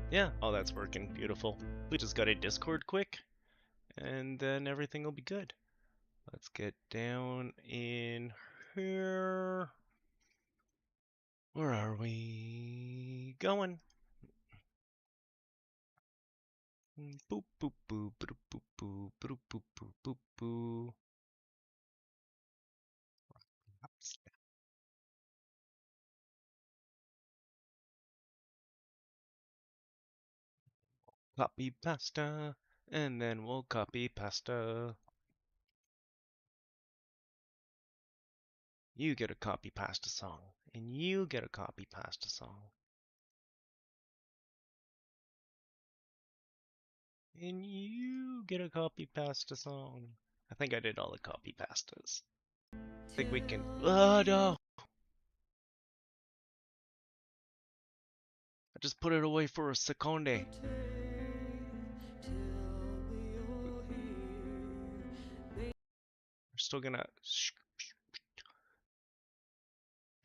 Yeah, oh, that's working. Beautiful. We just got a Discord quick, and then everything will be good. Let's get down in here. Where are we going? Boop, boop, boop, boop, boop, boop, boop, boop, boop, boop, boop. Copy pasta, and then we'll copy pasta. You get a copy pasta song, and you get a copy pasta song, and you get a copy pasta song. I think I did all the copy pastas. I think we can. Oh no! I just put it away for a seconde. We're still gonna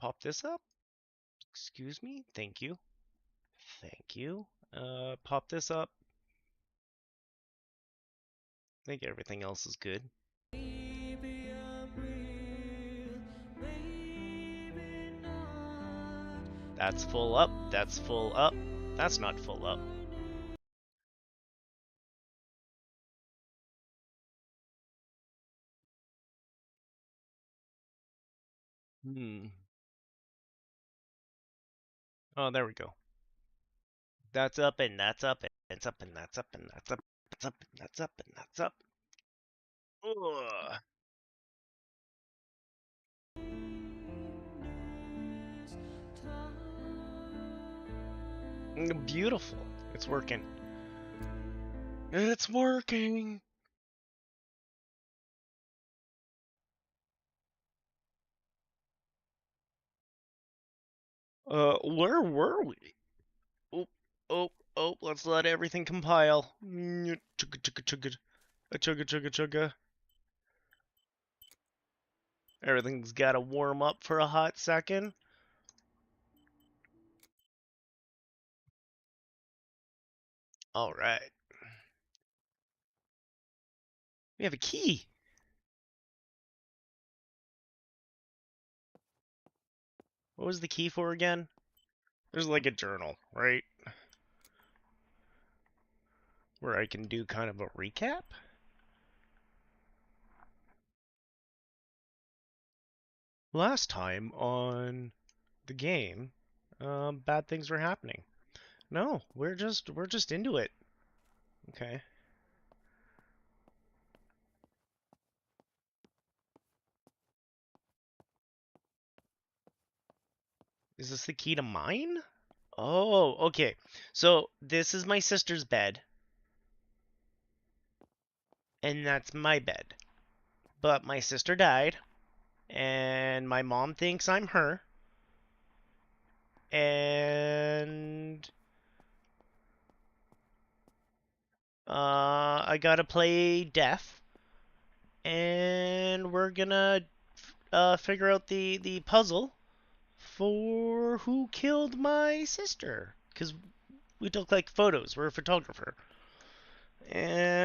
pop this up. Excuse me. Thank you. Thank you. Pop this up. I think everything else is good. That's full up. That's full up. That's not full up. Hmm. Oh, there we go. That's up and that's up and it's up and that's up and that's up. That's up and that's up and that's up. Ugh. Beautiful. It's working. It's working. Where were we? Oh, oh, oh, let's let everything compile. Chugga chugga chugga. A chugga chugga chugga. Everything's gotta warm up for a hot second. Alright. We have a key. What was the key for again? There's like a journal, right? Where I can do kind of a recap? Last time on the game, bad things were happening. No, we're just into it. Okay. Is this the key to mine? Oh, okay. So this is my sister's bed, and that's my bed. But my sister died, and my mom thinks I'm her, and I gotta play death, and we're gonna figure out the puzzle for who killed my sister. Because we took like photos. We're a photographer. And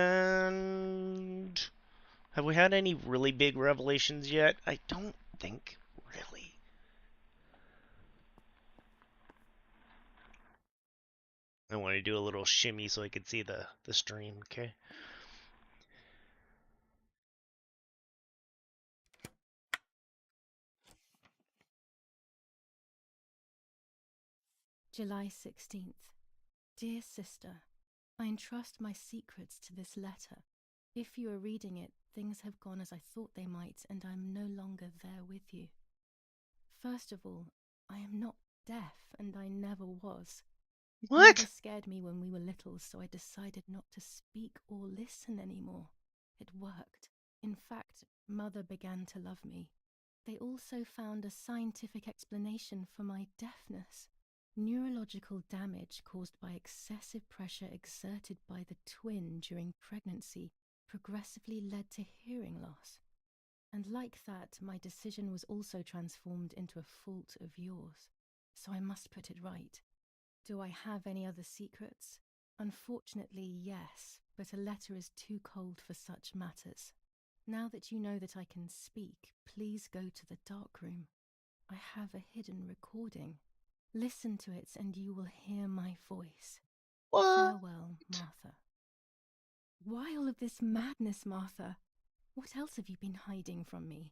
have we had any really big revelations yet? I don't think really. I want to do a little shimmy so I could see the stream, okay? July 16th. Dear sister, I entrust my secrets to this letter. If you are reading it, things have gone as I thought they might, and I am no longer there with you. First of all, I am not deaf, and I never was. What? Mother scared me when we were little, so I decided not to speak or listen anymore. It worked. In fact, Mother began to love me. They also found a scientific explanation for my deafness. Neurological damage caused by excessive pressure exerted by the twin during pregnancy progressively led to hearing loss. And like that, my decision was also transformed into a fault of yours. So I must put it right. Do I have any other secrets? Unfortunately, yes, but a letter is too cold for such matters. Now that you know that I can speak, please go to the dark room. I have a hidden recording. Listen to it and you will hear my voice. What? Farewell, Martha. Why all of this madness, Martha? What else have you been hiding from me?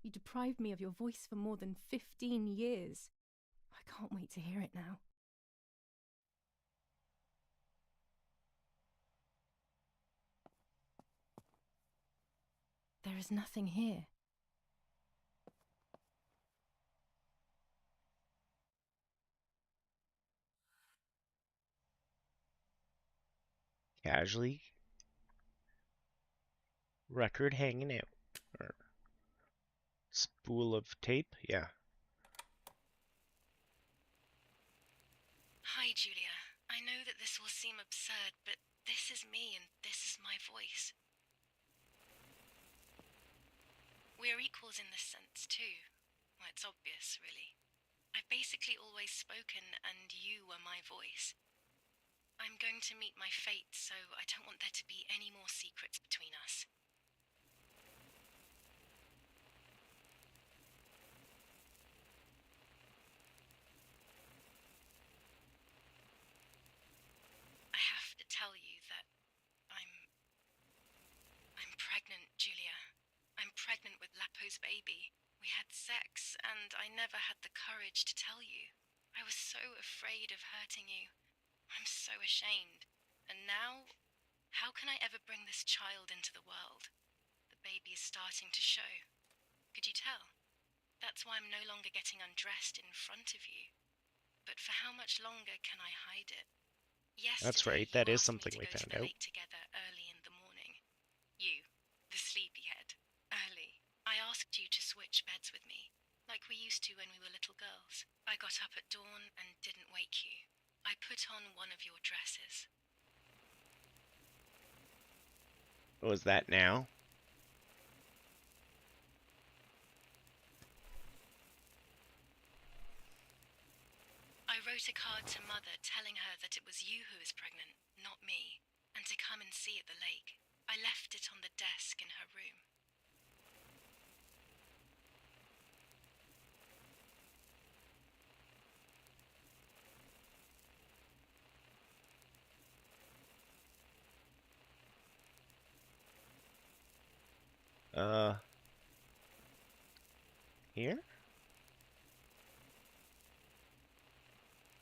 You deprived me of your voice for more than 15 years. I can't wait to hear it now. There is nothing here. Casually. Record hanging out. Or spool of tape? Yeah. Hi, Julia. I know that this will seem absurd, but this is me and this is my voice. We are equals in this sense, too. Well, it's obvious, really. I've basically always spoken, and you were my voice. I'm going to meet my fate, so I don't want there to be any more secrets between us. I have to tell you that I'm pregnant, Julia. I'm pregnant with Lapo's baby. We had sex, and I never had the courage to tell you. I was so afraid of hurting you. I'm so ashamed. And now, how can I ever bring this child into the world? The baby is starting to show. Could you tell? That's why I'm no longer getting undressed in front of you. But for how much longer can I hide it? Yesterday, That's right. you That is asked something me to we go to found the out. lake together early in the morning. You, the sleepyhead, early. I asked you to switch beds with me, like we used to when we were little girls. I got up at dawn and didn't wake you. I put on one of your dresses. What was that now? I wrote a card to Mother telling her that it was you who was pregnant, not me, and to come and see at the lake. I left it on the desk in her room. Here?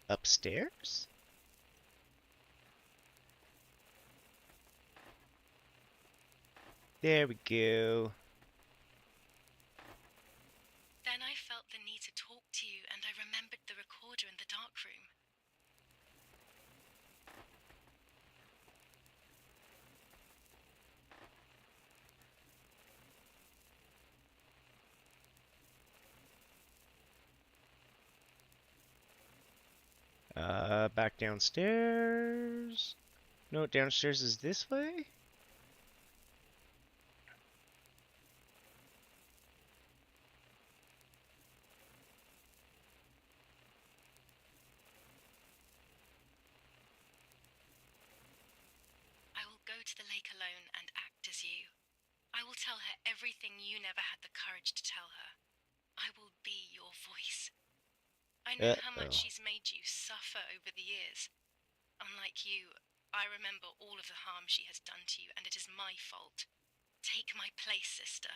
Upstairs? There we go. Then I felt the need to talk to you, and I remembered the recorder in the dark room. Back downstairs. No, downstairs is this way? I will go to the lake alone and act as you. I will tell her everything you never had the courage to tell her. I will be your voice. I know how much Uh-oh. she's made you suffer over the years. Unlike you, I remember all of the harm she has done to you, and it is my fault. Take my place, sister.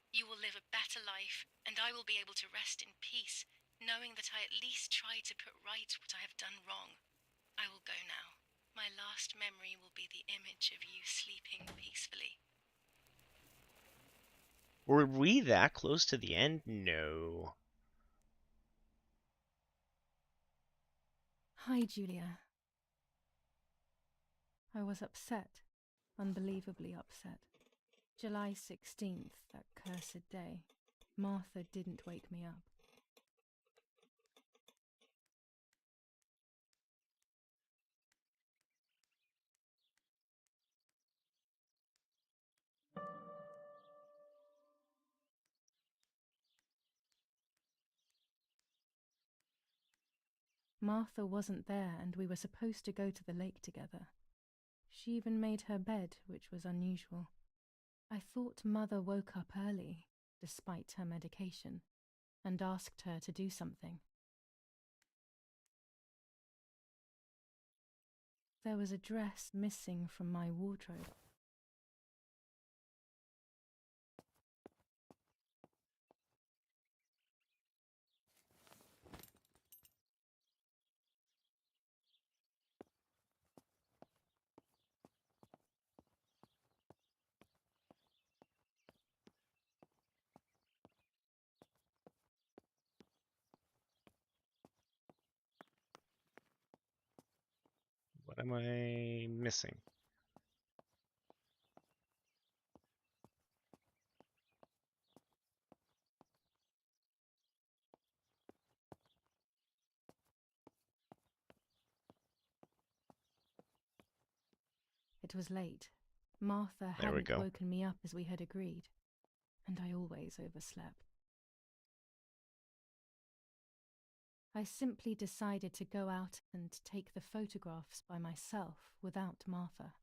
You will live a better life, and I will be able to rest in peace, knowing that I at least tried to put right what I have done wrong. I will go now. My last memory will be the image of you sleeping peacefully. Were we that close to the end? No. Hi, Julia. I was upset, unbelievably upset. July 16th, that cursed day. Martha didn't wake me up. Martha wasn't there, and we were supposed to go to the lake together. She even made her bed, which was unusual. I thought Mother woke up early, despite her medication, and asked her to do something. There was a dress missing from my wardrobe. What am I missing? It was late. Martha There we hadn't go. woken me up as we had agreed, and I always overslept. I simply decided to go out and take the photographs by myself without Martha.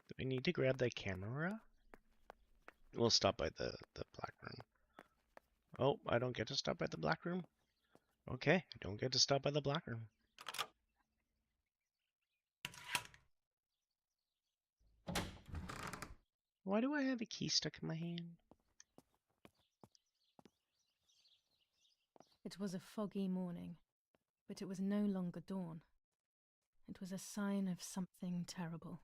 Do we need to grab that camera? We'll stop by the black room. Oh, I don't get to stop by the black room? Okay, I don't get to stop by the black room. Why do I have a key stuck in my hand? It was a foggy morning, but it was no longer dawn. It was a sign of something terrible.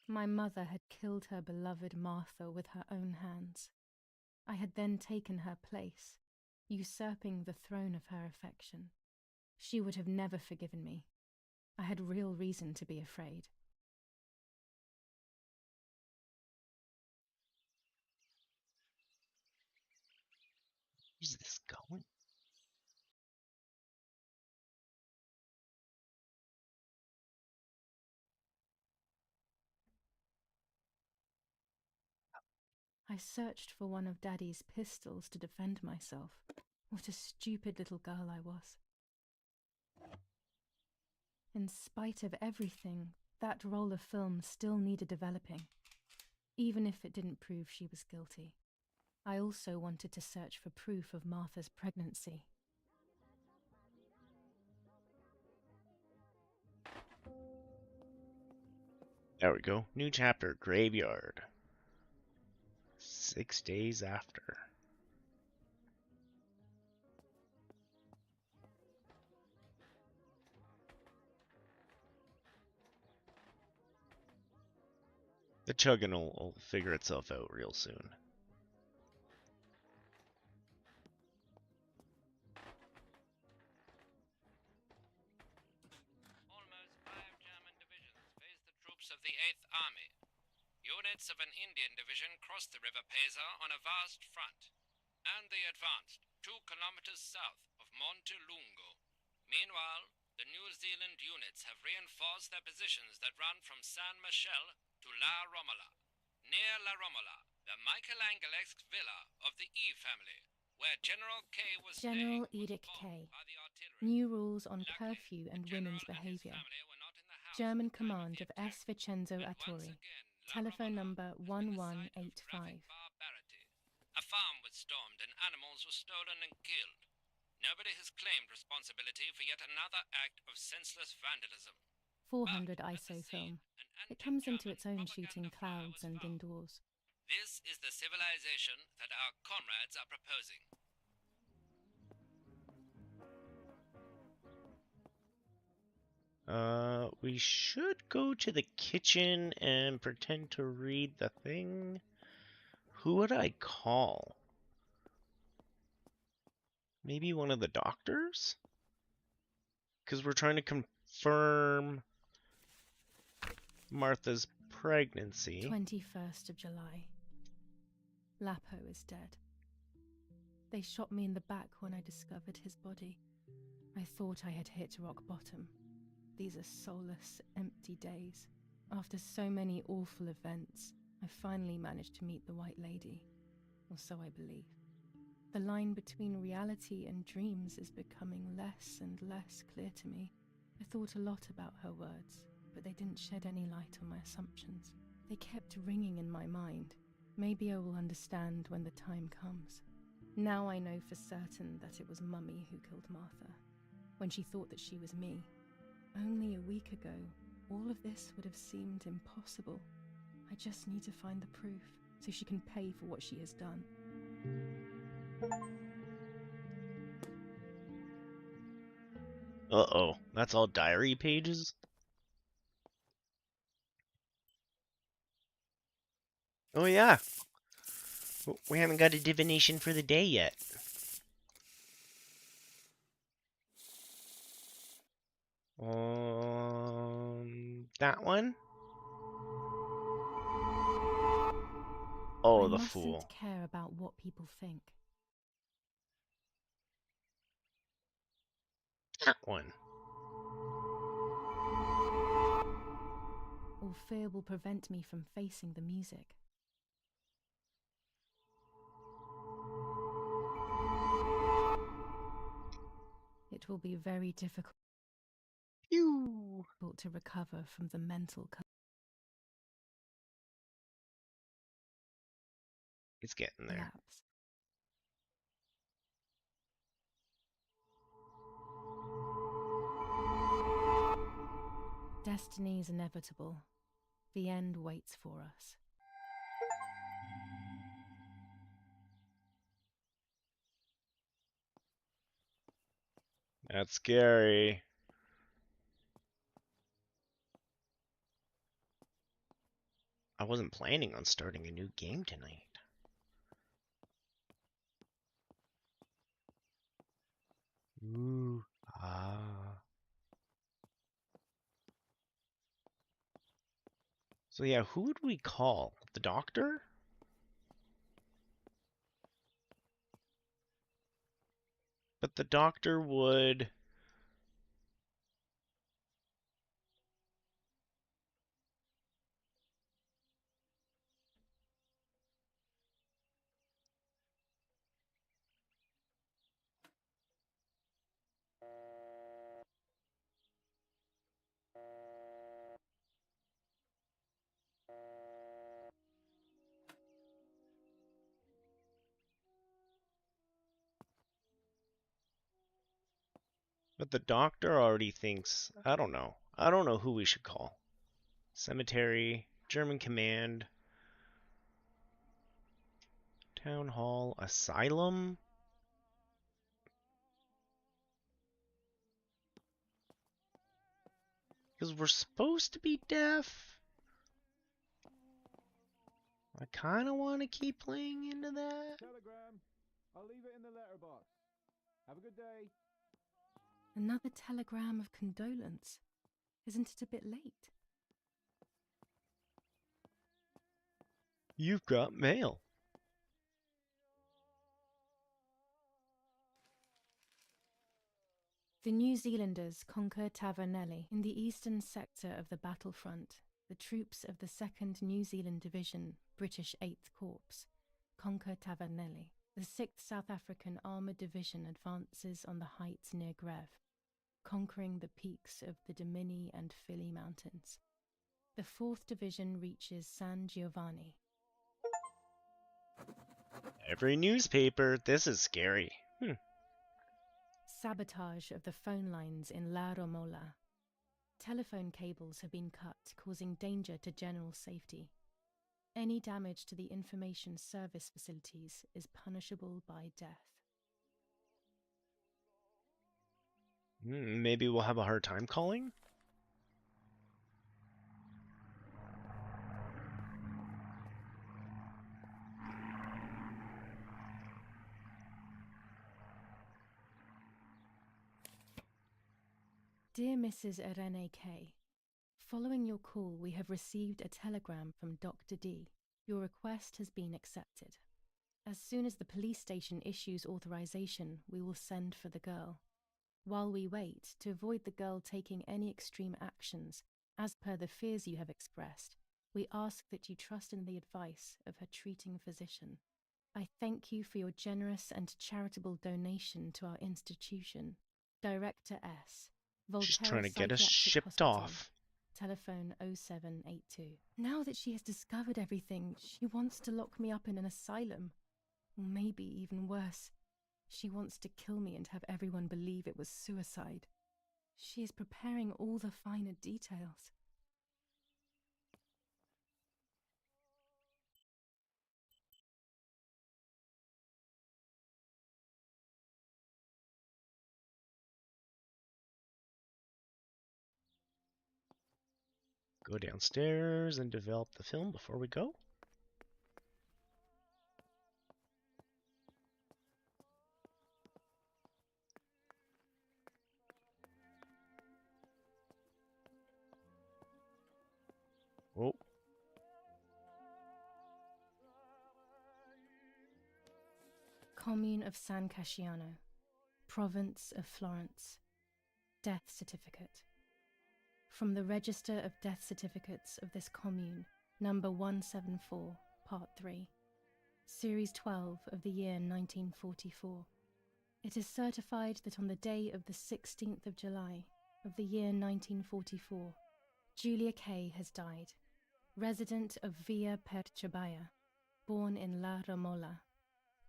My mother had killed her beloved Martha with her own hands. I had then taken her place, usurping the throne of her affection. She would have never forgiven me. I had real reason to be afraid. Where's this going? I searched for one of Daddy's pistols to defend myself. What a stupid little girl I was. In spite of everything, that roll of film still needed developing, even if it didn't prove she was guilty. I also wanted to search for proof of Martha's pregnancy. There we go. New chapter, Graveyard. 6 days after. The chugging will figure itself out real soon. Almost 5 German divisions faced the troops of the 8th Army. Units of an Indian division crossed the River Pesa on a vast front, and they advanced 2 kilometers south of Monte Lungo. Meanwhile, the New Zealand units have reinforced their positions that run from San Michel to La Romola. Near La Romola, the Michelangelesque villa of the E family, where General K was General staying, Edict was K. bombed by the artillery. New rules on Luckily, curfew and the women's general and his behaviour. family were not in the house German at the time command the of attack. S. Vincenzo But once Attori. again, La Telephone Romola number has been the site of 1185. graphic barbarity. A farm was stormed and animals were stolen and killed. Nobody has claimed responsibility for yet another act of senseless vandalism. 400 But at ISO the scene, film. an It comes into anti-German its own propaganda shooting fire clouds was and found. indoors. This is the civilization that our comrades are proposing. We should go to the kitchen and pretend to read the thing. Who would I call? Maybe one of the doctors? Because we're trying to confirm Martha's pregnancy. 21st of July. Lapo is dead. They shot me in the back when I discovered his body. I thought I had hit rock bottom. These are soulless, empty days. After so many awful events, I finally managed to meet the White Lady. Or so I believe. The line between reality and dreams is becoming less and less clear to me. I thought a lot about her words, but they didn't shed any light on my assumptions. They kept ringing in my mind. Maybe I will understand when the time comes. Now I know for certain that it was Mummy who killed Martha, when she thought that she was me. Only a week ago, all of this would have seemed impossible. I just need to find the proof, so she can pay for what she has done. Uh-oh, that's all diary pages? Oh yeah, we haven't got a divination for the day yet. That one? Oh, I the mustn't fool. care about what people think. That one. Or fear will prevent me from facing the music. It will be very difficult Phew. to recover from the mental It's getting there. collapse. Destiny is inevitable. The end waits for us. That's scary. I wasn't planning on starting a new game tonight. Ooh. Ah. So yeah, who would we call? The doctor? But the doctor would... But the doctor already thinks... I don't know. I don't know who we should call. Cemetery, German Command, Town Hall, Asylum? Because we're supposed to be deaf. I kind of want to keep playing into that. Telegram. I'll leave it in the letterbox. Have a good day. Another telegram of condolence. Isn't it a bit late? You've got mail. The New Zealanders conquer Tavernelli. In the eastern sector of the battlefront, the troops of the 2nd New Zealand Division, British 8th Corps, conquer Tavernelli. The 6th South African Armoured Division advances on the heights near Greve, conquering the peaks of the Dimini and Fili Mountains. The 4th Division reaches San Giovanni. Every newspaper. This is scary. Sabotage of the phone lines in La Romola. Telephone cables have been cut, causing danger to general safety. Any damage to the information service facilities is punishable by death. Maybe we'll have a hard time calling? Dear Mrs. Irene K., Following your call, we have received a telegram from Dr. D. Your request has been accepted. As soon as the police station issues authorization, we will send for the girl. While we wait, to avoid the girl taking any extreme actions, as per the fears you have expressed, we ask that you trust in the advice of her treating physician. I thank you for your generous and charitable donation to our institution. Director S. She's Volterra trying to get us Psychiatric shipped Hospital. off. Telephone 0782. Now that she has discovered everything, she wants to lock me up in an asylum. Or maybe even worse. She wants to kill me and have everyone believe it was suicide. She is preparing all the finer details. Go downstairs and develop the film before we go. Oh. Commune of San Casciano, Province of Florence. Death certificate. From the Register of Death Certificates of this commune, number 174, part 3, series 12 of the year 1944. It is certified that on the day of the 16th of July of the year 1944, Julia K. has died, resident of Villa Perchabaya, born in La Ramola.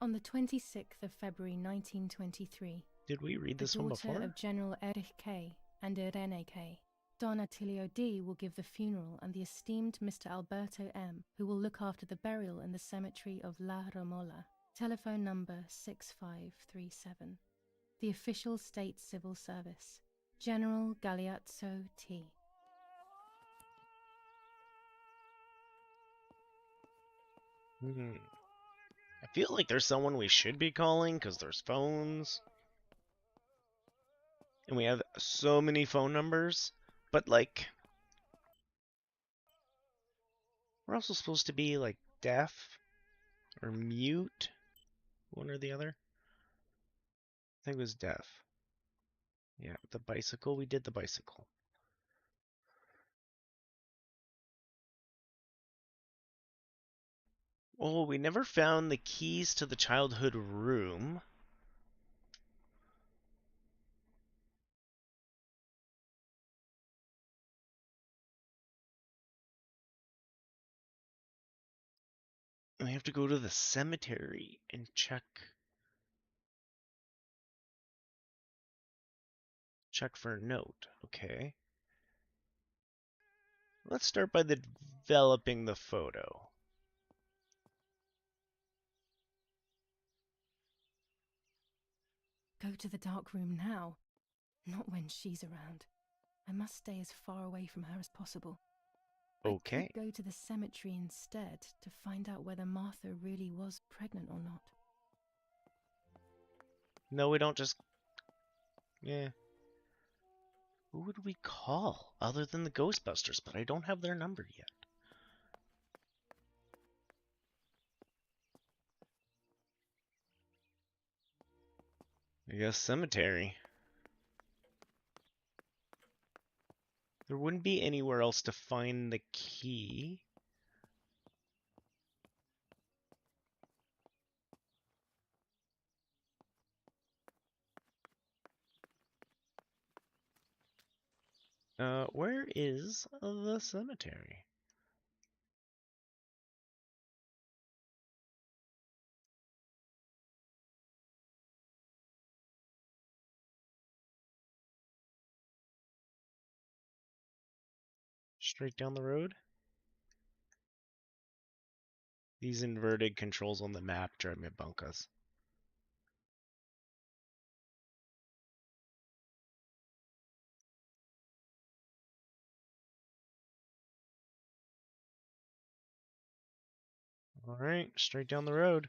On the 26th of February 1923, Did we read the this one daughter before? of General Erich K. and Irene K. Don Attilio D. will give the funeral, and the esteemed Mr. Alberto M., who will look after the burial in the cemetery of La Ramola. Telephone number 6537. The official state civil service. General Galeazzo T. I feel like there's someone we should be calling because there's phones. And we have so many phone numbers. But, like, we're also supposed to be, like, deaf or mute. One or the other. I think it was deaf. Yeah, the bicycle. We did the bicycle. Oh, we never found the keys to the childhood room. We have to go to the cemetery and check for a note. Okay. Let's start by developing the photo. Go to the dark room now. Not when she's around. I must stay as far away from her as possible. Okay. I could go to the cemetery instead to find out whether Martha really was pregnant or not. No, we don't just... Yeah. Who would we call other than the Ghostbusters? But I don't have their number yet. I guess cemetery. There wouldn't be anywhere else to find the key. Where is the cemetery? Straight down the road? These inverted controls on the map drive me bunkas. Alright, straight down the road.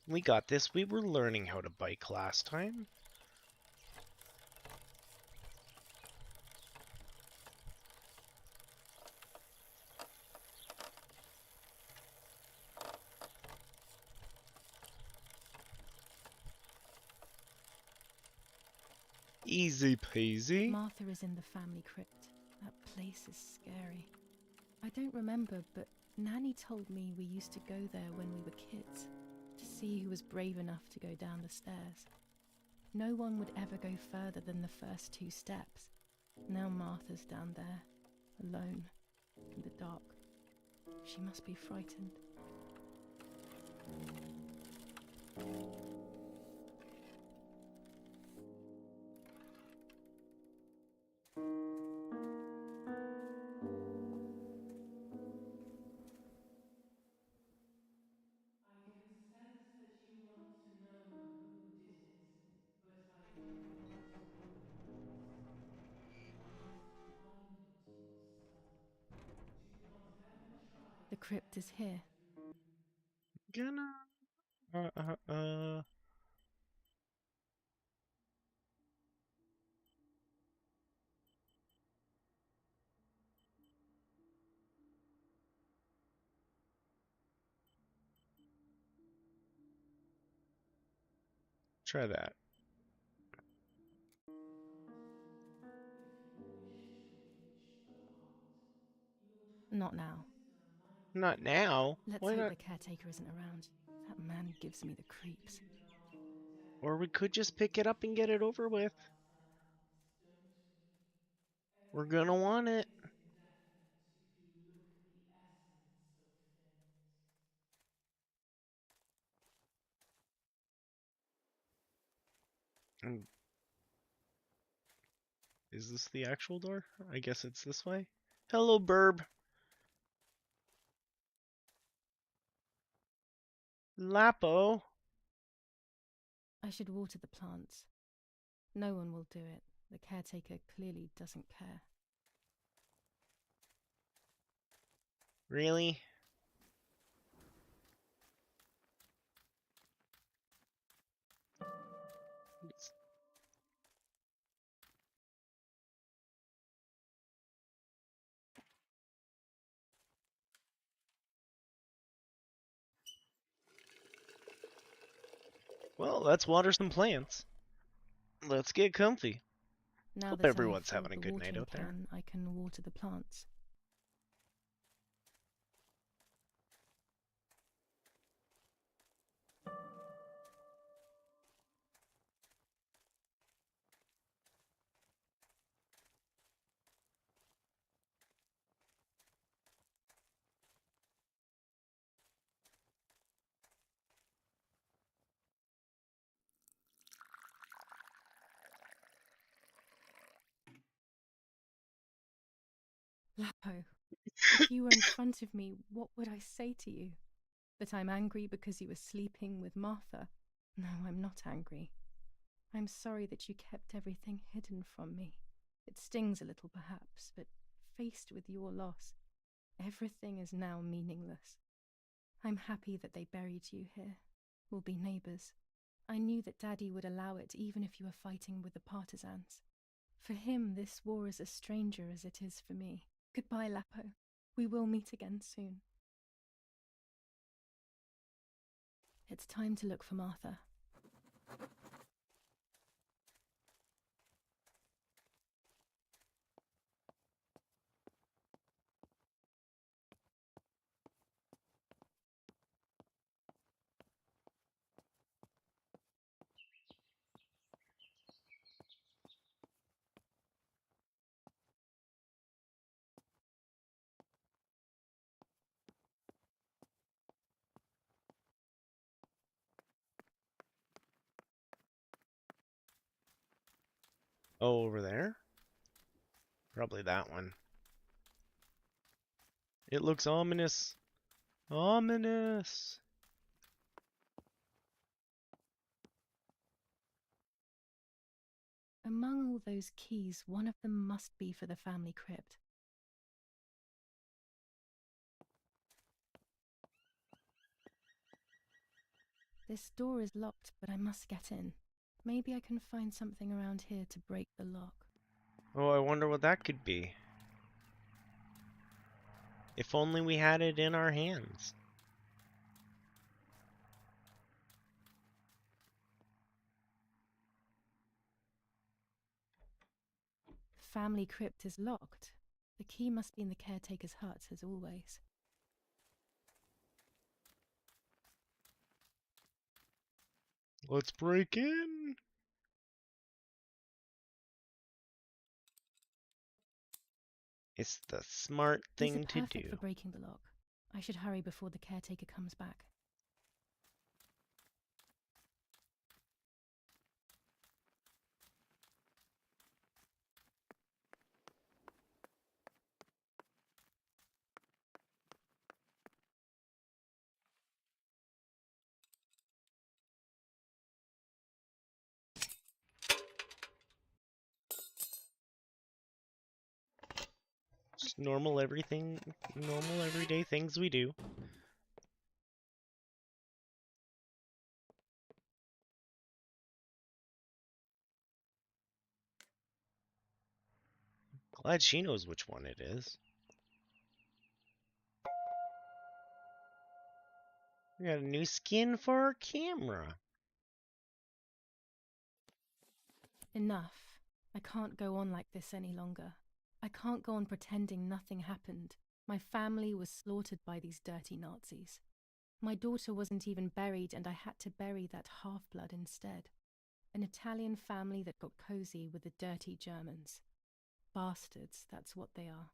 We got this. We were learning how to bike last time. Easy peasy. Martha is in the family crypt. That place is scary. I don't remember, but Nanny told me we used to go there when we were kids, to see who was brave enough to go down the stairs. No one would ever go further than the first 2 steps. Now Martha's down there, alone, in the dark. She must be frightened. The crypt is here. Gonna. Try that. Not now. Not now. Let's Why hope not? the caretaker isn't around. That man gives me the creeps. Or we could just pick it up and get it over with. We're gonna want it. Is this the actual door? I guess it's this way. Hello, Burb. Lapo. I should water the plants. No one will do it. The caretaker clearly doesn't care. Really? Well, let's water some plants. Let's get comfy. Now Hope that everyone's I've having a filled the good night watering out there. can, I can water the plants. Lapo, if you were in front of me, what would I say to you? That I'm angry because you were sleeping with Martha? No, I'm not angry. I'm sorry that you kept everything hidden from me. It stings a little, perhaps, but faced with your loss, everything is now meaningless. I'm happy that they buried you here. We'll be neighbours. I knew that Daddy would allow it even if you were fighting with the partisans. For him, this war is a stranger as it is for me. Goodbye, Lapo. We will meet again soon. It's time to look for Martha. Oh, over there? Probably that one. It looks ominous. Ominous. Among all those keys, one of them must be for the family crypt. This door is locked, but I must get in. Maybe I can find something around here to break the lock. Oh, I wonder what that could be. If only we had it in our hands. The family crypt is locked. The key must be in the caretaker's hut, as always. Let's break in. It's the smart These thing are to perfect do. for breaking the lock. I should hurry before the caretaker comes back. Just normal everyday things we do. Glad she knows which one it is. We got a new skin for our camera. Enough. I can't go on like this any longer. I can't go on pretending nothing happened. My family was slaughtered by these dirty Nazis. My daughter wasn't even buried, and I had to bury that half-blood instead. An Italian family that got cozy with the dirty Germans. Bastards, that's what they are.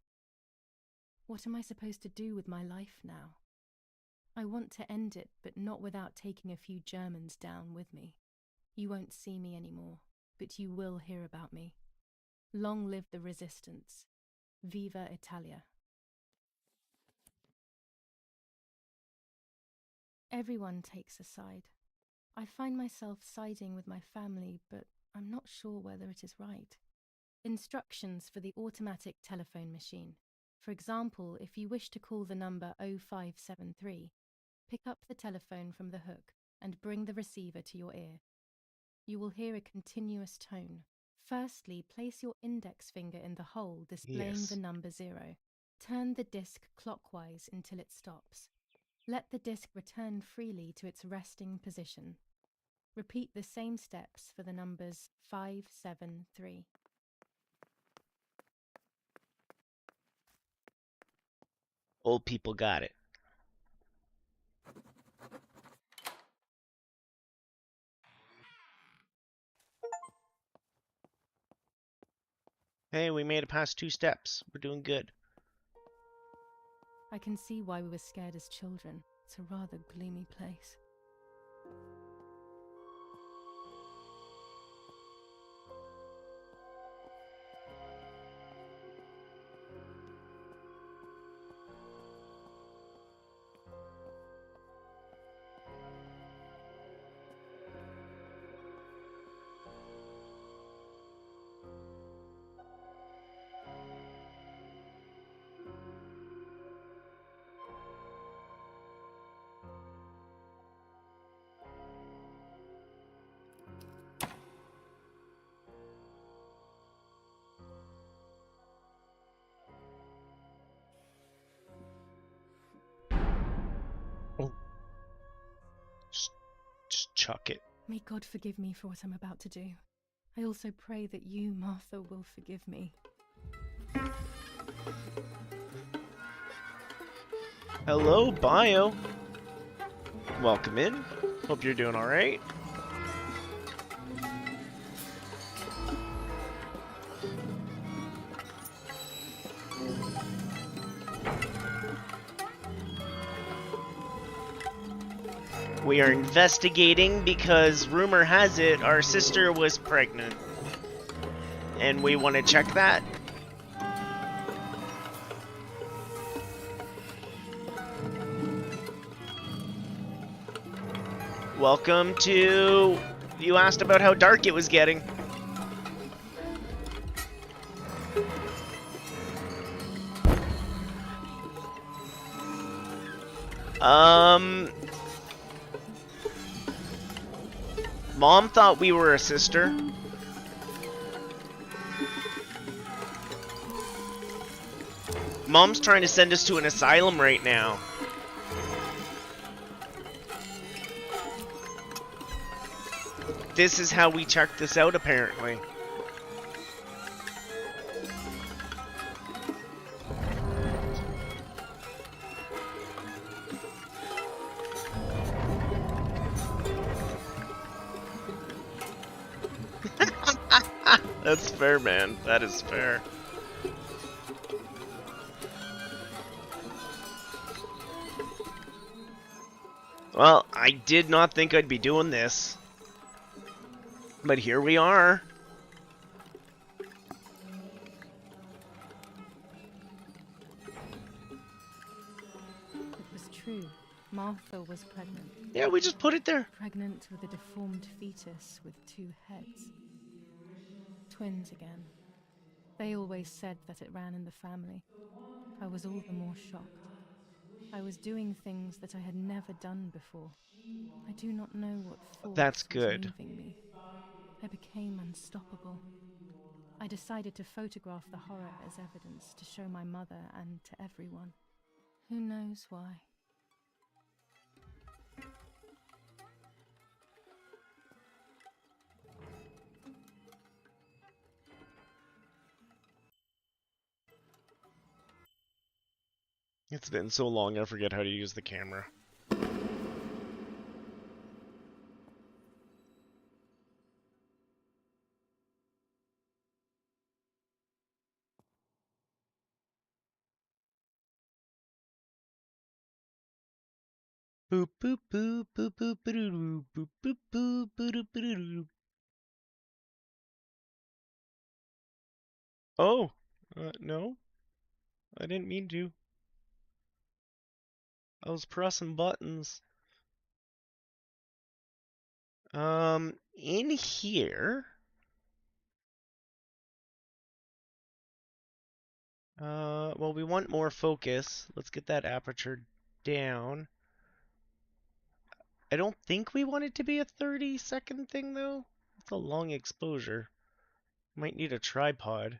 What am I supposed to do with my life now? I want to end it, but not without taking a few Germans down with me. You won't see me anymore, but you will hear about me. Long live the resistance. Viva Italia. Everyone takes a side. I find myself siding with my family, but I'm not sure whether it is right. Instructions for the automatic telephone machine. For example, if you wish to call the number 0573, pick up the telephone from the hook and bring the receiver to your ear. You will hear a continuous tone. Firstly, place your index finger in the hole displaying the number 0. Turn the disc clockwise until it stops. Let the disc return freely to its resting position. Repeat the same steps for the numbers 573. Old people got it. Hey, we made it past 2 steps. We're doing good. I can see why we were scared as children. It's a rather gloomy place. Just chuck it. May God forgive me for what I'm about to do. I also pray that you, Martha, will forgive me. Hello, Bio. Welcome in. Hope you're doing alright. We are investigating because rumor has it our sister was pregnant. And we want to check that. Welcome to... You asked about how dark it was getting. Mom thought we were a sister. Mom's trying to send us to an asylum right now. This is how we check this out, apparently. That's fair, man. That is fair. Well, I did not think I'd be doing this. But here we are. It was true. Martha was pregnant. Yeah, we just put it there. Pregnant with a deformed fetus with 2 heads. Twins again. They always said that it ran in the family. I was all the more shocked. I was doing things that I had never done before. I do not know what force That's was good. moving me. I became unstoppable. I decided to photograph the horror as evidence to show my mother and to everyone. Who knows why? It's been so long I forget how to use the camera. Boop boop boop boop boop boop boop boop boop boop boop. Oh, no, I didn't mean to. I was pressing buttons. In here. Well, we want more focus. Let's get that aperture down. I don't think we want it to be a 30-second thing, though. It's a long exposure. Might need a tripod.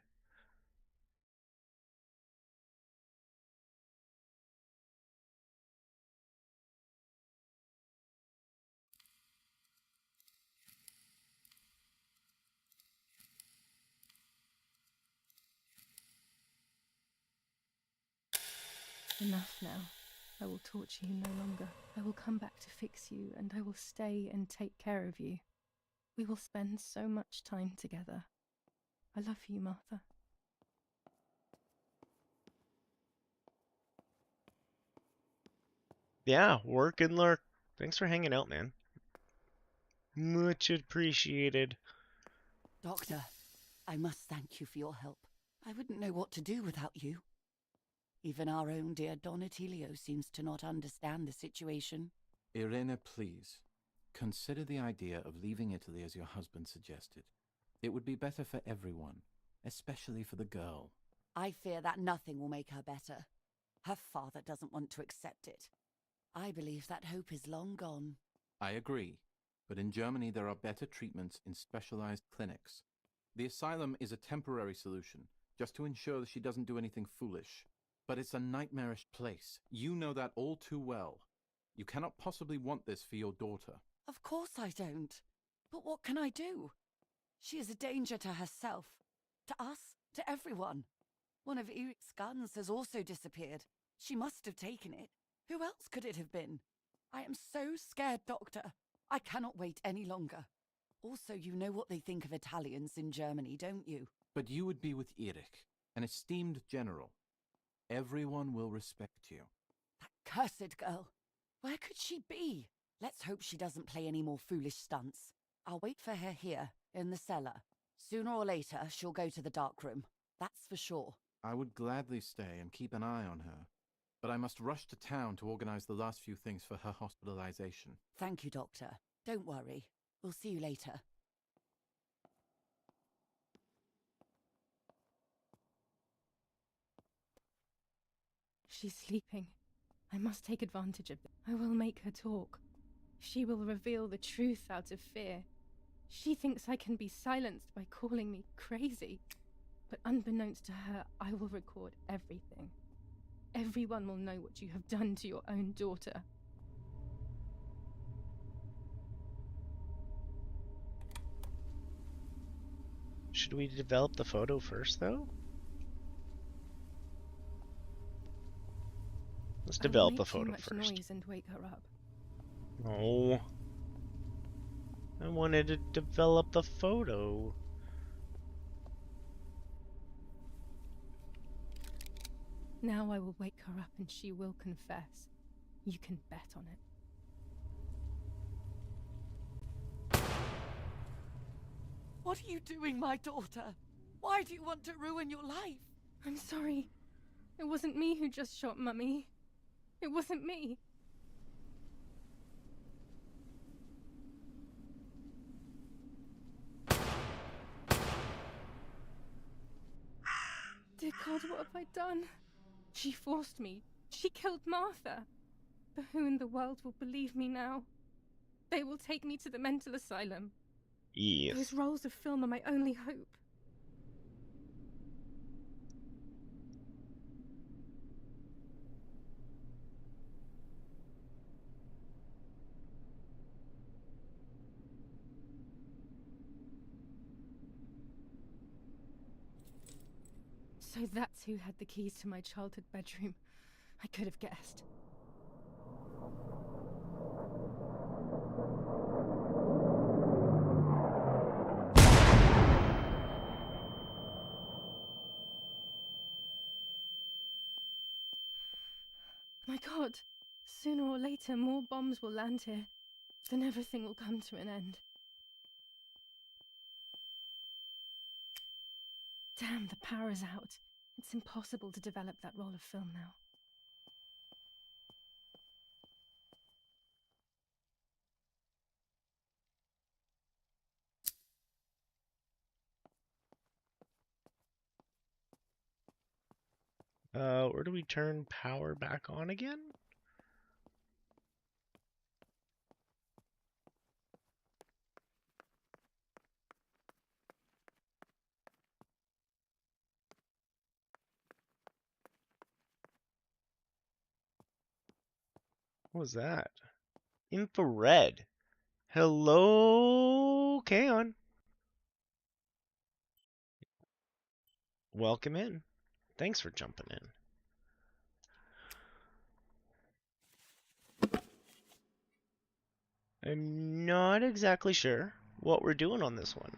Enough now. I will torture you no longer. I will come back to fix you, and I will stay and take care of you. We will spend so much time together. I love you, Martha. Yeah, work and lurk. Thanks for hanging out, man. Much appreciated. Doctor, I must thank you for your help. I wouldn't know what to do without you. Even our own dear Donatello seems to not understand the situation. Irene, please. Consider the idea of leaving Italy as your husband suggested. It would be better for everyone, especially for the girl. I fear that nothing will make her better. Her father doesn't want to accept it. I believe that hope is long gone. I agree, but in Germany there are better treatments in specialized clinics. The asylum is a temporary solution, just to ensure that she doesn't do anything foolish. But it's a nightmarish place. You know that all too well. You cannot possibly want this for your daughter. Of course I don't. But what can I do? She is a danger to herself, to us, to everyone. One of Eric's guns has also disappeared. She must have taken it. Who else could it have been? I am so scared, Doctor. I cannot wait any longer. Also, you know what they think of Italians in Germany, don't you? But you would be with Eric, an esteemed general. Everyone will respect you. That cursed girl. Where could she be? Let's hope she doesn't play any more foolish stunts. I'll wait for her here, in the cellar. Sooner or later, she'll go to the dark room. That's for sure. I would gladly stay and keep an eye on her. But I must rush to town to organize the last few things for her hospitalization. Thank you, Doctor. Don't worry. We'll see you later. She's sleeping. I must take advantage of it. I will make her talk. She will reveal the truth out of fear. She thinks I can be silenced by calling me crazy. But unbeknownst to her, I will record everything. Everyone will know what you have done to your own daughter. Should we develop the photo first, though? Let's develop the photo Make too much first. noise and wake her up. No. I wanted to develop the photo. Now I will wake her up and she will confess. You can bet on it. What are you doing, my daughter? Why do you want to ruin your life? I'm sorry. It wasn't me who just shot Mummy. It wasn't me. Dear God, what have I done? She forced me. She killed Martha. But who in the world will believe me now? They will take me to the mental asylum. Yes. Those rolls of film are my only hope. So that's who had the keys to my childhood bedroom. I could have guessed. My God, sooner or later more bombs will land here. Then everything will come to an end. Damn, the power is out. It's impossible to develop that roll of film now. Where do we turn power back on again? What was that? Infrared. Hello, Kaon. Welcome in. Thanks for jumping in. I'm not exactly sure what we're doing on this one.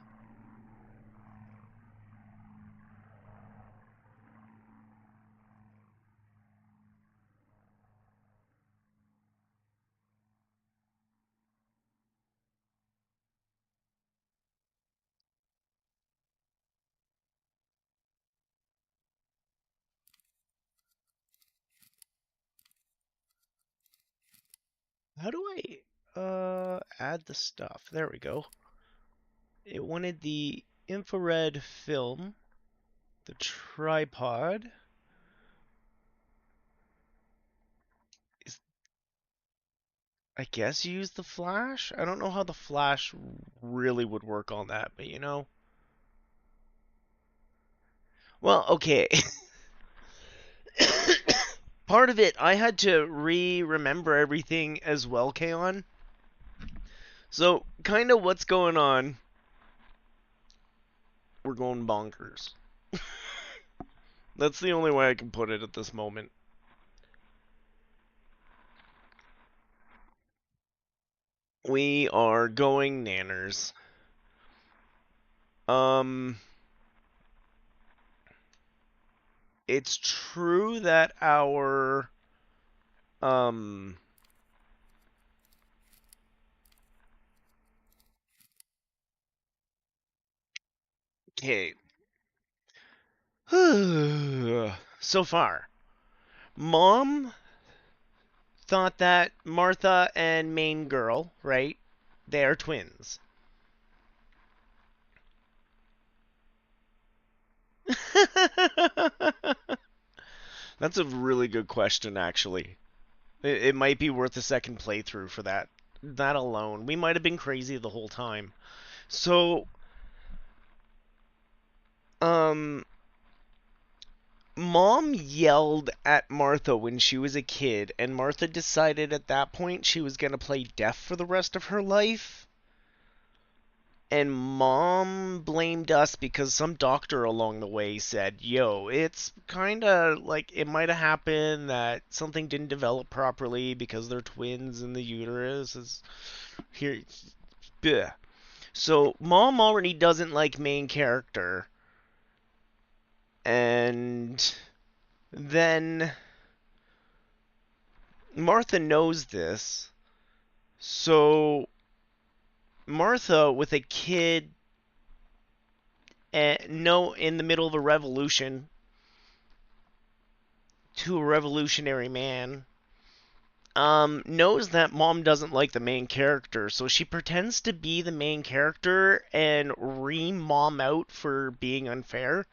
How do I add the stuff? There we go. It wanted the infrared film, the tripod. I guess use the flash? I don't know how the flash really would work on that, but you know. Well, okay. Part of it, I had to remember everything as well, Kaon. So, kind of what's going on. We're going bonkers. That's the only way I can put it at this moment. We are going nanners. It's true that our okay. So far, Mom thought that Martha and main girl, right? They are twins. That's a really good question, actually. It might be worth a second playthrough for that. That alone. We might have been crazy the whole time. So, um, Mom yelled at Martha when she was a kid, and Martha decided at that point she was gonna play deaf for the rest of her life. And Mom blamed us because some doctor along the way said, yo, it's kinda like it might have happened that something didn't develop properly because they're twins in the uterus. Is here. Bleh. So Mom already doesn't like main character. And then Martha knows this. So Martha, with a kid, no, in the middle of a revolution, to a revolutionary man, knows that Mom doesn't like the main character, so she pretends to be the main character and ream Mom out for being unfair.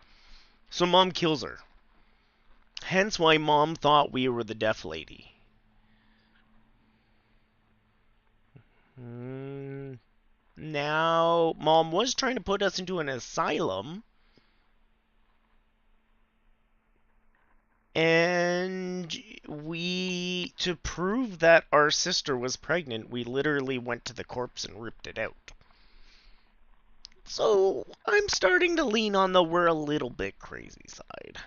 So Mom kills her. Hence why Mom thought we were the deaf lady. Now, Mom was trying to put us into an asylum. And to prove that our sister was pregnant, we literally went to the corpse and ripped it out. So, I'm starting to lean on the we're a little bit crazy side.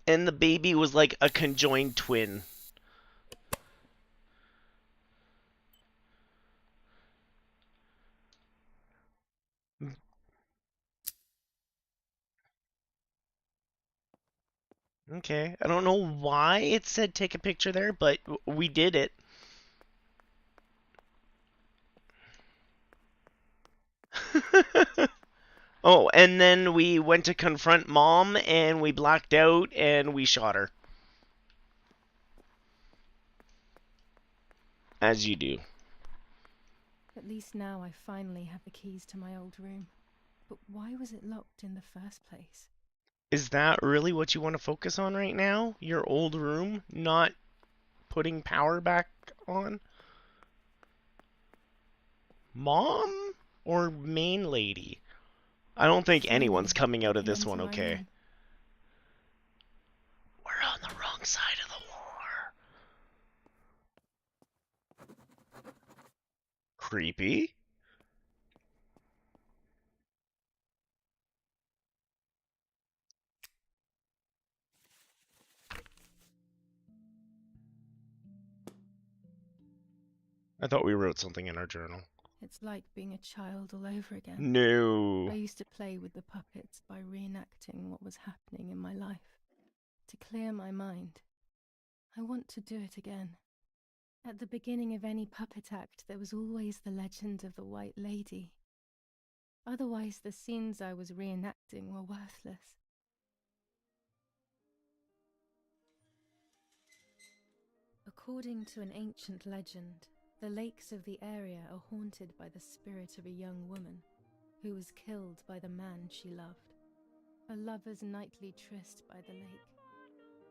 And the baby was like a conjoined twin. Okay, I don't know why it said take a picture there, but we did it. Oh, and then we went to confront Mom, and we blacked out, and we shot her. As you do. At least now I finally have the keys to my old room. But why was it locked in the first place? Is that really what you want to focus on right now? Your old room? Not putting power back on? Mom? Or main lady? I don't think anyone's coming out of this one okay. We're on the wrong side of the war. Creepy? I thought we wrote something in our journal. It's like being a child all over again. No. I used to play with the puppets by reenacting what was happening in my life. To clear my mind. I want to do it again. At the beginning of any puppet act, there was always the legend of the White Lady. Otherwise, the scenes I was reenacting were worthless. According to an ancient legend, the lakes of the area are haunted by the spirit of a young woman who was killed by the man she loved. A lover's nightly tryst by the lake.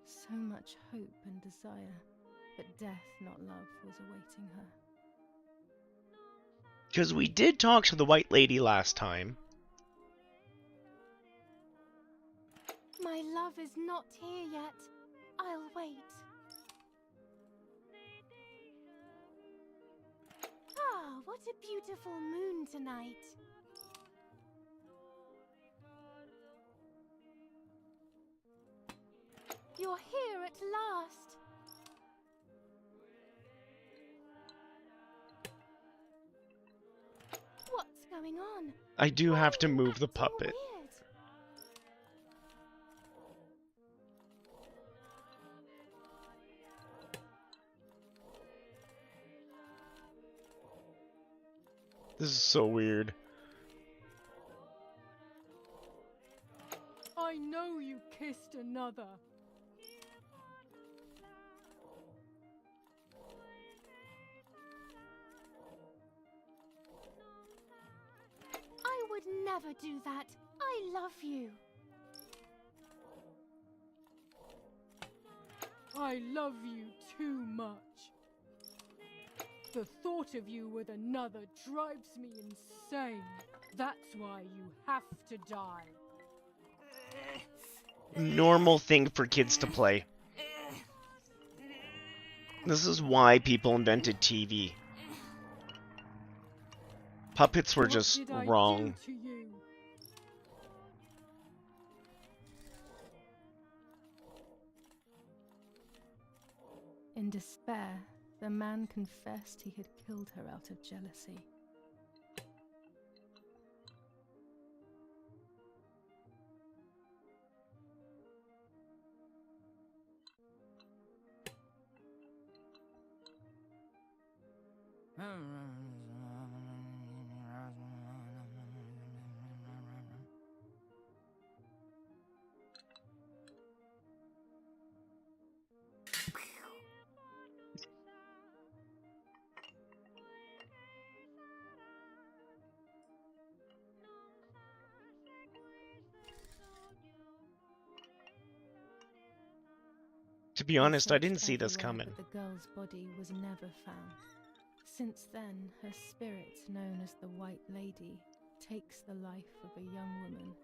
So much hope and desire, but death, not love, was awaiting her. Because we did talk to the White Lady last time. My love is not here yet. I'll wait. Ah, what a beautiful moon tonight. You're here at last. What's going on? I do have to move the puppet. Weird. This is so weird. I know you kissed another. I would never do that. I love you. I love you too much. The thought of you with another drives me insane. That's why you have to die. Normal thing for kids to play. This is why people invented TV. Puppets were What just did I wrong. do to you? In despair, the man confessed he had killed her out of jealousy. To be They honest, I searched didn't see this everywhere, coming. but the girl's body was never found. Since then, her spirit, known as the White Lady, takes the life of a young woman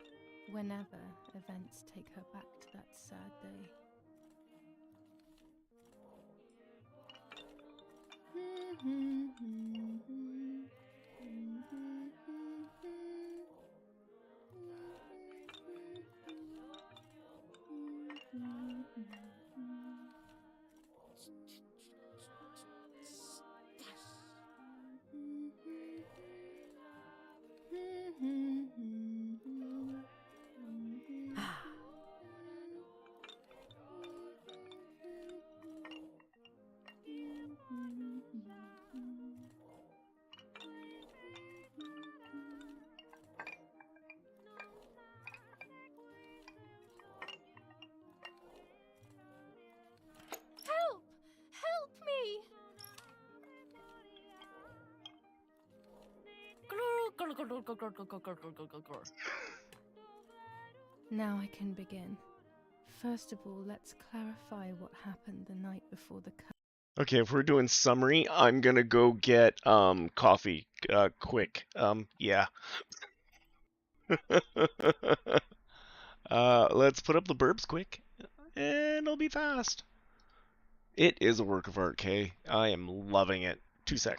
whenever events take her back to that sad day. Help! Help me! Now I can begin. First of all, let's clarify what happened the night before the Okay, if we're doing summary, I'm gonna go get coffee quick. Yeah. Let's put up the burbs quick, and it'll be fast. It is a work of art, Kay. I am loving it. 2 sec.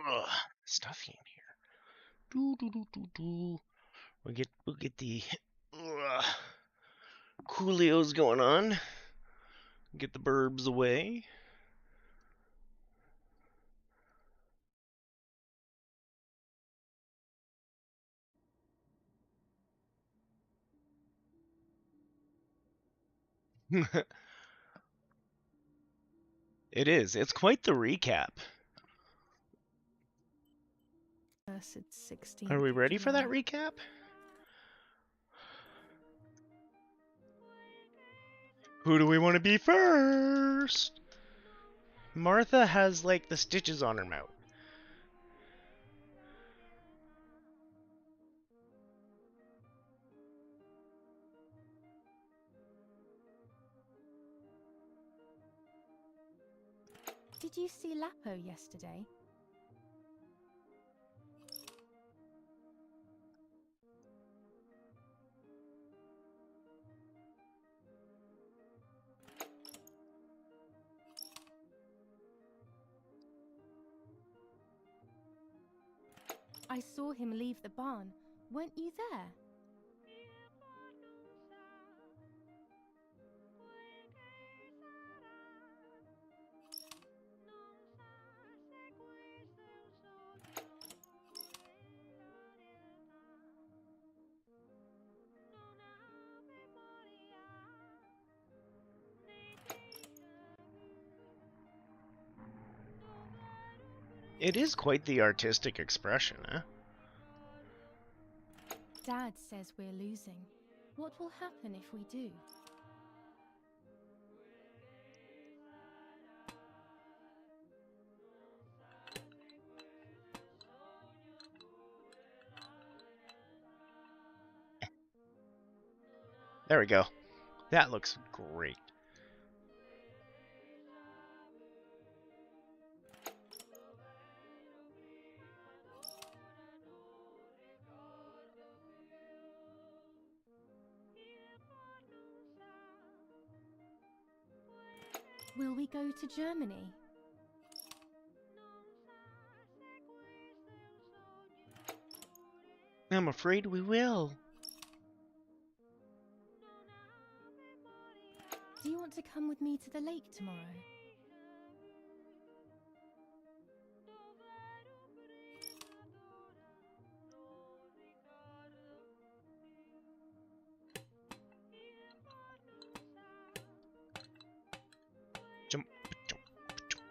Ugh, stuffy in here. Do do do do do. We'll get the. Ugh. coolio's going on. Get the burbs away. It is. It's quite the recap. Cursed 16th Are we of ready for that July. recap? Who do we want to be first? Martha has, like, the stitches on her mouth. Did you see Lapo yesterday? I saw him leave the barn. Weren't you there? It is quite the artistic expression, eh? Dad says we're losing. What will happen if we do? There we go. That looks great. Will we go to Germany? I'm afraid we will. Do you want to come with me to the lake tomorrow? Jump, jump, jump.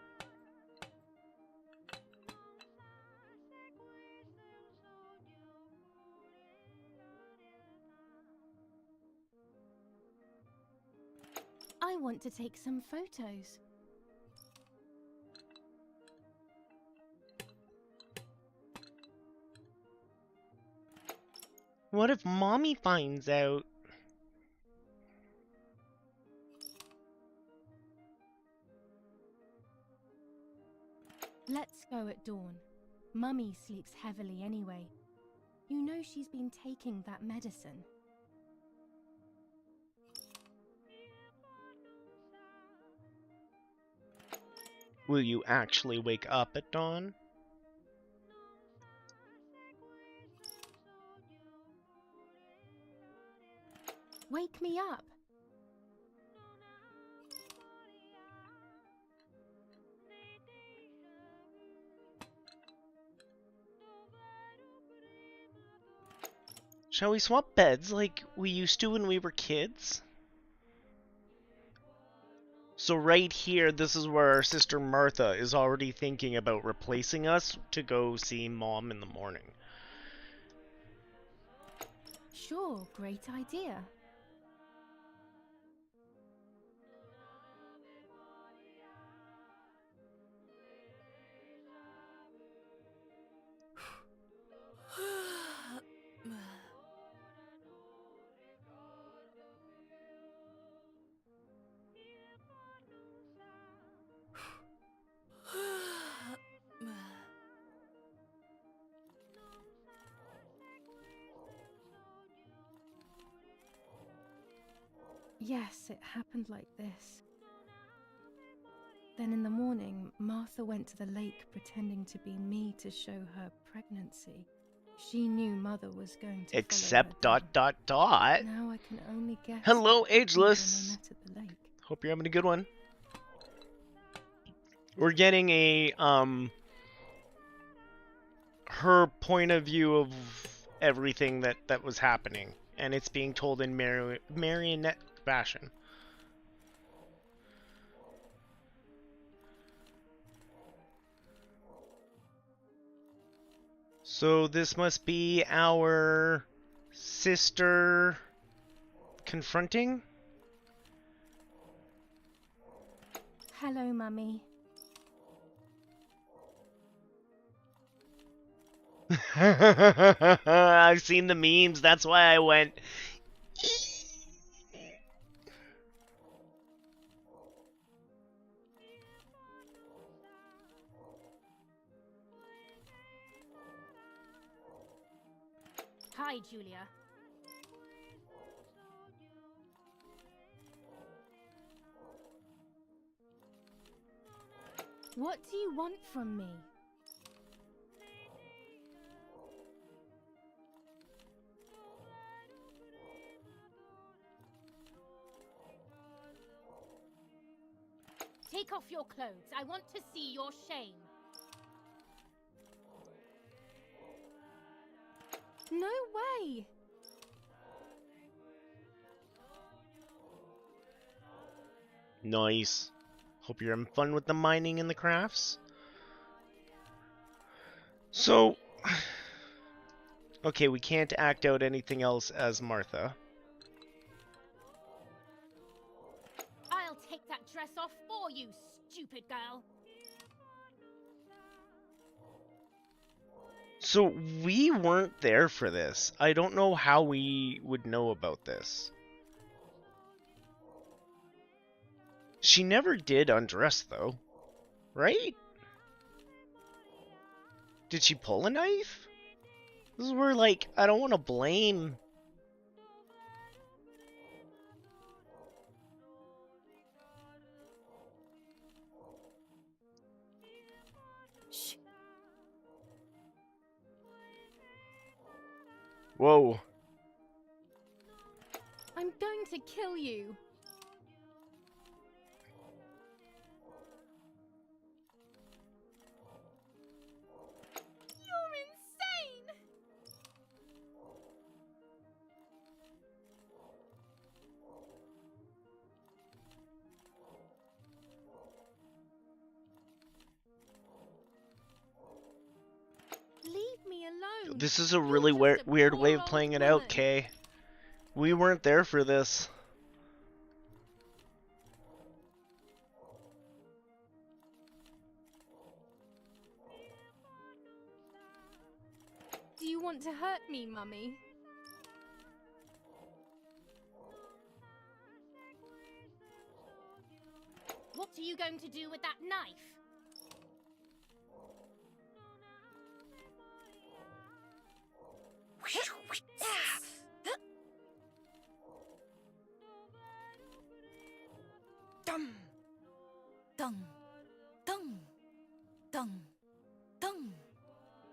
I want to take some photos. What if Mommy finds out? Let's go at dawn. Mummy sleeps heavily anyway. You know she's been taking that medicine. Will you actually wake up at dawn? Wake me up. Shall we swap beds like we used to when we were kids? So right here, this is where our sister Martha is already thinking about replacing us to go see Mom in the morning. Sure, great idea. Yes, it happened like this. Then in the morning, Martha went to the lake pretending to be me to show her pregnancy. She knew Mother was going to Except follow her dot dot dot. then. Now I can only guess. Hello, what happened when Ageless. they met at the lake. Hope you're having a good one. We're getting a her point of view of everything that was happening, and it's being told in marionette fashion. So this must be our sister confronting? Hello, Mummy. I've seen the memes, that's why I went. Hi, Julia. What do you want from me? Take off your clothes. I want to see your shame. No way! Nice. Hope you're having fun with the mining and the crafts. So, okay, we can't act out anything else as Martha. I'll take that dress off for you, stupid girl. So, we weren't there for this. I don't know how we would know about this. She never did undress, though. Right? Did she pull a knife? This is where, like, I don't want to blame... Shh. Whoa. I'm going to kill you. You're insane! Leave me alone. This is a You're really just a weird poor way of old playing it woman. out, Kay. We weren't there for this. Do you want to hurt me, Mummy? What are you going to do with that knife? Dum. Dung. Dung. Dung. Dung.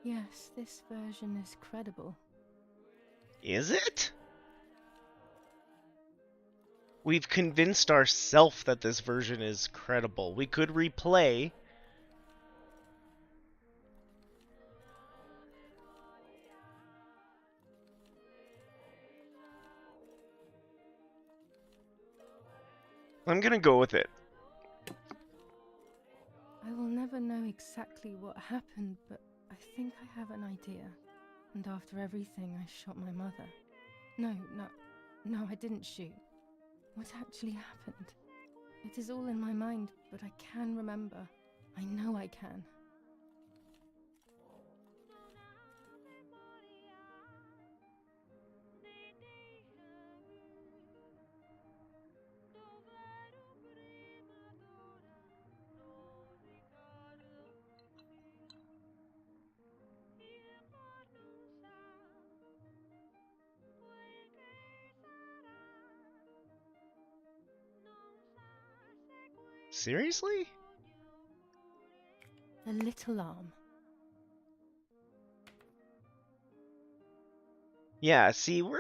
Yes, this version is credible. Is it? We've convinced ourselves that this version is credible. We could replay. I'm gonna go with it. I will never know exactly what happened, but I think I have an idea. And after everything, I shot my mother. No, I didn't shoot. What actually happened? It is all in my mind, but I can remember. I know I can. Seriously? The little arm. Yeah, see, we're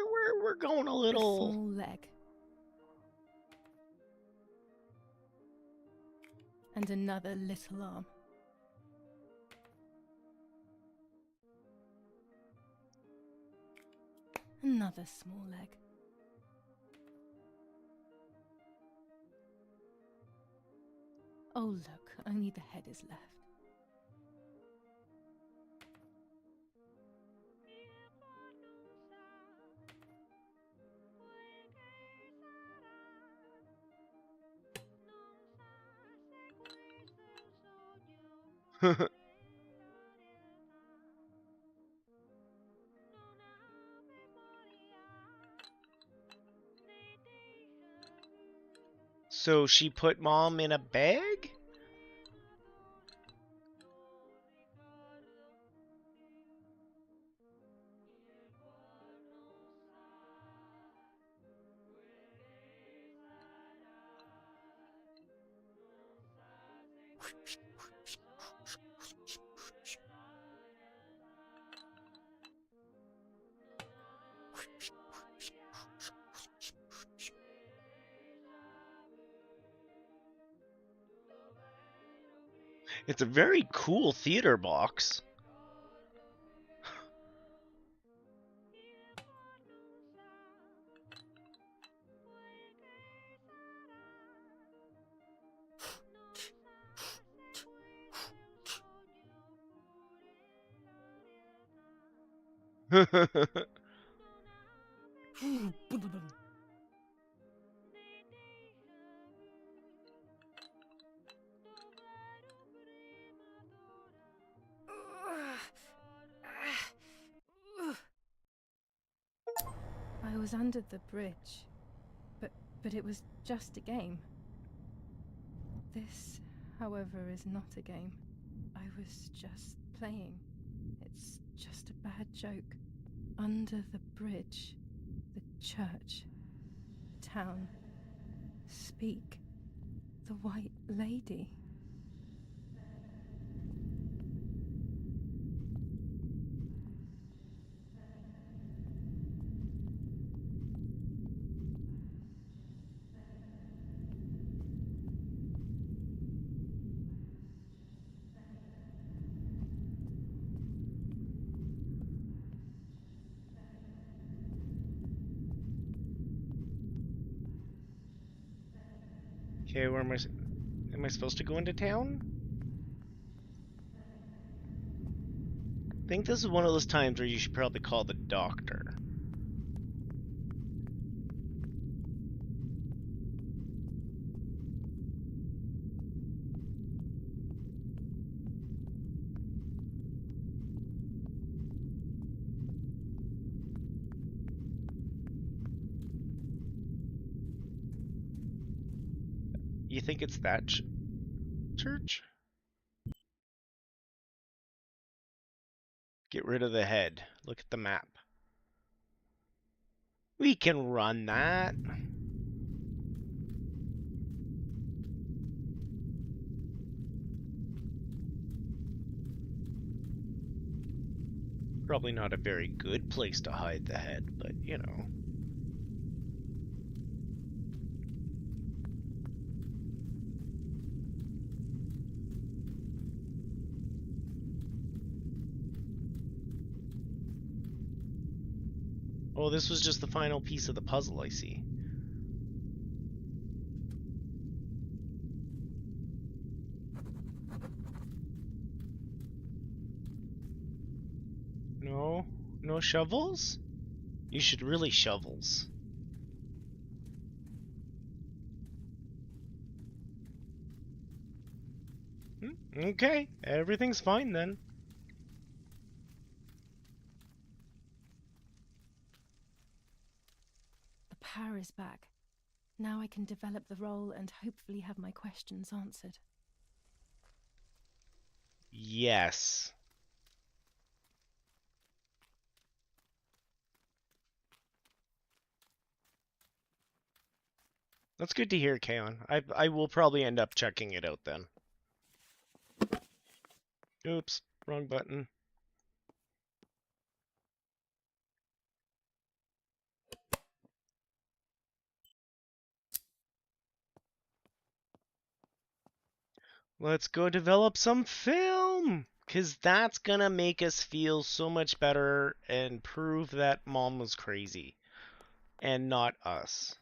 going a A little. small leg. And another little arm. Another small leg. Oh look, only the head is left. So she put mom in a bag? It's a very cool theater box. I was under the bridge, but it was just a game. This, however, is not a game. I was just playing. It's just a bad joke. Under the bridge, the church, town, speak, the White Lady. Okay, where am I? Am I supposed to go into town? I think this is one of those times where you should probably call the doctor. You think it's that church? Get rid of the head. Look at the map. We can run that. Probably not a very good place to hide the head, but you know. Oh, this was just the final piece of the puzzle, I see. No? No shovels? You should really shovels. Okay, everything's fine then. The power is back. Now I can develop the role and hopefully have my questions answered. Yes. That's good to hear, Kaon. I will probably end up checking it out then. Oops, wrong button. Let's go develop some film! Because that's gonna make us feel so much better and prove that Mom was crazy. And not us.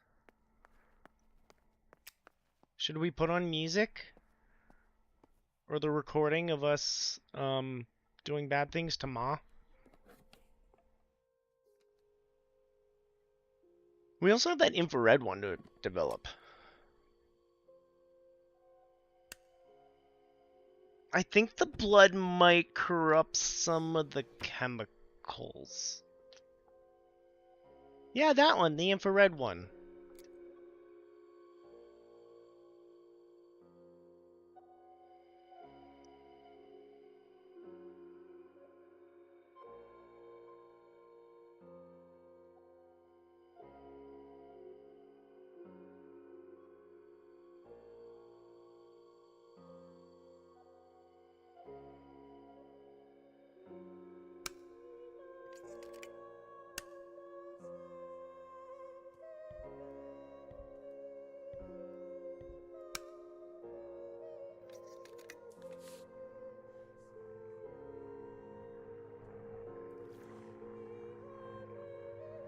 Should we put on music? Or the recording of us doing bad things to Ma? We also have that infrared one to develop. I think the blood might corrupt some of the chemicals. Yeah, that one, the infrared one.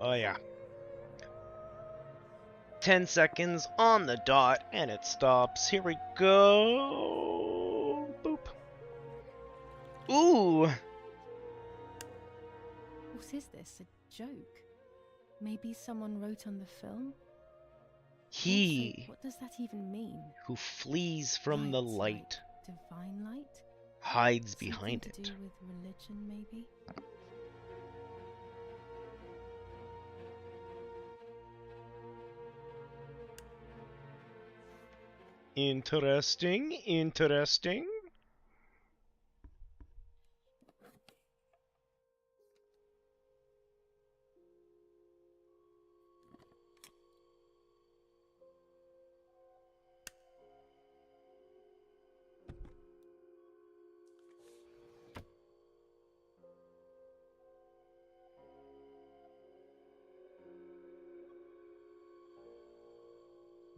Oh yeah. 10 seconds on the dot, and it stops. Here we go. Boop. Ooh! What is this? A joke? Maybe someone wrote on the film? He Also, what does that even mean? who flees from the Lights, like light divine light? hides behind Something it. to do with religion, maybe? Interesting, interesting.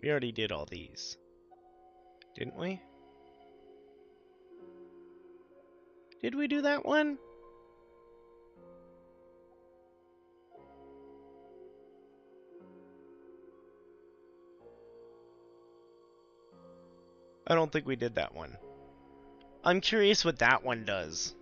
We already did all these, didn't we? Did we do that one? I don't think we did that one. I'm curious what that one does.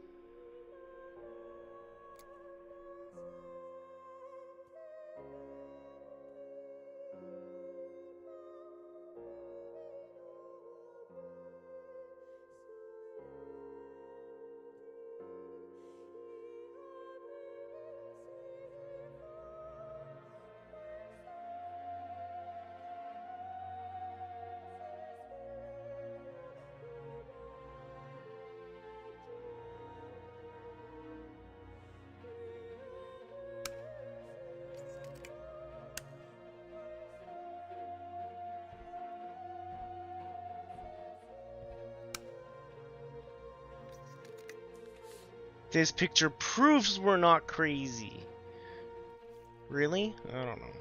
This picture proves we're not crazy. Really? I don't know.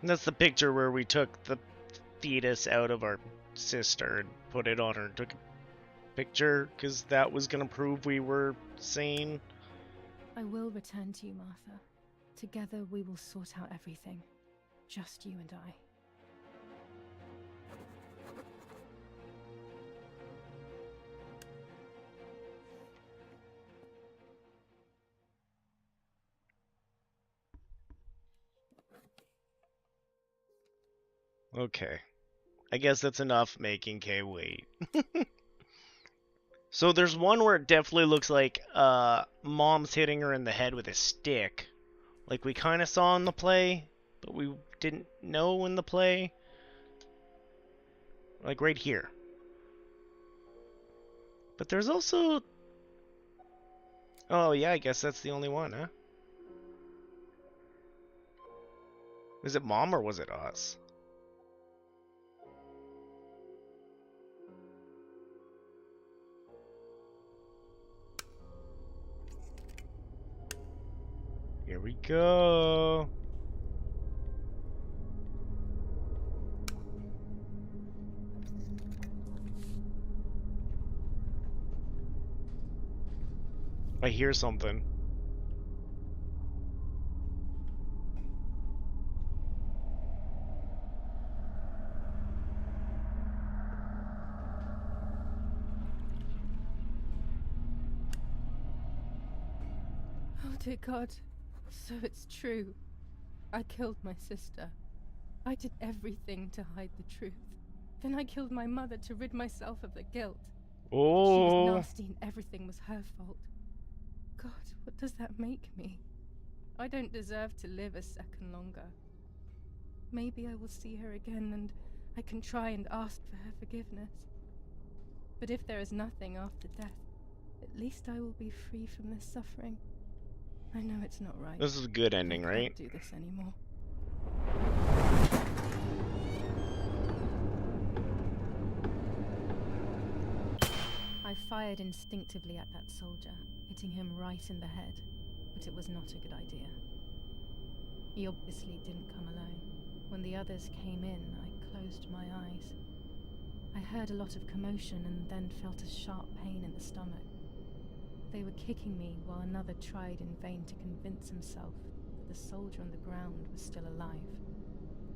And that's the picture where we took the fetus out of our sister and put it on her and took a picture because that was going to prove we were sane. I will return to you, Martha. Together we will sort out everything. Just you and I. Okay. I guess that's enough making Kay wait. So there's one where it definitely looks like Mom's hitting her in the head with a stick. Like we kind of saw in the play, but we didn't know in the play. Like right here. But there's also... Oh yeah, I guess that's the only one, huh? Was it Mom or was it us? Here we go. I hear something. Oh dear God. So it's true. I killed my sister. I did everything to hide the truth. Then I killed my mother to rid myself of the guilt. She was Oh, nasty and everything was her fault. God, what does that make me? I don't deserve to live a second longer. Maybe I will see her again and I can try and ask for her forgiveness. But if there is nothing after death, at least I will be free from this suffering. I know it's not right. this is a good ending, I right? can't do this anymore. I fired instinctively at that soldier, hitting him right in the head, but it was not a good idea. He obviously didn't come alone. When the others came in, I closed my eyes. I heard a lot of commotion and then felt a sharp pain in the stomach. They were kicking me while another tried in vain to convince himself that the soldier on the ground was still alive.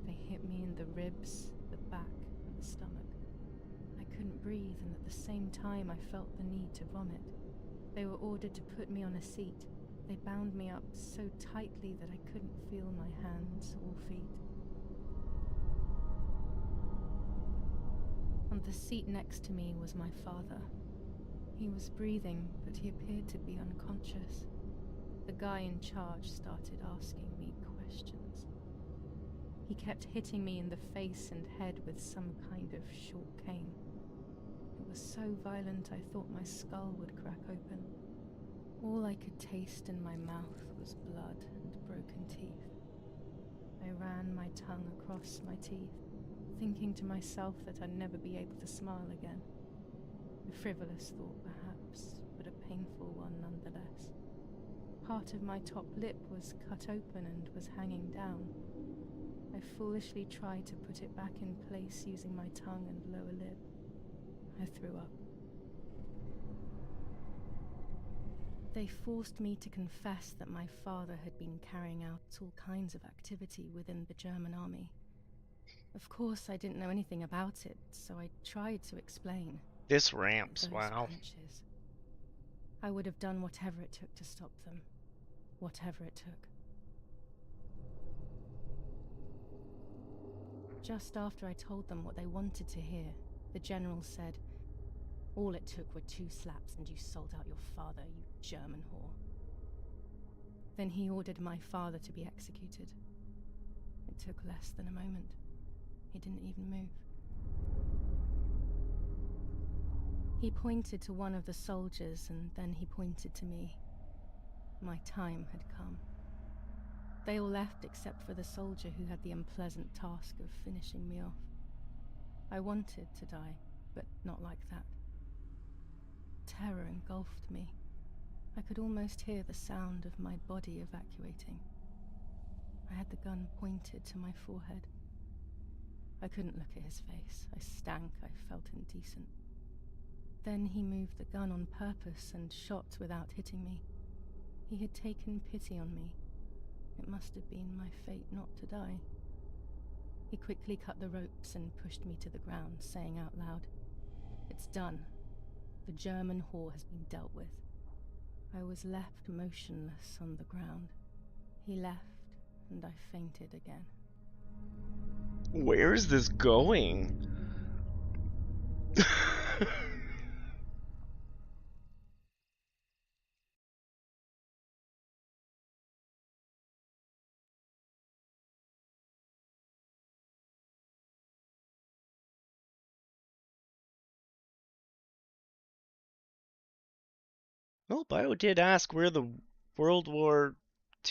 They hit me in the ribs, the back, and the stomach. I couldn't breathe, and at the same time I felt the need to vomit. They were ordered to put me on a seat. They bound me up so tightly that I couldn't feel my hands or feet. On the seat next to me was my father. He was breathing, but he appeared to be unconscious. The guy in charge started asking me questions. He kept hitting me in the face and head with some kind of short cane. It was so violent I thought my skull would crack open. All I could taste in my mouth was blood and broken teeth. I ran my tongue across my teeth, thinking to myself that I'd never be able to smile again. A frivolous thought, perhaps, but a painful one nonetheless. Part of my top lip was cut open and was hanging down. I foolishly tried to put it back in place using my tongue and lower lip. I threw up. They forced me to confess that my father had been carrying out all kinds of activity within the German army. Of course, I didn't know anything about it, so I tried to explain. This ramps, Those wow. punches. I would have done whatever it took to stop them. Whatever it took. Just after I told them what they wanted to hear, the general said, "All it took were 2 slaps and you sold out your father, you German whore." Then he ordered my father to be executed. It took less than a moment. He didn't even move. He pointed to one of the soldiers and then he pointed to me. My time had come. They all left except for the soldier who had the unpleasant task of finishing me off. I wanted to die, but not like that. Terror engulfed me. I could almost hear the sound of my body evacuating. I had the gun pointed to my forehead. I couldn't look at his face. I stank. I felt indecent. Then he moved the gun on purpose and shot without hitting me. He had taken pity on me. It must have been my fate not to die. He quickly cut the ropes and pushed me to the ground, saying out loud, "It's done. The German whore has been dealt with." I was left motionless on the ground. He left, and I fainted again. Where is this going? Well, Bio did ask where the World War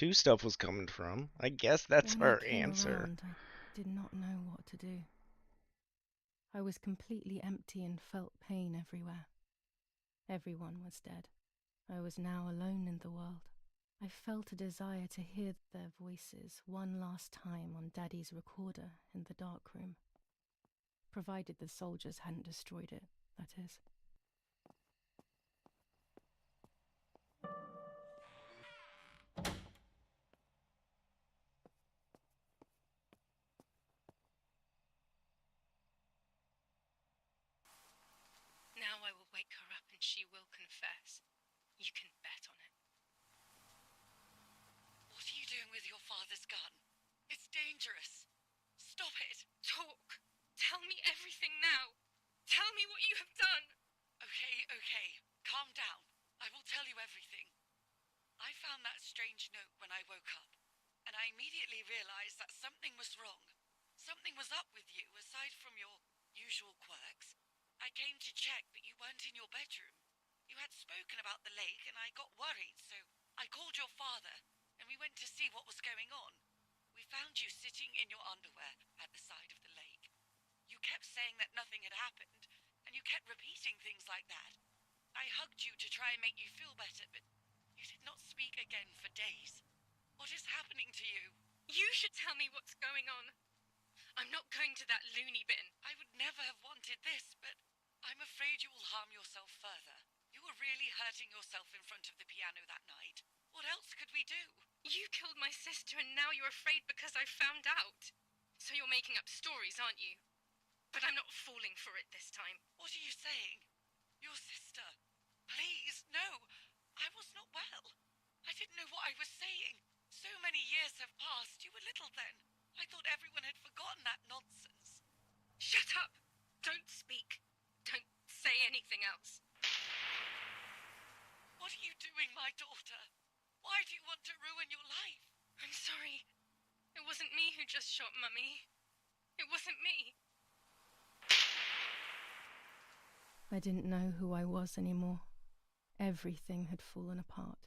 II stuff was coming from. I guess that's When I our came answer. around, I did not know what to do. I was completely empty and felt pain everywhere. Everyone was dead. I was now alone in the world. I felt a desire to hear their voices one last time on Daddy's recorder in the dark room. Provided the soldiers hadn't destroyed it, that is. wake her up and she will confess. You can bet on it. What are you doing with your father's gun? It's dangerous. Stop it. Talk! Tell me everything now! Tell me what you have done! Okay. Calm down. I will tell you everything. I found that strange note when I woke up, and I immediately realized that something was wrong. Something was up with you, aside from your usual quirks. I came to check, but you weren't in your bedroom. You had spoken about the lake, and I got worried, so I called your father, and we went to see what was going on. We found you sitting in your underwear at the side of the lake. You kept saying that nothing had happened, and you kept repeating things like that. I hugged you to try and make you feel better, but you did not speak again for days. What is happening to you? You should tell me what's going on. I'm not going to that loony bin. I would never have wanted this, but I'm afraid you will harm yourself further. You were really hurting yourself in front of the piano that night. What else could we do? You killed my sister and now you're afraid because I found out. So you're making up stories, aren't you? But I'm not falling for it this time. What are you saying? Your sister? Please, no. I was not well. I didn't know what I was saying. So many years have passed. You were little then. I thought everyone had forgotten that nonsense. Shut up! Don't speak. Don't say anything else. What are you doing, my daughter? Why do you want to ruin your life? I'm sorry. It wasn't me who just shot Mummy. It wasn't me. I didn't know who I was anymore. Everything had fallen apart.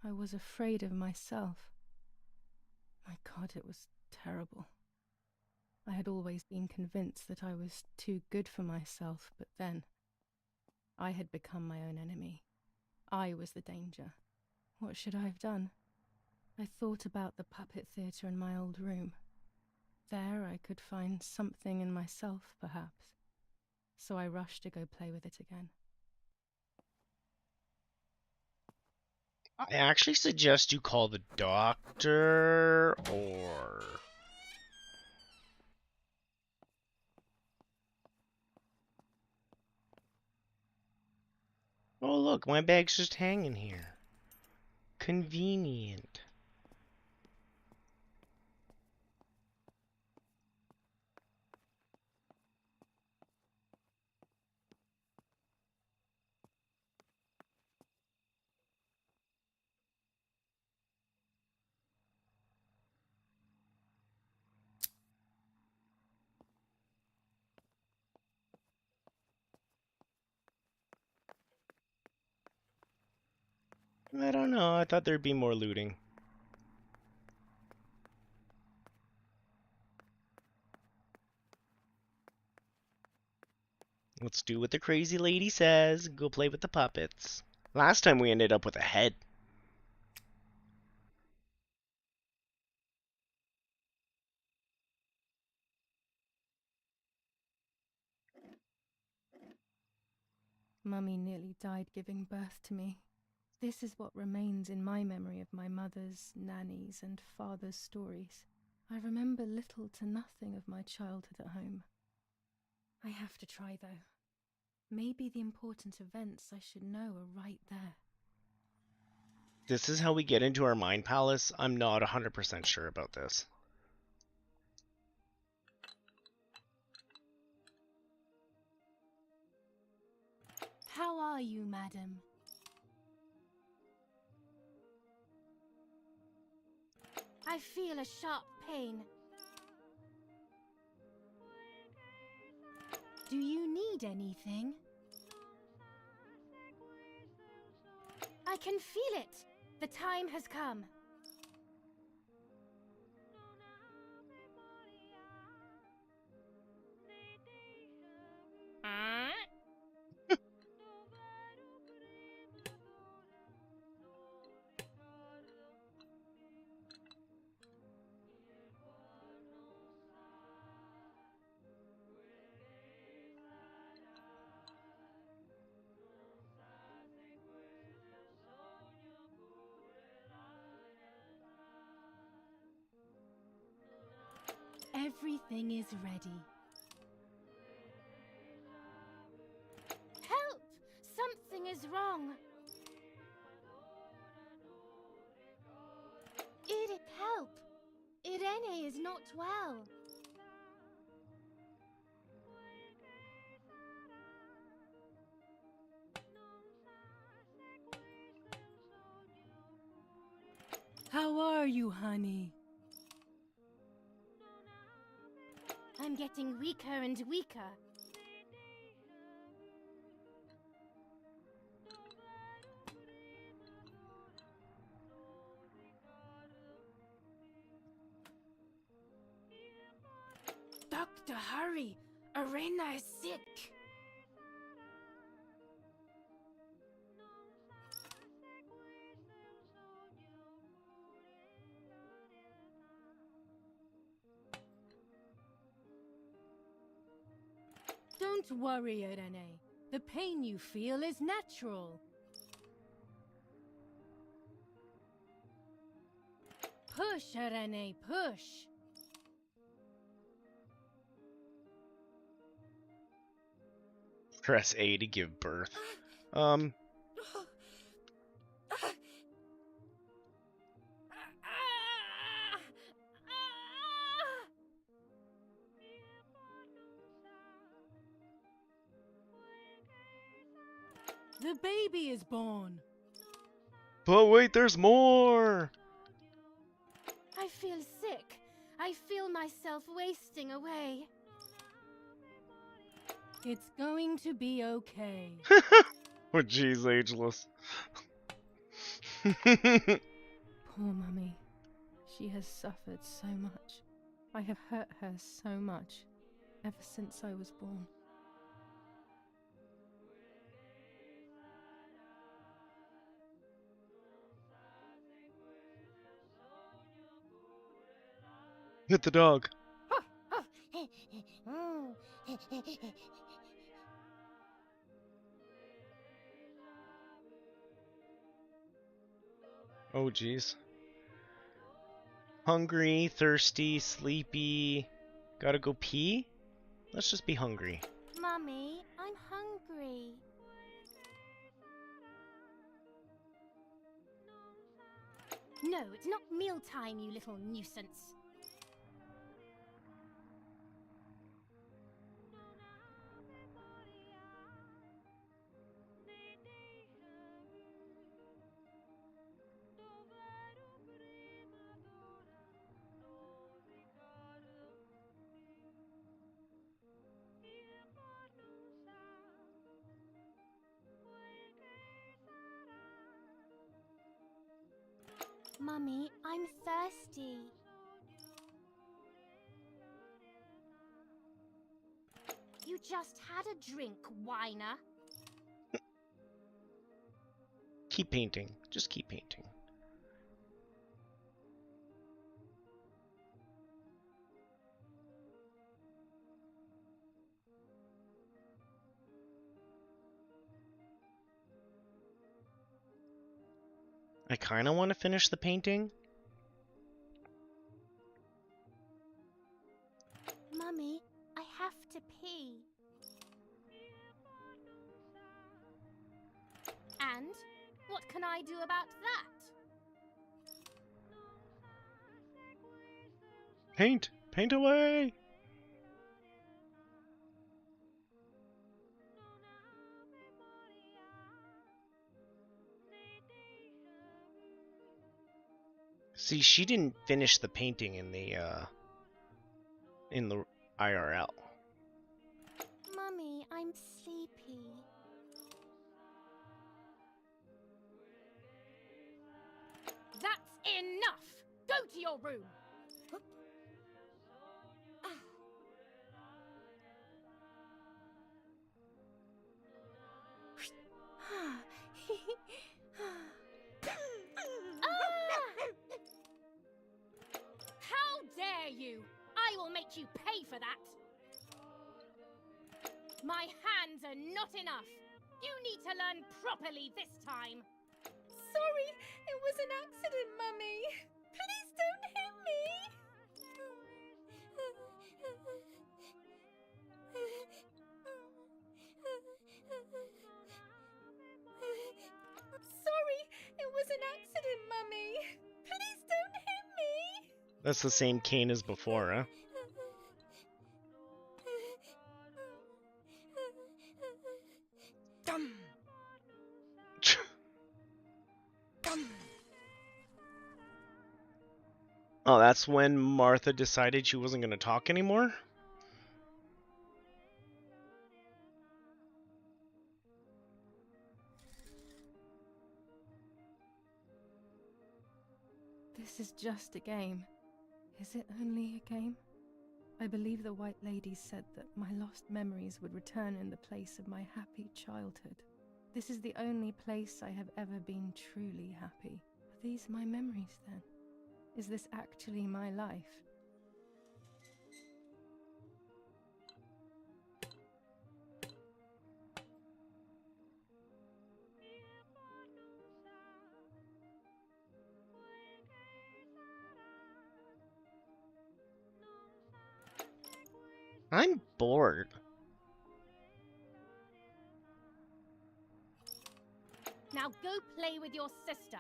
I was afraid of myself. My God, it was terrible. I had always been convinced that I was too good for myself, but then I had become my own enemy. I was the danger. What should I have done? I thought about the puppet theatre in my old room. There I could find something in myself, perhaps. So I rushed to go play with it again. I actually suggest you call the doctor, or... Oh look, my bag's just hanging here. Convenient. I don't know, I thought there'd be more looting. Let's do what the crazy lady says, go play with the puppets. Last time we ended up with a head. Mummy nearly died giving birth to me. This is what remains in my memory of my mother's, nanny's, and father's stories. I remember little to nothing of my childhood at home. I have to try, though. Maybe the important events I should know are right there. This is how we get into our mind palace? I'm not 100% sure about this. How are you, madam? I feel a sharp pain. Do you need anything? I can feel it. The time has come. Everything is ready. Help! wrong? Edith, help! Irene is not well. How are you, honey? I'm getting weaker and weaker. Doctor, hurry! Arena is sick! Don't worry, Irene. The pain you feel is natural. Push, Irene, push! Press A to give birth. The baby is born. But wait, there's more! I feel sick. I feel myself wasting away. It's going to be okay. Oh, jeez, ageless. Poor Mummy. She has suffered so much. I have hurt her so much, ever since I was born. Hit the dog. Oh, jeez. Hungry, thirsty, sleepy. Gotta go pee? Let's just be hungry. Mummy, I'm hungry. No, it's not mealtime, you little nuisance. Mummy, I'm thirsty. You just had a drink, whiner. Keep painting. Just keep painting. I kind of want to finish the painting. Mummy, I have to pee. And what can I do about that? Paint! Paint away! See, she didn't finish the painting in the IRL. Mummy, I'm sleepy. That's enough! Go to your room! How dare you! I will make you pay for that! My hands are not enough! You need to learn properly this time! Sorry, it was an accident, Mummy. Please don't hit me. That's the same cane as before, huh? Dum. Dum. Oh, that's when Martha decided she wasn't going to talk anymore? This is just a game. Is it only a game? I believe the White Lady said that my lost memories would return in the place of my happy childhood. This is the only place I have ever been truly happy. Are these my memories then? Is this actually my life? I'm bored. Now go play with your sister.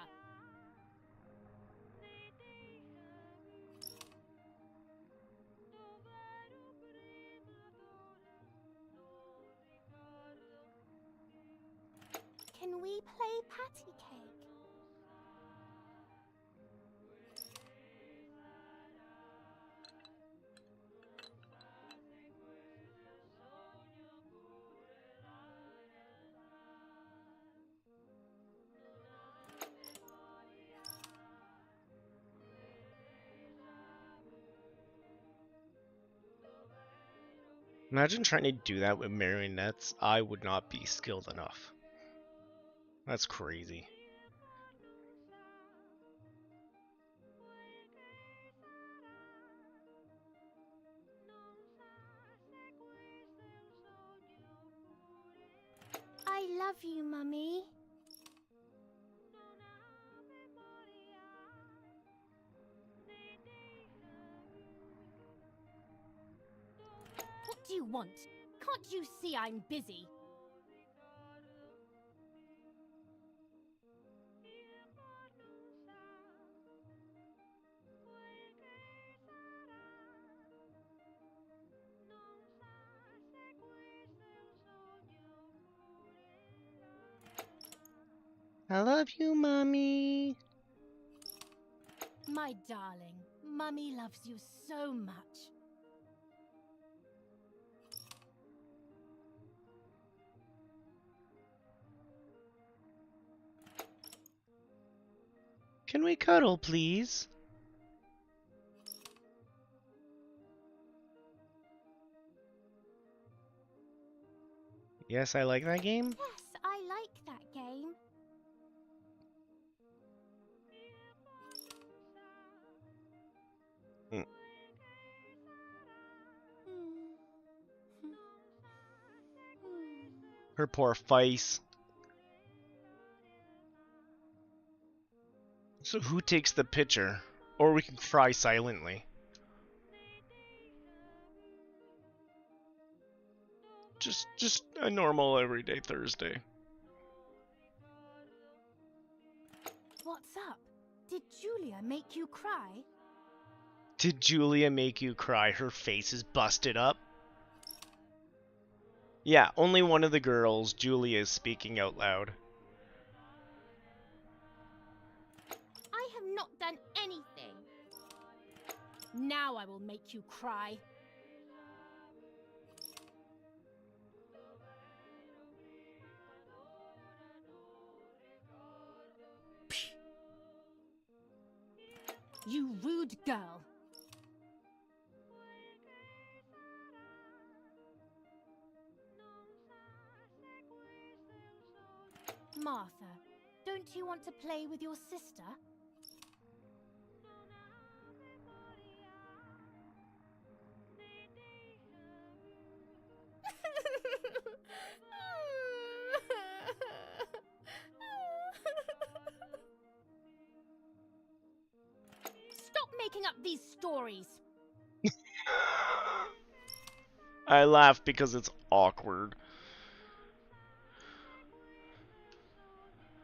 Can we play patty cake? Imagine trying to do that with marionettes. I would not be skilled enough. That's crazy. I love you, Mummy. What do you want? Can't you see I'm busy? I love you, Mommy. My darling, Mummy loves you so much. Can we cuddle, please? Yes, I like that game. Yes, I like that game. Mm. Her poor face. So who takes the picture? Or we can cry silently. Just a normal everyday Thursday. What's up? Did Julia make you cry? Did Julia make you cry? Her face is busted up. Yeah, only one of the girls, Julia, is speaking out loud. I have not done anything. Now I will make you cry. You rude girl. Martha, don't you want to play with your sister? Stop making up these stories. I laugh because it's awkward.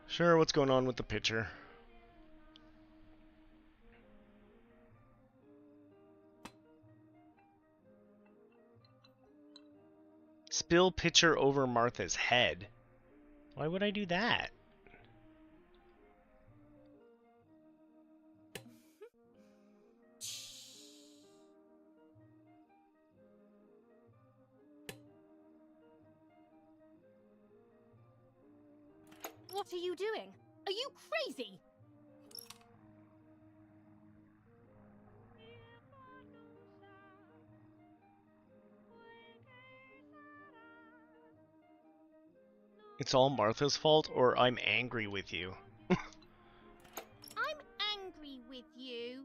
Sure, what's going on with the picture? Spill pitcher over Martha's head. Why would I do that? What are you doing? Are you crazy? It's all Martha's fault, or I'm angry with you. I'm angry with you.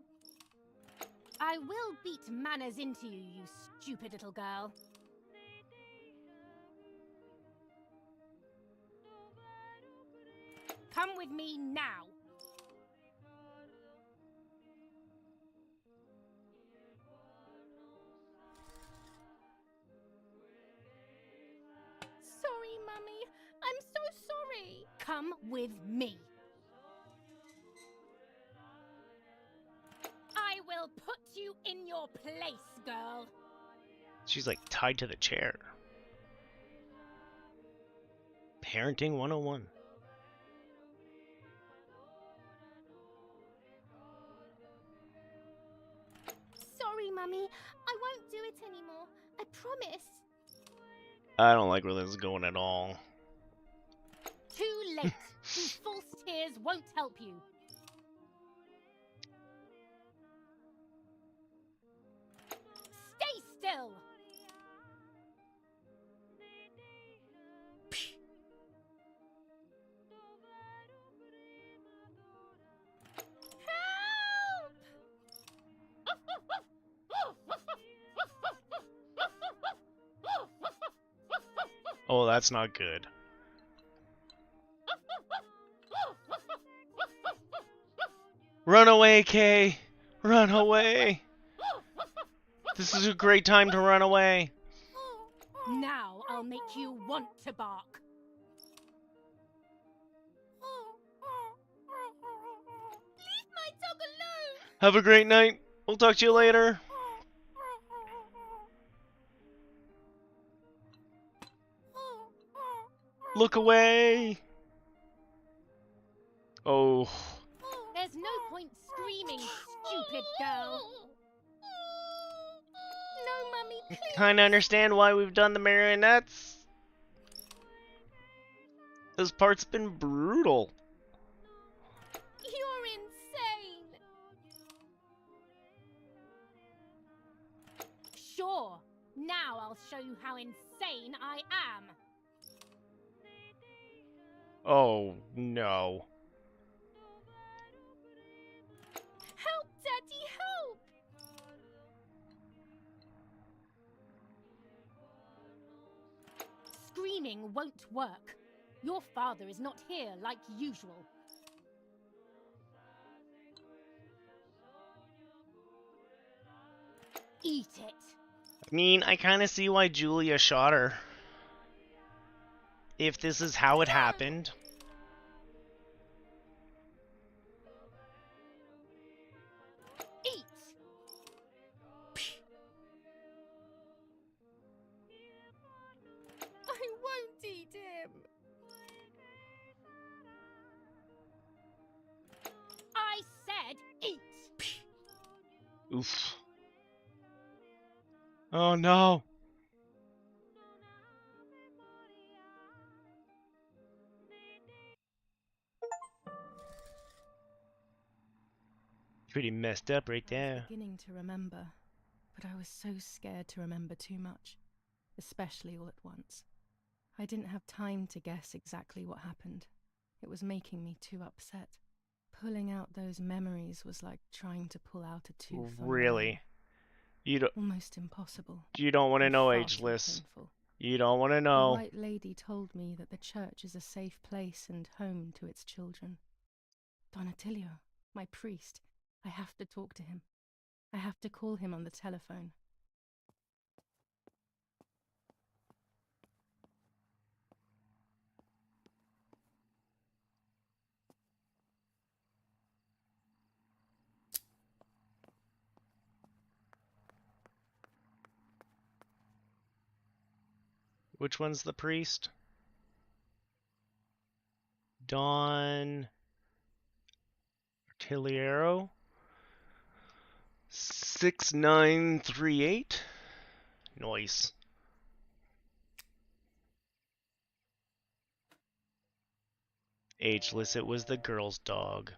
I will beat manners into you, you stupid little girl. Come with me now. Sorry, Mummy. I'm so sorry. Come with me. I will put you in your place, girl. She's like tied to the chair. Parenting 101. Sorry, Mummy. I won't do it anymore. I promise. I don't like where this is going at all. Too late. These false tears won't help you. Stay still. Oh, that's not good. Run away, Kay! Run away! This is a great time to run away. Now I'll make you want to bark. Leave my dog alone! Have a great night. We'll talk to you later. Look away! Oh. There's no point screaming, stupid girl. No, Mummy, please. Kinda understand why we've done the marionettes. This part's been brutal. You're insane. Sure. Now I'll show you how insane I am. Oh, no. Help, Daddy, help! Screaming won't work. Your father is not here like usual. Eat it. I mean, I kinda see why Julia shot her. If this is how it happened. Eat! I won't eat him. I said eat! Oof. Oh no. Pretty messed up right I was there. beginning to remember, but I was so scared to remember too much, especially all at once. I didn't have time to guess exactly what happened. It was making me too upset. Pulling out those memories was like trying to pull out a tooth on Really? You don't. almost impossible. You don't want to and know, far too Ageless. painful. You don't want to The know. White Lady told me that the church is a safe place and home to its children. Donatilio, my priest, I have to talk to him. I have to call him on the telephone. Which one's the priest? Don Artiliero? 6938? Nice. Ageless, it was the girl's dog.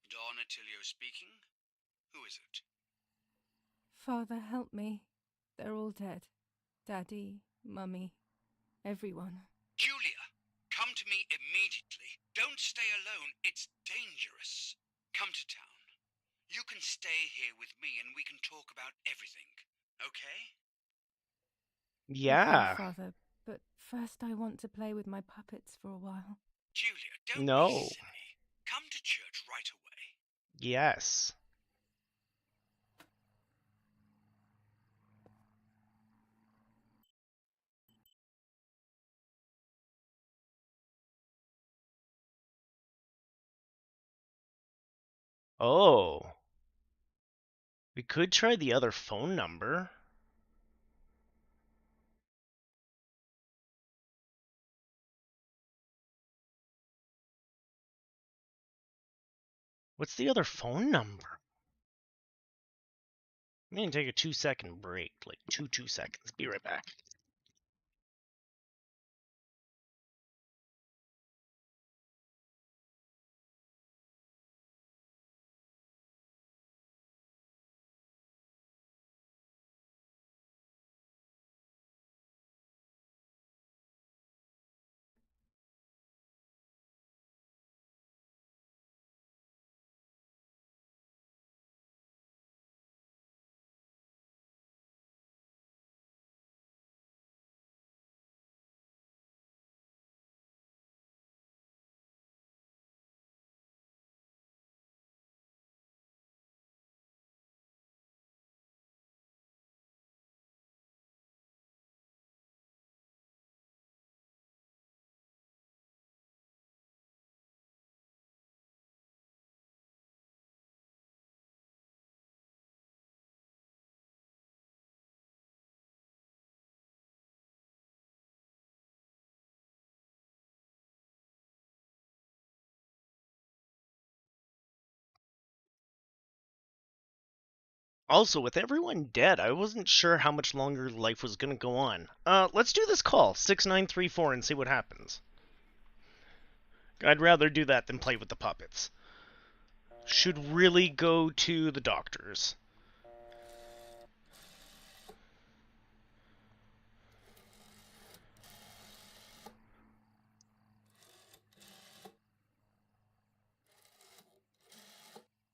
Don Attilio speaking. Who is it? Father, help me. They're all dead. Daddy, Mummy, everyone. Julia, come to me immediately. Don't stay alone. It's dangerous. Come to town. You can stay here with me and we can talk about everything. Okay? Yeah. Okay, Father, but first I want to play with my puppets for a while. Julia, don't No. be silly. Come to church right away. Yes. Oh. We could try the other phone number. What's the other phone number? I'm gonna take a 2-second break, like 2 seconds. Be right back. Also, with everyone dead, I wasn't sure how much longer life was gonna go on. Let's do this call, 6934, and see what happens. I'd rather do that than play with the puppets. Should really go to the doctors.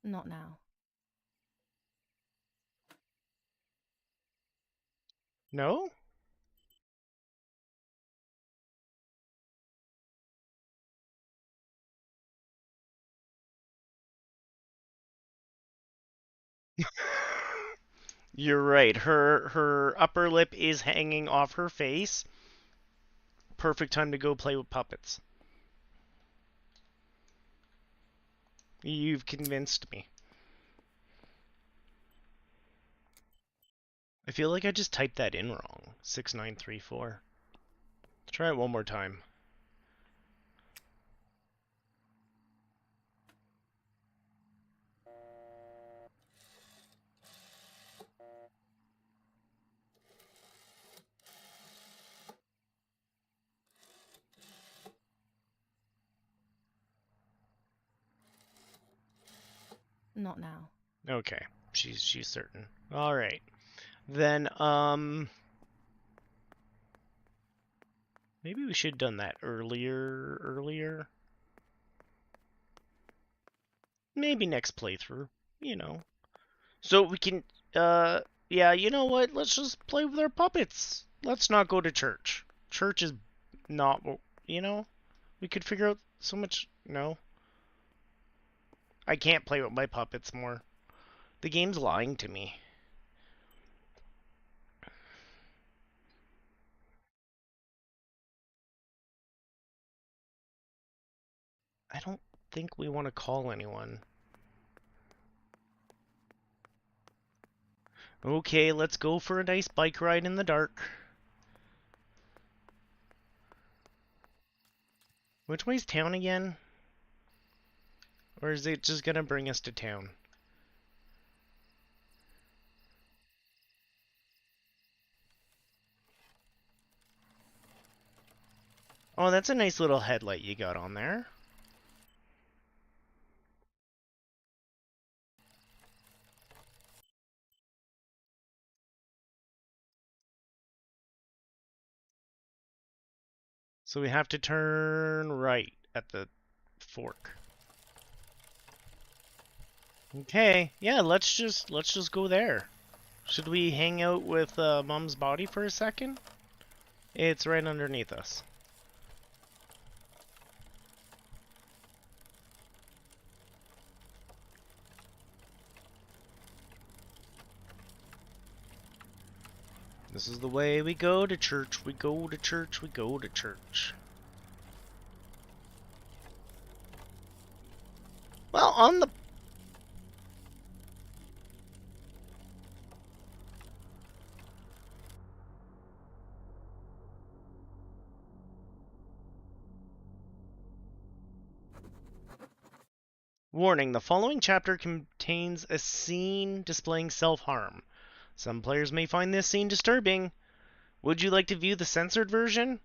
Not now. No? You're right. Her upper lip is hanging off her face. Perfect time to go play with puppets. You've convinced me. I feel like I just typed that in wrong. 6934. Let's try it one more time. Not now. Okay. She's certain. All right. Then maybe we should have done that earlier. Maybe next playthrough, you know. So we can yeah, you know what? Let's just play with our puppets. Let's not go to church. Church is not, you know. We could figure out so much... No. I can't play with my puppets more. The game's lying to me. I don't think we want to call anyone. Okay, let's go for a nice bike ride in the dark. Which way's town again? Or is it just gonna bring us to town? Oh, that's a nice little headlight you got on there. So we have to turn right at the fork. Okay, yeah, let's just go there. Should we hang out with Mom's body for a second? It's right underneath us. This is the way we go to church, we go to church, we go to church. Well, on the... Warning, the following chapter contains a scene displaying self-harm. Some players may find this scene disturbing. Would you like to view the censored version?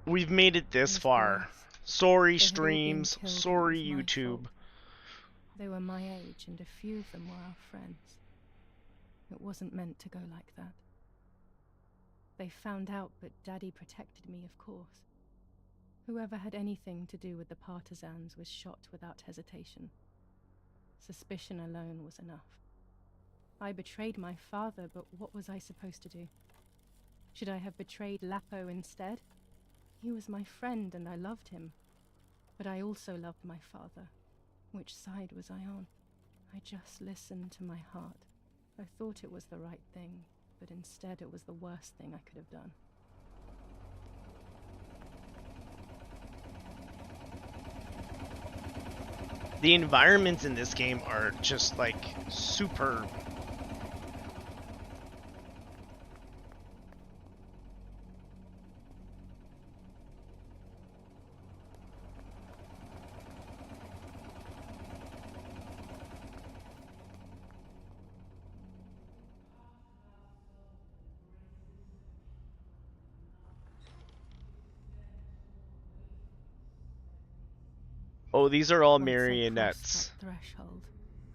We've made it this far. Sorry, streams. Sorry, YouTube. They were my age, and a few of them were our friends. It wasn't meant to go like that. They found out, but Daddy protected me, of course. Whoever had anything to do with the partisans was shot without hesitation. Suspicion alone was enough. I betrayed my father, but what was I supposed to do? Should I have betrayed Lapo instead? He was my friend and I loved him. But I also loved my father. Which side was I on? I just listened to my heart. I thought it was the right thing, but instead it was the worst thing I could have done. The environments in this game are just like superb. Oh, these are all Once I crossed marionettes. that threshold,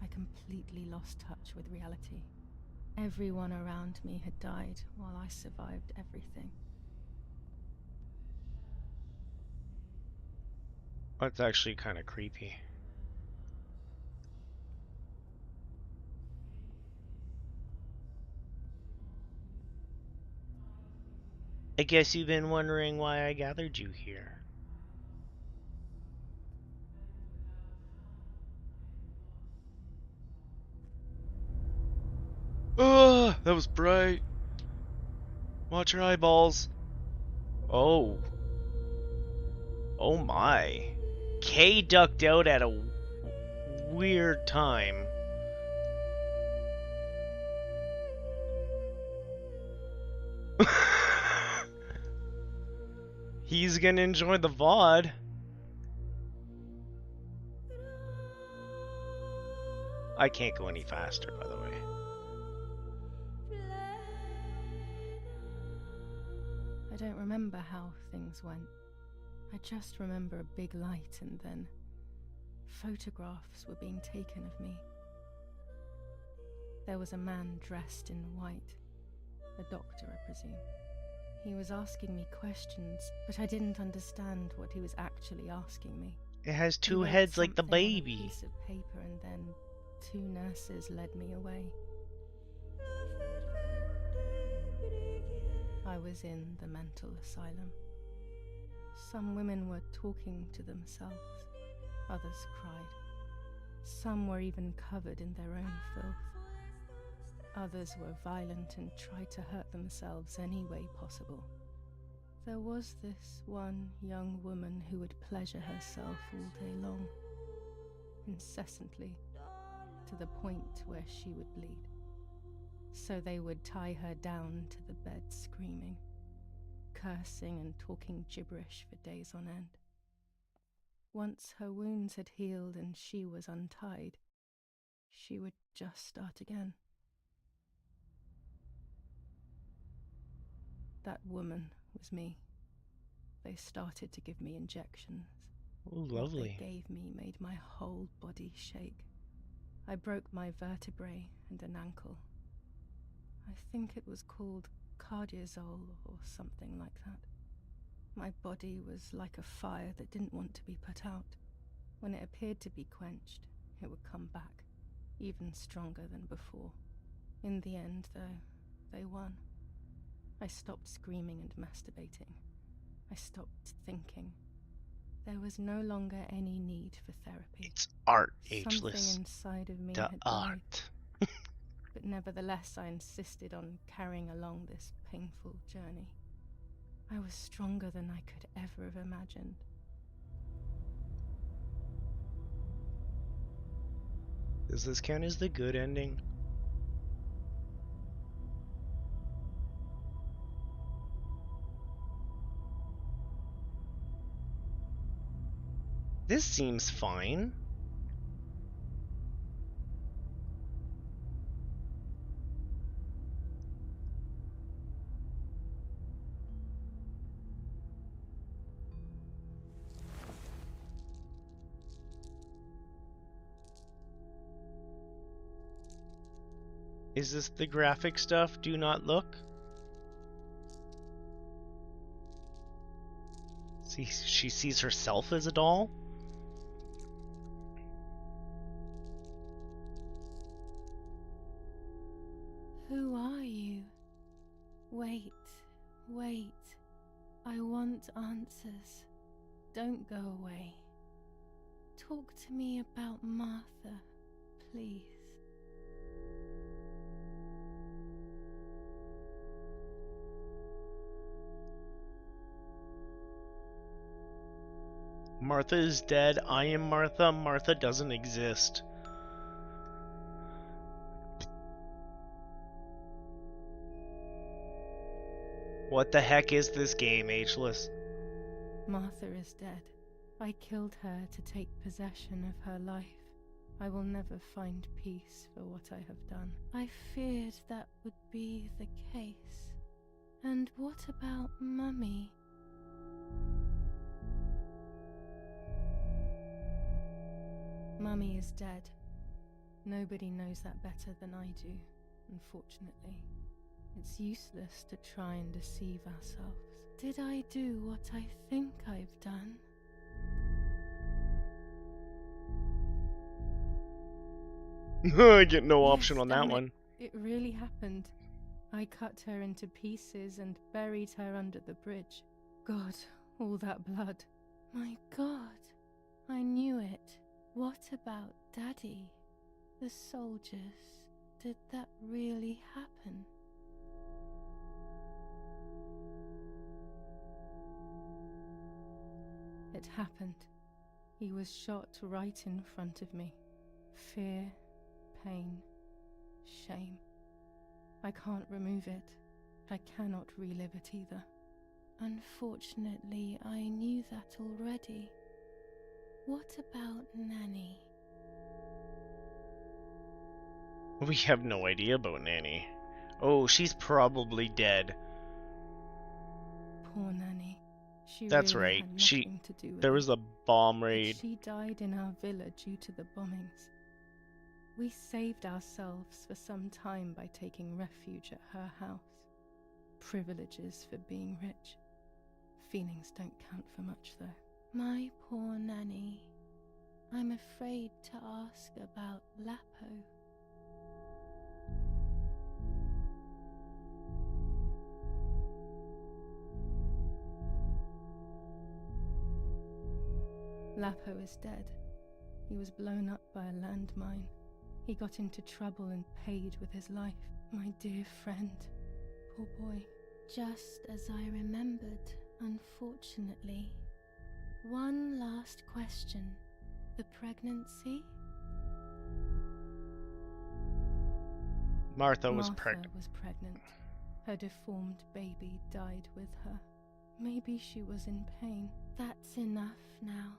I completely lost touch with reality. Everyone around me had died while I survived everything. That's actually kind of creepy. I guess you've been wondering why I gathered you here. Oh, that was bright. Watch your eyeballs. Oh. Oh my. Kay ducked out at a weird time. He's gonna enjoy the VOD. I can't go any faster, by the way. I don't remember how things went. I just remember a big light and then photographs were being taken of me. There was a man dressed in white, a doctor, I presume. He was asking me questions, but I didn't understand what he was actually asking me. It has He two wrote heads like the something on a baby. piece of paper and then 2 nurses led me away. I was in the mental asylum. Some women were talking to themselves, others cried. Some were even covered in their own filth. Others were violent and tried to hurt themselves any way possible. There was this one young woman who would pleasure herself all day long, incessantly, to the point where she would bleed. So they would tie her down to the bed screaming, cursing and talking gibberish for days on end. Once her wounds had healed and she was untied, she would just start again. That woman was me. They started to give me injections. Oh, lovely. What they gave me made my whole body shake. I broke my vertebrae and an ankle. I think it was called cardiazol or something like that. My body was like a fire that didn't want to be put out. When it appeared to be quenched, it would come back, even stronger than before. In the end, though, they won. I stopped screaming and masturbating. I stopped thinking. There was no longer any need for therapy. It's art, ageless. Something inside of me The had died. art. But nevertheless, I insisted on carrying along this painful journey. I was stronger than I could ever have imagined. Does this count as the good ending? This seems fine. Is this the graphic stuff? Do not look. See, she sees herself as a doll. Who are you? Wait, wait. I want answers. Don't go away. Talk to me about Martha, please. Martha is dead. I am Martha. Martha doesn't exist. What the heck is this game, Ageless? Martha is dead. I killed her to take possession of her life. I will never find peace for what I have done. I feared that would be the case. And what about Mummy? Mummy is dead. Nobody knows that better than I do, unfortunately. It's useless to try and deceive ourselves. Did I do what I think I've done? I get no Yes, option on that damn it. one. It really happened. I cut her into pieces and buried her under the bridge. God, all that blood. My God, I knew it. What about Daddy? The soldiers? Did that really happen? It happened. He was shot right in front of me. Fear, pain, shame. I can't remove it. I cannot relive it either. Unfortunately, I knew that already. What about Nanny? We have no idea about Nanny. Oh, she's probably dead. Poor Nanny. She That's really right. had nothing to do with There it. was a bomb But raid. she died in our villa due to the bombings. We saved ourselves for some time by taking refuge at her house. Privileges for being rich. Feelings don't count for much, though. My poor Nanny. I'm afraid to ask about Lapo. Lapo is dead. He was blown up by a landmine. He got into trouble and paid with his life. My dear friend. Poor boy. Just as I remembered, unfortunately. One last question. The pregnancy? Martha was pregnant. Her deformed baby died with her. Maybe she was in pain. That's enough now.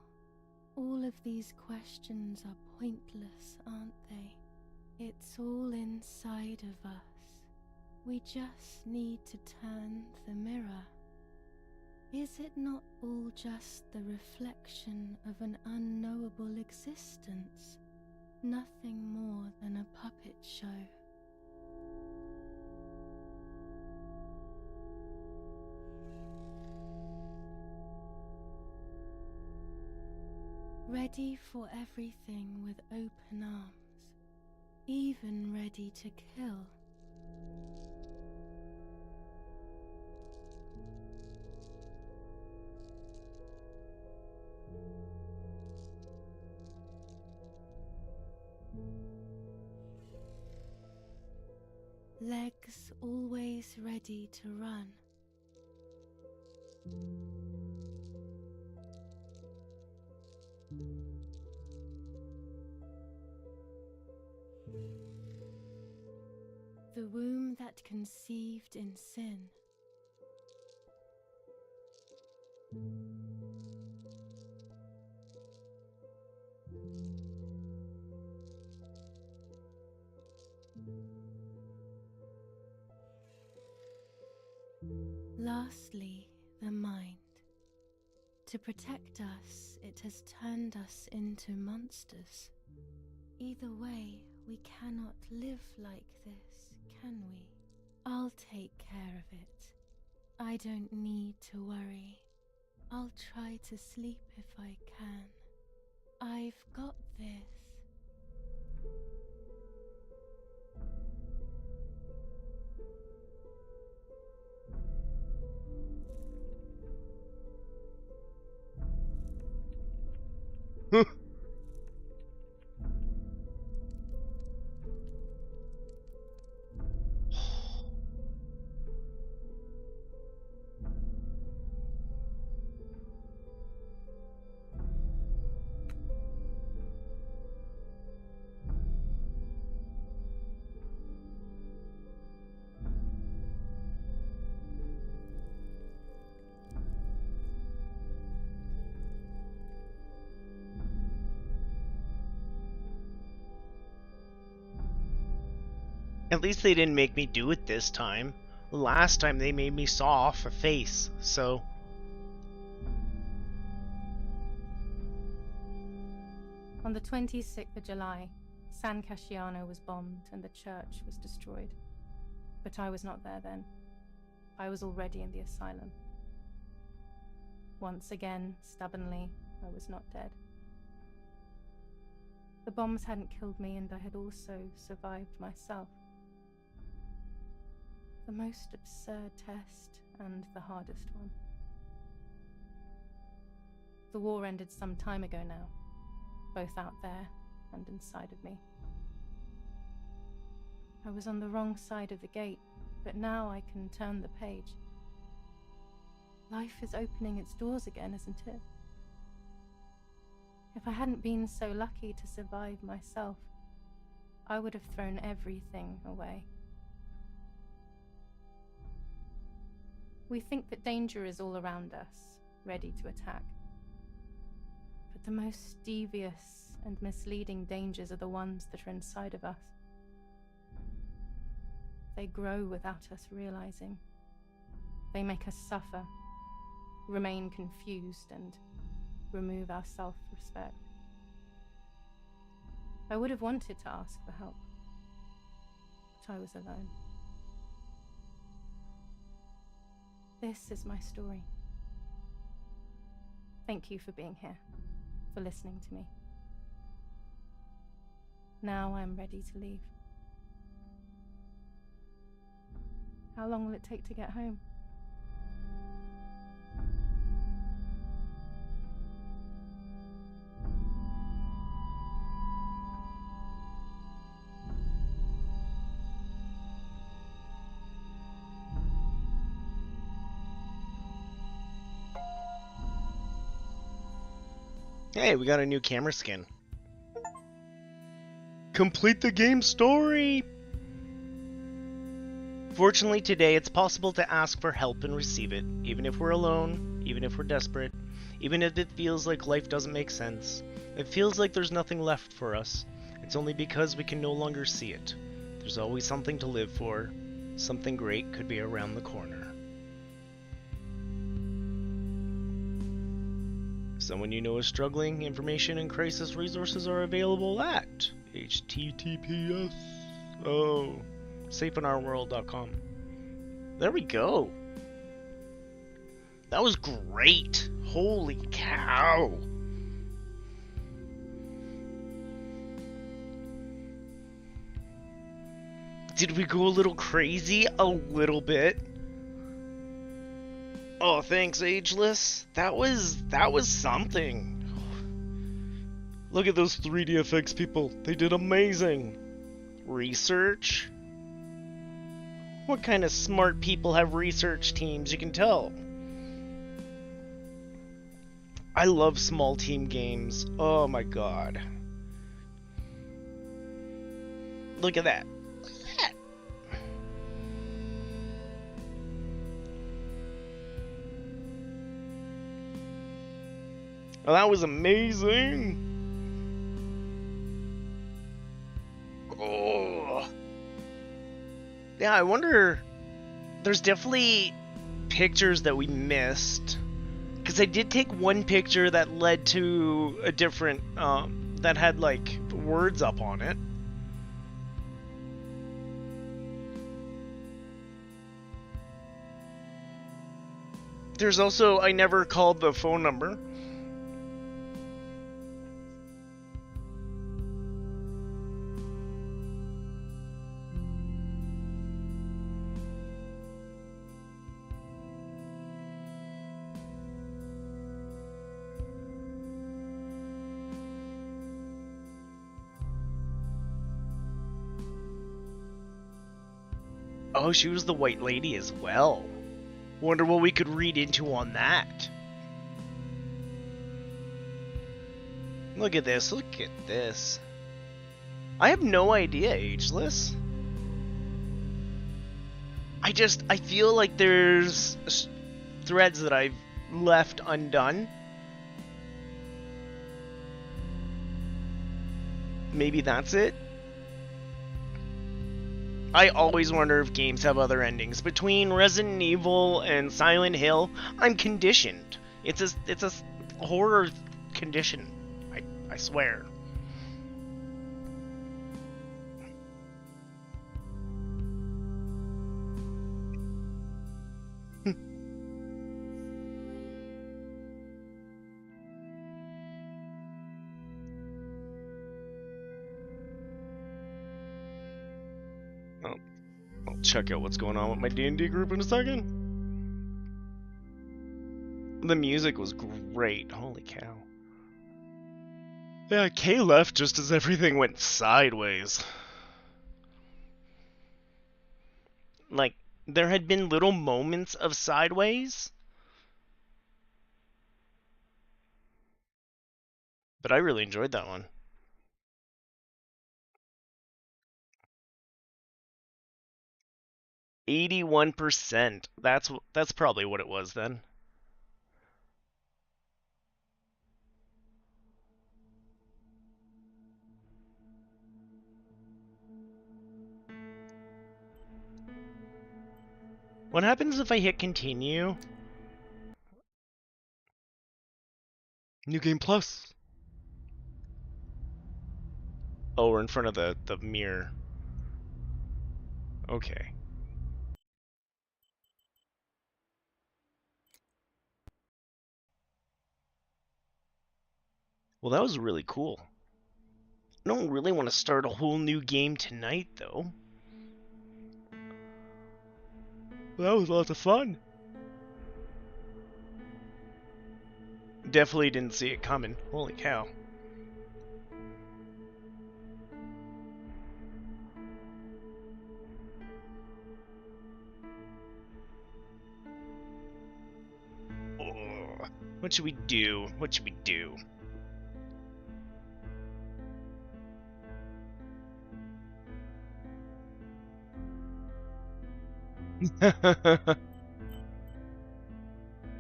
All of these questions are pointless, aren't they? It's all inside of us. We just need to turn the mirror. Is it not all just the reflection of an unknowable existence? Nothing more than a puppet show. Ready for everything with open arms, even ready to kill. Legs always ready to run. The womb that conceived in sin. Lastly, the mind. To protect us, it has turned us into monsters. Either way, we cannot live like this, can we? I'll take care of it. I don't need to worry. I'll try to sleep if I can. I've got this. At least they didn't make me do it this time. Last time they made me saw off a face, so... On the 26th of July, San Casciano was bombed and the church was destroyed. But I was not there then. I was already in the asylum. Once again, stubbornly, I was not dead. The bombs hadn't killed me, and I had also survived myself. The most absurd test, and the hardest one. The war ended some time ago now, both out there and inside of me. I was on the wrong side of the gate, but now I can turn the page. Life is opening its doors again, isn't it? If I hadn't been so lucky to survive myself, I would have thrown everything away. We think that danger is all around us, ready to attack. But the most devious and misleading dangers are the ones that are inside of us. They grow without us realizing. They make us suffer, remain confused, and remove our self-respect. I would have wanted to ask for help, but I was alone. This is my story. Thank you for being here, for listening to me. Now I'm ready to leave. How long will it take to get home? Hey, we got a new camera skin. Complete the game story! Fortunately today it's possible to ask for help and receive it, even if we're alone, even if we're desperate, even if it feels like life doesn't make sense. It feels like there's nothing left for us. It's only because we can no longer see it. There's always something to live for. Something great could be around the corner. Someone you know is struggling. Information and crisis resources are available at https safeinourworld.com. There we go. That was great. Holy cow. Did we go a little crazy? A little bit. Oh, thanks, Ageless. That was something. Look at those 3D effects people. They did amazing. Research? What kind of smart people have research teams? You can tell. I love small team games. Oh my god. Look at that. Look at that. Oh, that was amazing. Oh. Yeah, I wonder. There's definitely pictures that we missed. Because I did take one picture that led to a different, that had like words up on it. There's also, I never called the phone number. Oh, she was the white lady as well. Wonder what we could read into on that. Look at this, look at this. I have no idea, Ageless. I feel like there's threads that I've left undone. Maybe that's it. I always wonder if games have other endings. Between Resident Evil and Silent Hill, I'm conditioned. It's a horror condition. I swear. I'll check out what's going on with my D&D group in a second. The music was great. Holy cow. Yeah, Kay left just as everything went sideways. Like, there had been little moments of sideways, but I really enjoyed that one. 81%. That's probably what it was then. What happens if I hit continue? New Game Plus. Oh, we're in front of the mirror. Okay. Well, that was really cool. I don't really want to start a whole new game tonight, though. Well, that was lots of fun. Definitely didn't see it coming. Holy cow. Oh, what should we do? What should we do?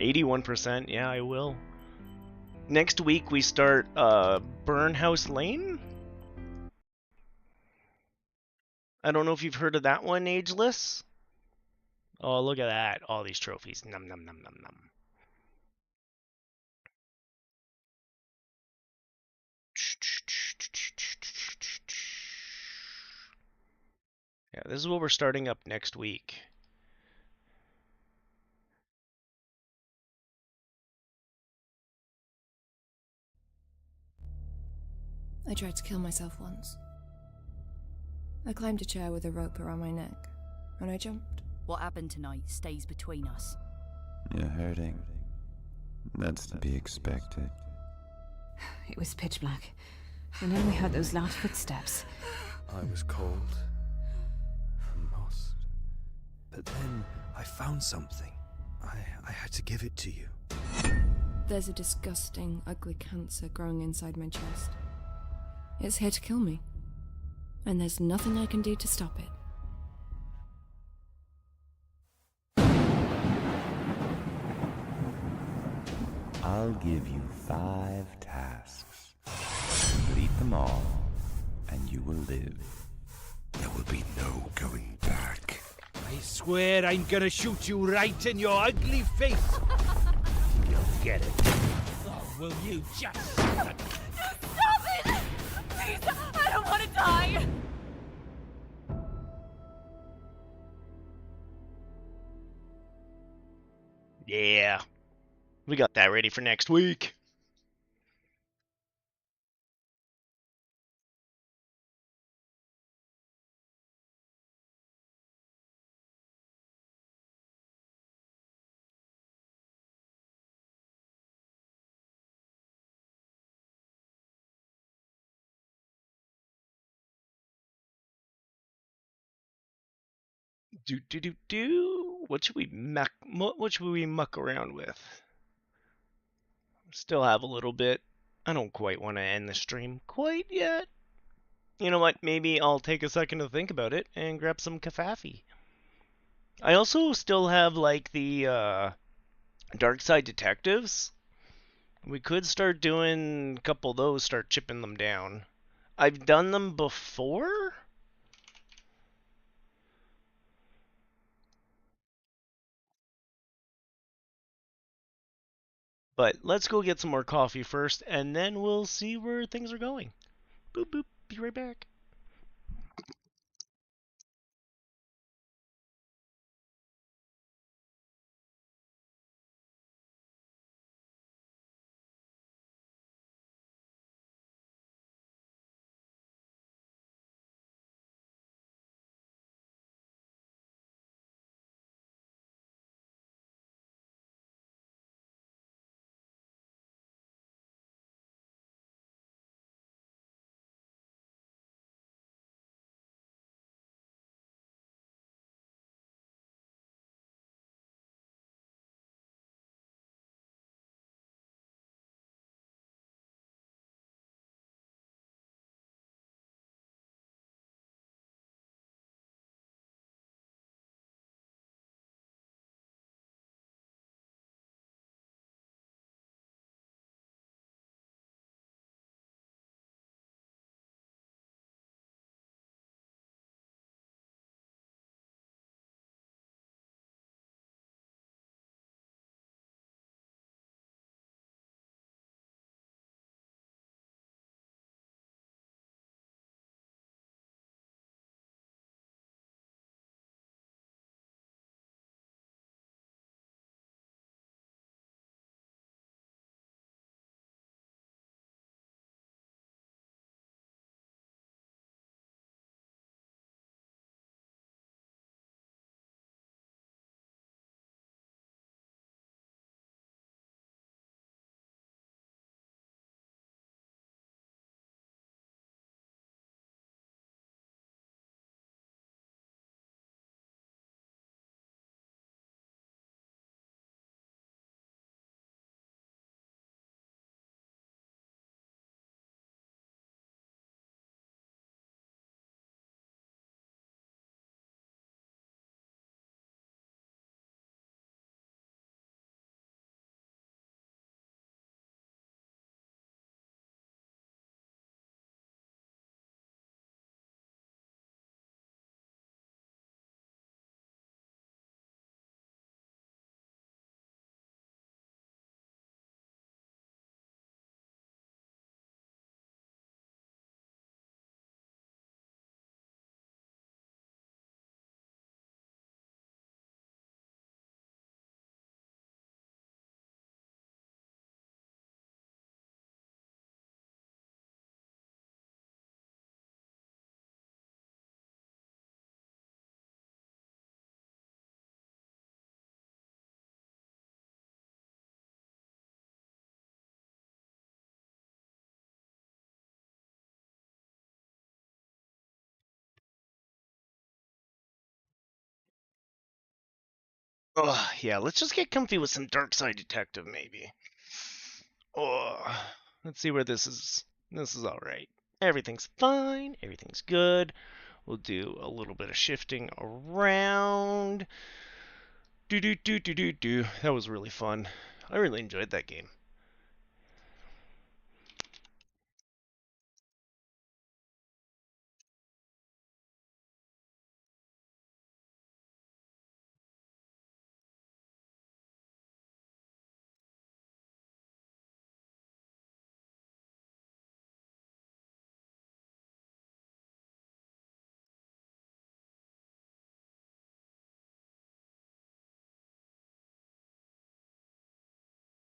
81%, yeah, I will. Next week we start Burnhouse Lane? I don't know if you've heard of that one, Ageless. Oh, look at that. All these trophies. Num num num num num. Yeah, this is what we're starting up next week. I tried to kill myself once. I climbed a chair with a rope around my neck, and I jumped. What happened tonight stays between us. You're hurting. That's to be expected. It was pitch black, and then we heard those loud footsteps. I was cold. Lost. But then I found something. I had to give it to you. There's a disgusting, ugly cancer growing inside my chest. It's here to kill me. And there's nothing I can do to stop it. I'll give you 5 tasks. Complete them all, and you will live. There will be no going back. I swear I'm gonna shoot you right in your ugly face. You'll get it. Oh, will you just... Stop it! Please, I don't want to die! Yeah. We got that ready for next week. Do. What should we muck around with? Still have a little bit. I don't quite want to end the stream quite yet. You know what? Maybe I'll take a second to think about it and grab some Caffafi. I also still have like the Dark Side Detectives. We could start doing a couple of those, start chipping them down. I've done them before. But let's go get some more coffee first, and then we'll see where things are going. Boop, boop. Be right back. Oh, yeah, let's just get comfy with some Dark Side Detective, maybe. Oh, let's see where this is. This is alright. Everything's fine. Everything's good. We'll do a little bit of shifting around. Do. That was really fun. I really enjoyed that game.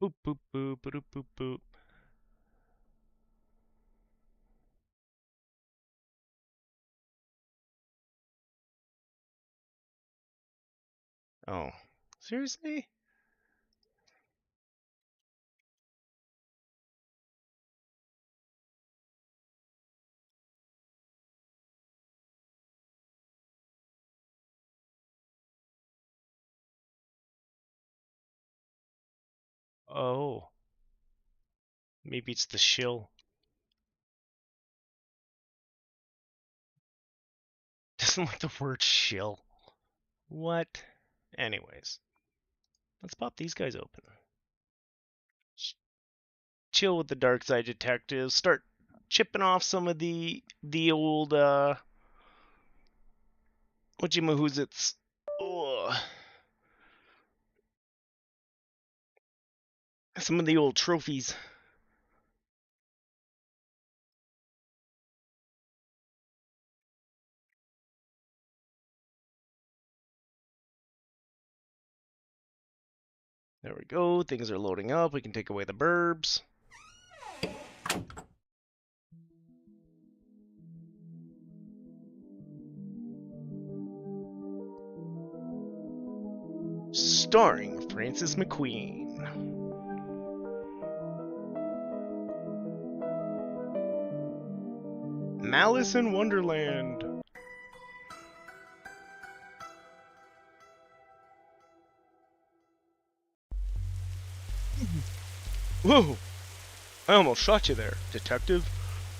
Boop, boop, boop, boop, boop, boop. Oh, seriously? Oh. Maybe it's the shill. Doesn't like the word shill. What? Anyways. Let's pop these guys open. Chill with the Dark Side Detectives. Start chipping off some of the old whatchamahoots. Oh. Some of the old trophies. There we go. Things are loading up. We can take away the burbs. Starring Frances McQueen. Malice in Wonderland. Whoa! I almost shot you there, detective.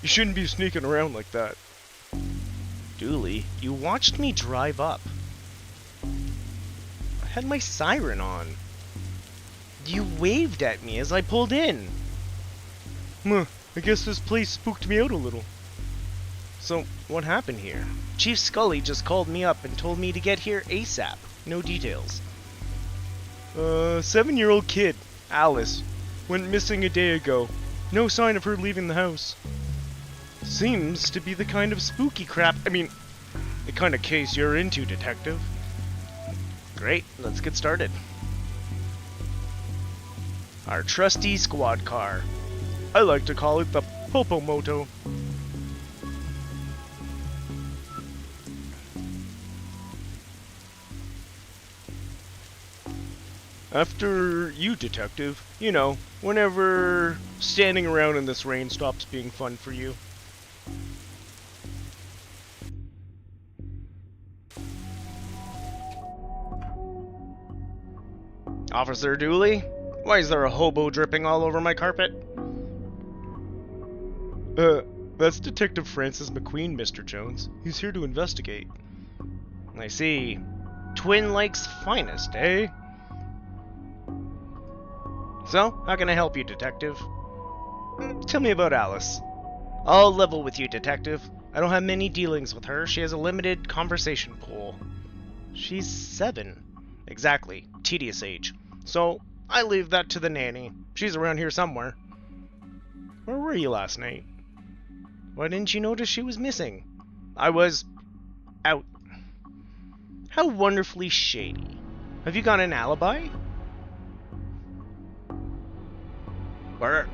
You shouldn't be sneaking around like that. Dooley, you watched me drive up. I had my siren on. You waved at me as I pulled in. I guess this place spooked me out a little. So, what happened here? Chief Scully just called me up and told me to get here ASAP. No details. 7-year-old kid, Alice, went missing a day ago. No sign of her leaving the house. Seems to be the kind of spooky crap, the kind of case you're into, detective. Great, let's get started. Our trusty squad car. I like to call it the Popomoto. After you, detective. You know, whenever standing around in this rain stops being fun for you. Officer Dooley? Why is there a hobo dripping all over my carpet? That's Detective Frances McQueen, Mr. Jones. He's here to investigate. I see. Twin Lakes finest, eh? So, how can I help you, detective? Tell me about Alice. I'll level with you, detective. I don't have many dealings with her. She has a limited conversation pool. She's 7. Exactly. Tedious age. So, I leave that to the nanny. She's around here somewhere. Where were you last night? Why didn't you notice she was missing? I was... out. How wonderfully shady. Have you got an alibi? Where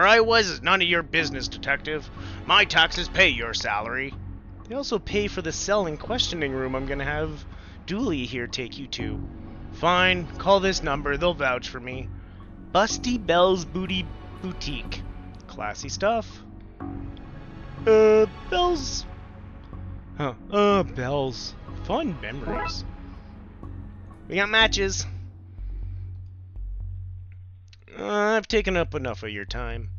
I was is none of your business, detective. My taxes pay your salary. They also pay for the cell and questioning room I'm gonna have Dooley here take you to. Fine, call this number, they'll vouch for me. Busty Bell's Booty Boutique. Classy stuff. Bells? Huh, Bells. Fun memories. We got matches. I've taken up enough of your time.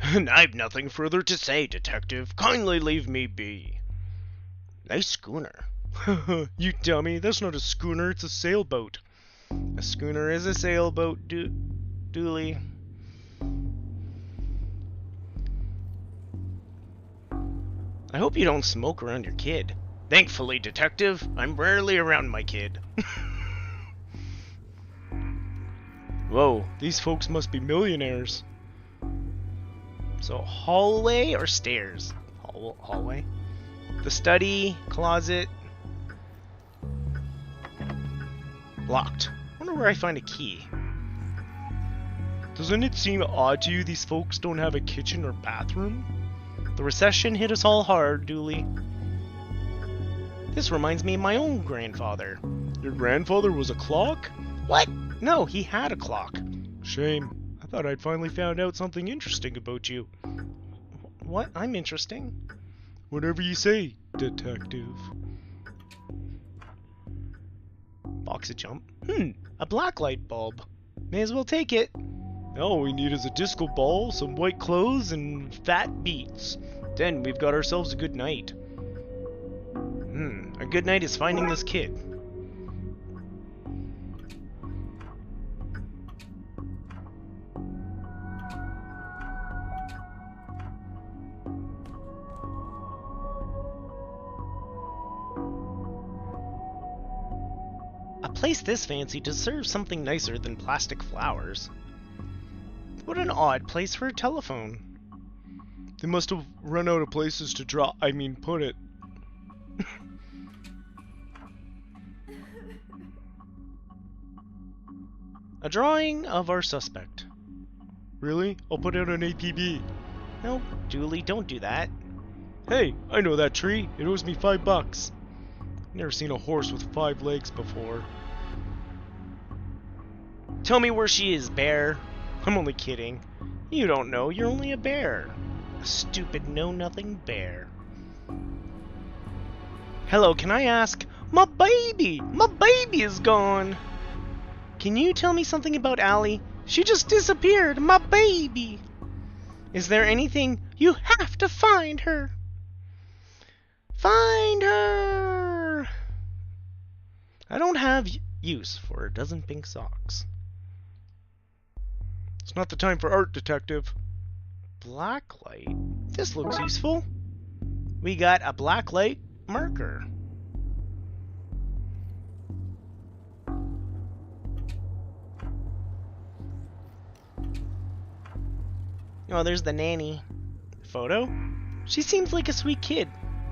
And I've nothing further to say, Detective. Kindly leave me be. Nice schooner. You dummy, that's not a schooner, it's a sailboat. A schooner is a sailboat, Dooley. I hope you don't smoke around your kid. Thankfully, Detective, I'm rarely around my kid. Whoa, these folks must be millionaires. So, hallway or stairs? Hallway? The study, closet. Locked. Wonder where I find a key. Doesn't it seem odd to you these folks don't have a kitchen or bathroom? The recession hit us all hard, Dooley. This reminds me of my own grandfather. Your grandfather was a clock? What? No, he had a clock. Shame. I thought I'd finally found out something interesting about you. What? I'm interesting? Whatever you say, Detective. Box of jump. A black light bulb. May as well take it. All we need is a disco ball, some white clothes, and fat beats. Then we've got ourselves a good night. A good night is finding this kid. A place this fancy deserves something nicer than plastic flowers. What an odd place for a telephone. They must have run out of places to put it. A drawing of our suspect. Really? I'll put out an APB. No, Dooley, don't do that. Hey, I know that tree. It owes me $5. Never seen a horse with 5 legs before. Tell me where she is, bear. I'm only kidding. You don't know, you're only a bear. A stupid know-nothing bear. Hello, can I ask? My baby! My baby is gone! Can you tell me something about Allie? She just disappeared! My baby! Is there anything? You have to find her! Find her! I don't have use for a dozen pink socks. It's not the time for art, Detective. Blacklight? This looks useful. We got a blacklight marker. Oh, there's the nanny. Photo? She seems like a sweet kid.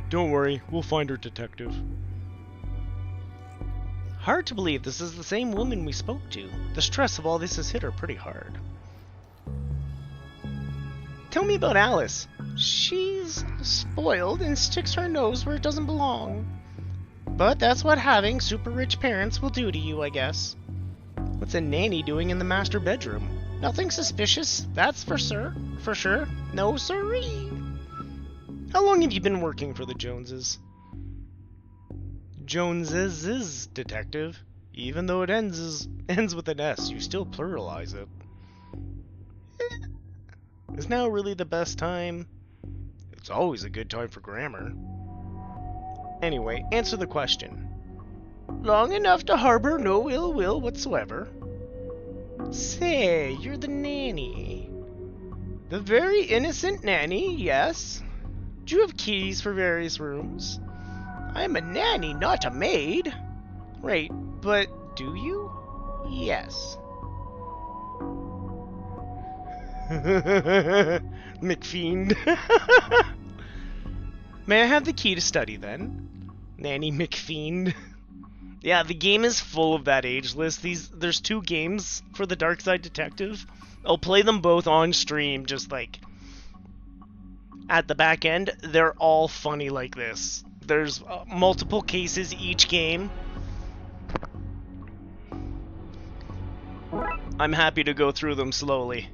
Don't worry, we'll find her, Detective. Hard to believe this is the same woman we spoke to. The stress of all this has hit her pretty hard. Tell me about Alice. She's spoiled and sticks her nose where it doesn't belong. But that's what having super rich parents will do to you, I guess. What's a nanny doing in the master bedroom? Nothing suspicious, that's for sure. No siree. How long have you been working for the Joneses? Joneses, Detective. Even though it ends with an S, you still pluralize it. Is now really the best time? It's always a good time for grammar. Anyway, answer the question. Long enough to harbor no ill will whatsoever. Say, you're the nanny. The very innocent nanny, yes. Do you have keys for various rooms? I'm a nanny, not a maid. Right, but do you? Yes. McFiend. May I have the key to study then? Nanny McFiend. Yeah, the game is full of that age list. There's 2 games for the Dark Side Detective. I'll play them both on stream, just like at the back end. They're all funny like this. There's multiple cases each game. I'm happy to go through them slowly.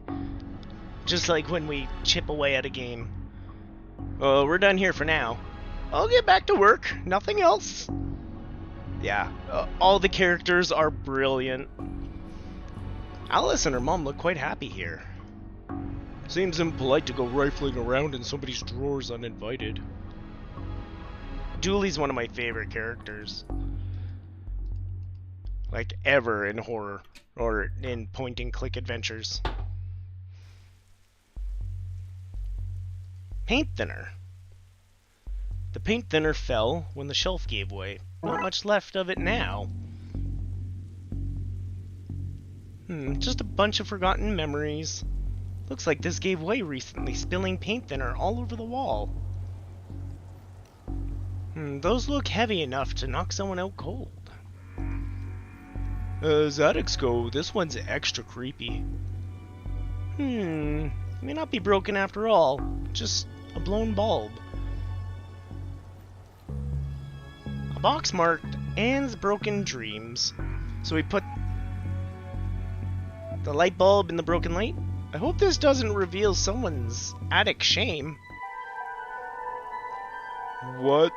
Just like when we chip away at a game. We're done here for now. I'll get back to work. Nothing else. Yeah, all the characters are brilliant. Alice and her mom look quite happy here. Seems impolite to go rifling around in somebody's drawers uninvited. Dooley's one of my favorite characters. Like, ever in horror. Or in point-and-click adventures. Paint thinner. The paint thinner fell when the shelf gave way. Not much left of it now. Just a bunch of forgotten memories. Looks like this gave way recently, spilling paint thinner all over the wall. Those look heavy enough to knock someone out cold. As addicts go, this one's extra creepy. May not be broken after all, just a blown bulb. A box marked Anne's Broken Dreams. So we put the light bulb in the broken light? I hope this doesn't reveal someone's attic shame. What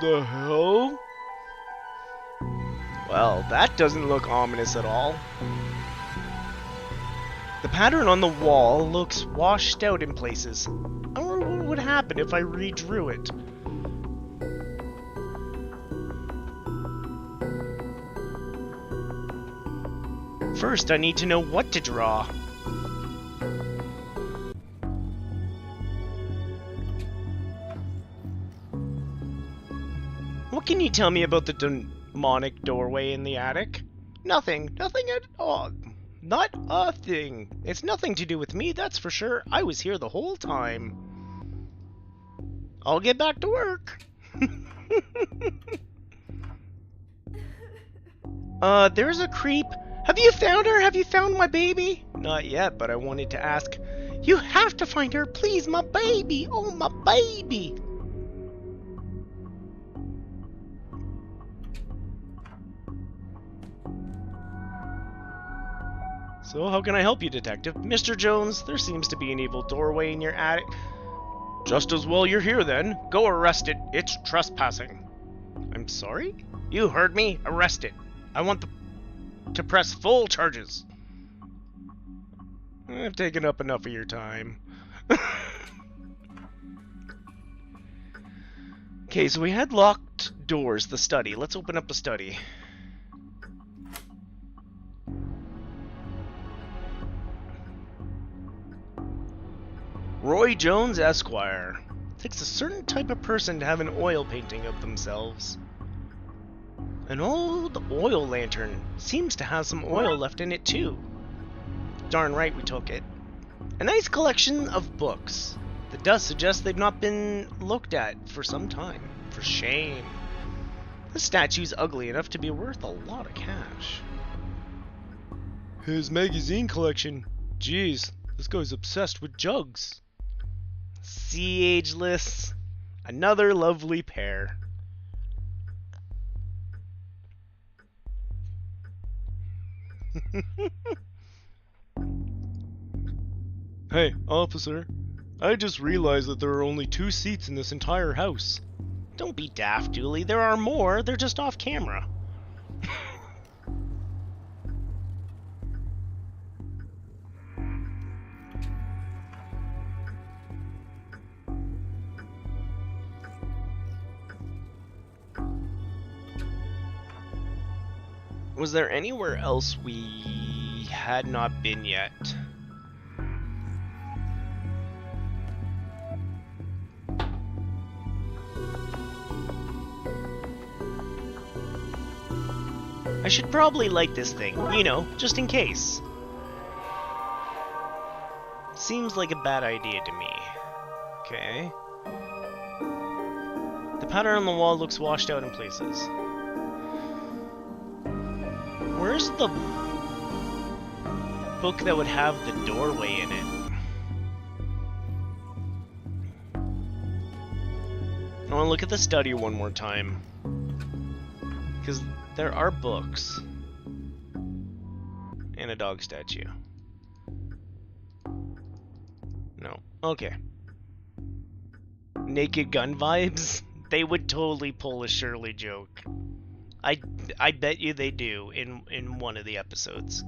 the hell? Well, that doesn't look ominous at all. The pattern on the wall looks washed out in places. I wonder what would happen if I redrew it. First, I need to know what to draw. What can you tell me about the demonic doorway in the attic? Nothing. Nothing at all. Not a thing. It's nothing to do with me, that's for sure. I was here the whole time. I'll get back to work. There's a creep. Have you found her? Have you found my baby? Not yet, but I wanted to ask. You have to find her, please, my baby. Oh, my baby. So, how can I help you, Detective? Mr. Jones, there seems to be an evil doorway in your attic. Just as well you're here, then. Go arrest it. It's trespassing. I'm sorry? You heard me. Arrest it. I want to press full charges. I've taken up enough of your time. Okay, so we had locked doors, the study. Let's open up the study. Roy Jones, Esquire. Takes a certain type of person to have an oil painting of themselves. An old oil lantern seems to have some oil left in it too. Darn right we took it. A nice collection of books. The dust suggests they've not been looked at for some time. For shame. This statue's ugly enough to be worth a lot of cash. His magazine collection. Jeez, this guy's obsessed with jugs. See, ageless. Another lovely pair. Hey, officer. I just realized that there are only 2 seats in this entire house. Don't be daft, Dooley. There are more. They're just off camera. Was there anywhere else we had not been yet? I should probably light this thing, you know, just in case. Seems like a bad idea to me. Okay. The pattern on the wall looks washed out in places. Where's the book that would have the doorway in it? I want to look at the study one more time. Because there are books. And a dog statue. No. Okay. Naked Gun vibes? They would totally pull a Shirley joke. I bet you they do in one of the episodes.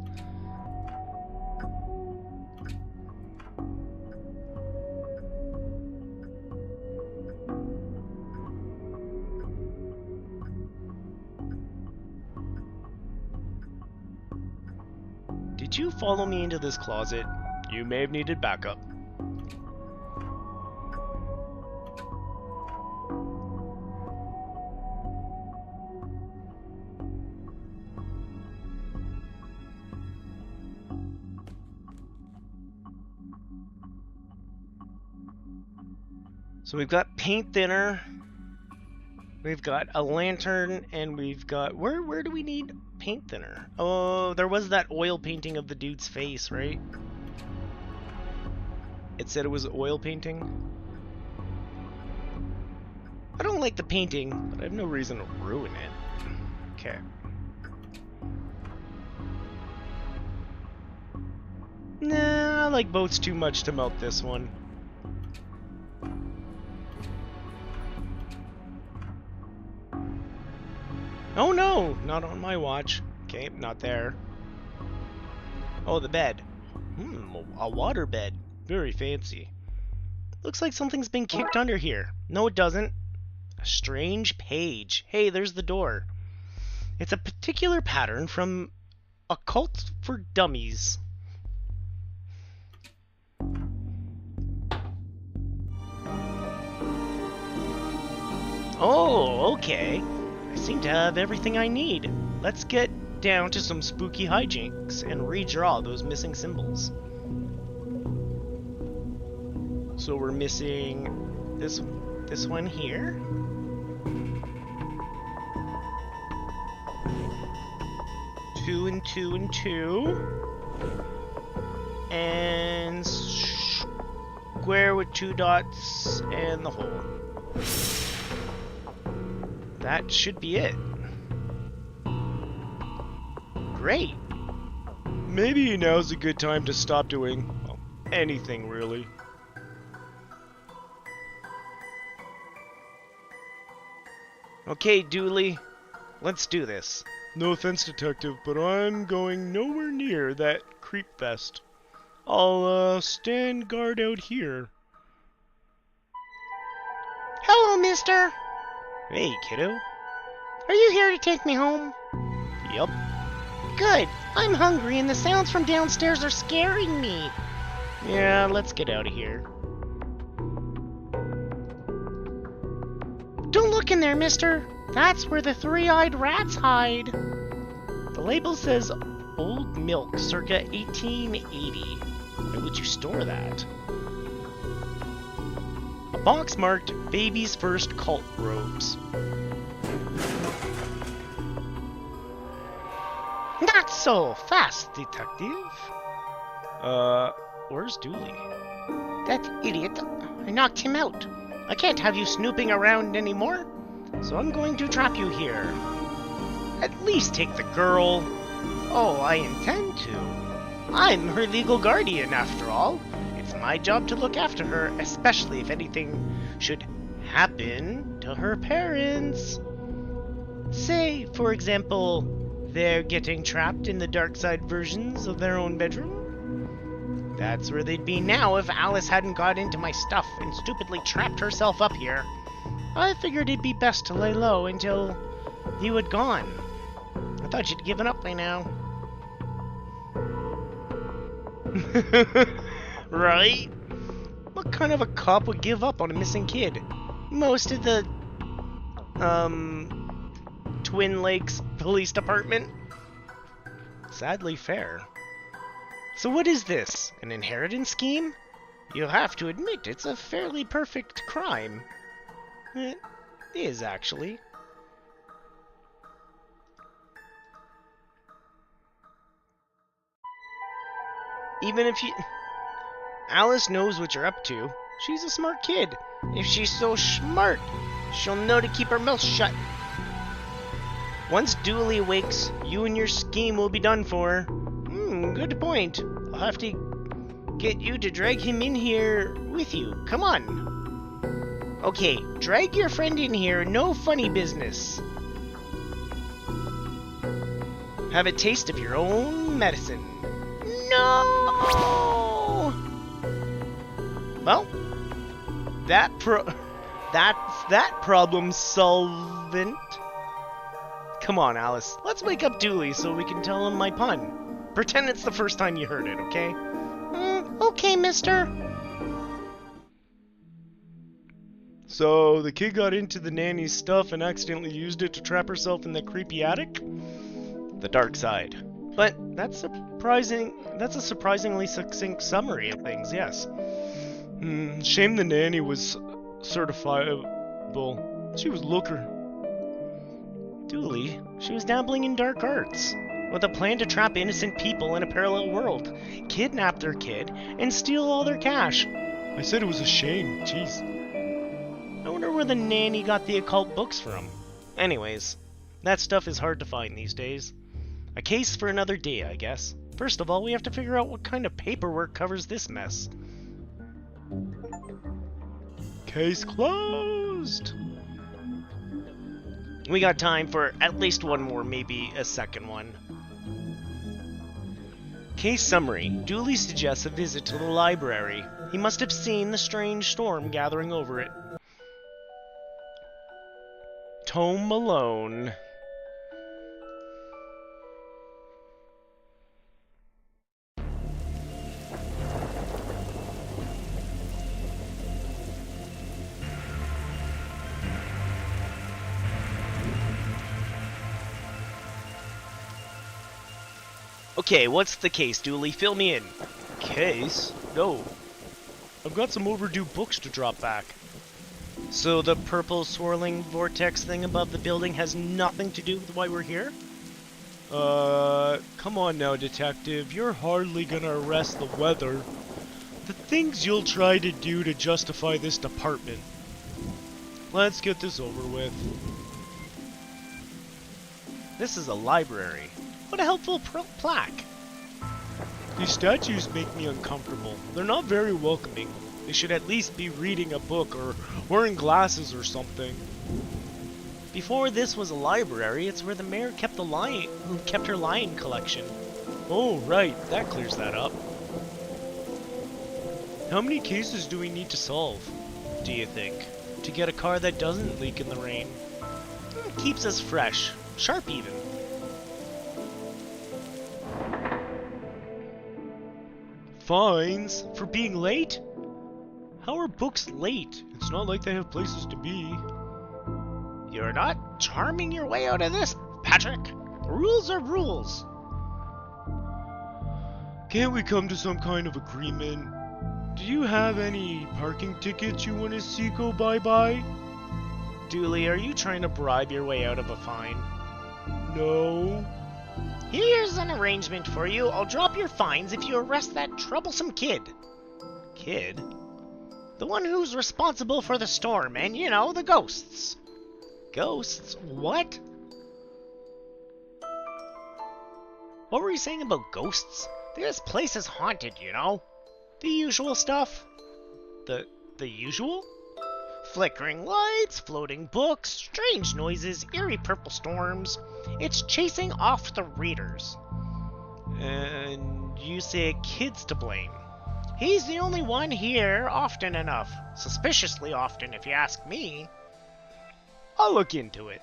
Did you follow me into this closet? You may have needed backup. So we've got paint thinner, we've got a lantern, and we've got... Where do we need paint thinner? Oh, there was that oil painting of the dude's face, right? It said it was oil painting. I don't like the painting, but I have no reason to ruin it. Okay. Nah, I like boats too much to melt this one. Oh no, not on my watch. Okay, not there. Oh, the bed. A water bed. Very fancy. Looks like something's been kicked under here. No, it doesn't. A strange page. Hey, there's the door. It's a particular pattern from Occult for Dummies. Oh, okay. I seem to have everything I need. Let's get down to some spooky hijinks and redraw those missing symbols. So we're missing this one here. Two and two and two. And square with 2 dots and the hole. That should be it. Great. Maybe now's a good time to stop doing anything, really. Okay, Dooley. Let's do this. No offense, Detective, but I'm going nowhere near that creep fest. I'll stand guard out here. Hello, mister. Hey, kiddo. Are you here to take me home? Yup. Good. I'm hungry and the sounds from downstairs are scaring me. Yeah, let's get out of here. Don't look in there, mister. That's where the three-eyed rats hide. The label says old milk circa 1880. Why would you store that? A box marked baby's first cult robes. Not so fast, detective. Where's Dooley? That idiot. I knocked him out. I can't have you snooping around anymore. So I'm going to trap you here. At least take the girl. Oh, I intend to. I'm her legal guardian, after all. It's my job to look after her, especially if anything should happen to her parents. Say, for example, they're getting trapped in the dark side versions of their own bedroom. That's where they'd be now if Alice hadn't got into my stuff and stupidly trapped herself up here. I figured it'd be best to lay low until you had gone. I thought you'd given up by now. Right? What kind of a cop would give up on a missing kid? Most of the... Twin Lakes Police Department? Sadly fair. So what is this? An inheritance scheme? You have to admit it's a fairly perfect crime. It is, actually. Even if you... Alice knows what you're up to. She's a smart kid. If she's so smart, she'll know to keep her mouth shut. Once Dooley awakes, you and your scheme will be done for. Good point. I'll have to get you to drag him in here with you. Come on. Okay, drag your friend in here. No funny business. Have a taste of your own medicine. No! Well, that's that problem solvent. Come on, Alice. Let's wake up Dooley so we can tell him my pun. Pretend it's the first time you heard it, okay? Okay, mister. So, the kid got into the nanny's stuff and accidentally used it to trap herself in the creepy attic? The dark side. But that's a surprisingly succinct summary of things, yes. Shame the nanny was certifiable. She was looker. Dooley, she was dabbling in dark arts, with a plan to trap innocent people in a parallel world, kidnap their kid, and steal all their cash. I said it was a shame, jeez. I wonder where the nanny got the occult books from. Anyways, that stuff is hard to find these days. A case for another day, I guess. First of all, we have to figure out what kind of paperwork covers this mess. Case closed! We got time for at least one more, maybe a second one. Case summary. Dooley suggests a visit to the library. He must have seen the strange storm gathering over it. Tome Malone. Okay, what's the case, Dooley? Fill me in. Case? No. I've got some overdue books to drop back. So the purple swirling vortex thing above the building has nothing to do with why we're here? Come on now, detective. You're hardly gonna arrest the weather. The things you'll try to do to justify this department. Let's get this over with. This is a library. What a helpful plaque. These statues make me uncomfortable. They're not very welcoming. They should at least be reading a book or wearing glasses or something. Before this was a library, it's where the mayor kept her lion collection. Oh, right, that clears that up. How many cases do we need to solve, do you think, to get a car that doesn't leak in the rain? It keeps us fresh, sharp even. Fines? For being late? How are books late? It's not like they have places to be. You're not charming your way out of this, Patrick. Rules are rules. Can't we come to some kind of agreement? Do you have any parking tickets you want to see go bye-bye? Dooley, are you trying to bribe your way out of a fine? No. Here's an arrangement for you. I'll drop your fines if you arrest that troublesome kid. Kid? The one who's responsible for the storm and, you know, the ghosts. Ghosts? What? What were you saying about ghosts? This place is haunted, you know. The usual stuff. The usual? Flickering lights, floating books, strange noises, eerie purple storms. It's chasing off the readers. And you say a kid's to blame. He's the only one here often enough. Suspiciously often, if you ask me. I'll look into it.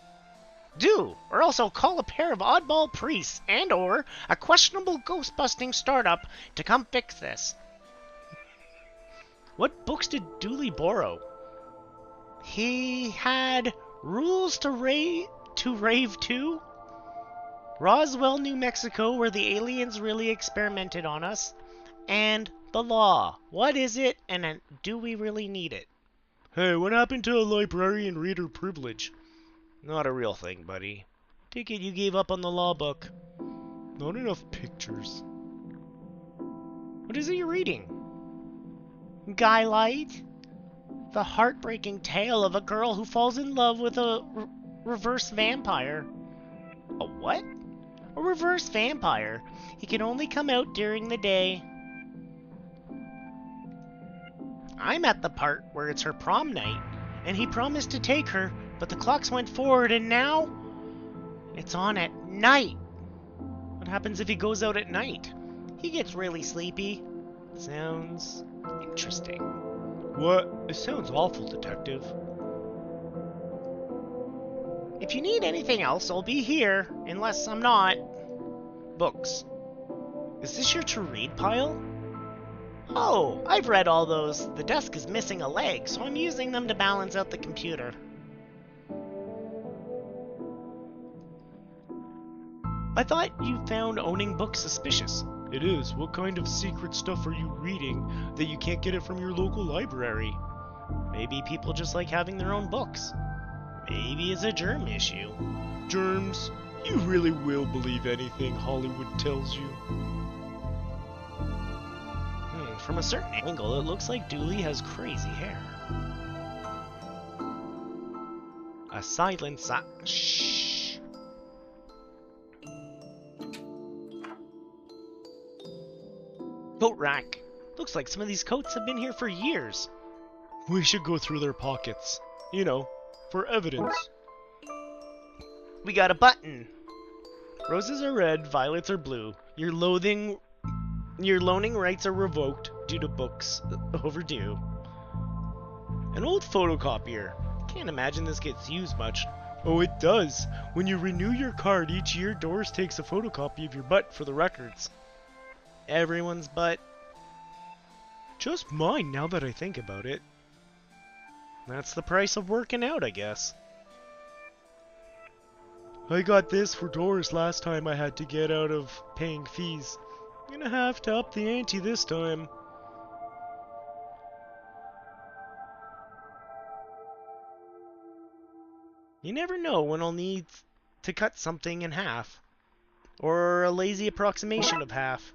Do, or else I'll call a pair of oddball priests and or a questionable ghost-busting startup to come fix this. What books did Dooley borrow? He had Rules to Rave 2, Roswell, New Mexico, where the aliens really experimented on us, and The Law. What is it, and do we really need it? Hey, what happened to a librarian reader privilege? Not a real thing, buddy. Take it you gave up on the law book. Not enough pictures. What is it you're reading? Skylight? The heartbreaking tale of a girl who falls in love with a reverse vampire. A what? A reverse vampire. He can only come out during the day. I'm at the part where it's her prom night, and he promised to take her, but the clocks went forward, and now it's on at night. What happens if he goes out at night? He gets really sleepy. Sounds interesting. What? It sounds awful, Detective. If you need anything else, I'll be here, unless I'm not. Books. Is this your to-read pile? Oh, I've read all those. The desk is missing a leg, so I'm using them to balance out the computer. I thought you found owning books suspicious. It is. What kind of secret stuff are you reading that you can't get it from your local library? Maybe people just like having their own books. Maybe it's a germ issue. Germs? You really will believe anything Hollywood tells you? From a certain angle, it looks like Dooley has crazy hair. A silent shh. Coat rack. Looks like some of these coats have been here for years. We should go through their pockets. You know, for evidence. We got a button. Roses are red, violets are blue. Your loaning rights are revoked due to books overdue. An old photocopier. Can't imagine this gets used much. Oh, it does. When you renew your card each year, Doris takes a photocopy of your butt for the records. Everyone's butt. Just mine, now that I think about it. That's the price of working out, I guess. I got this for Doris last time I had to get out of paying fees. I'm gonna have to up the ante this time. You never know when I'll need to cut something in half. Or a lazy approximation of half.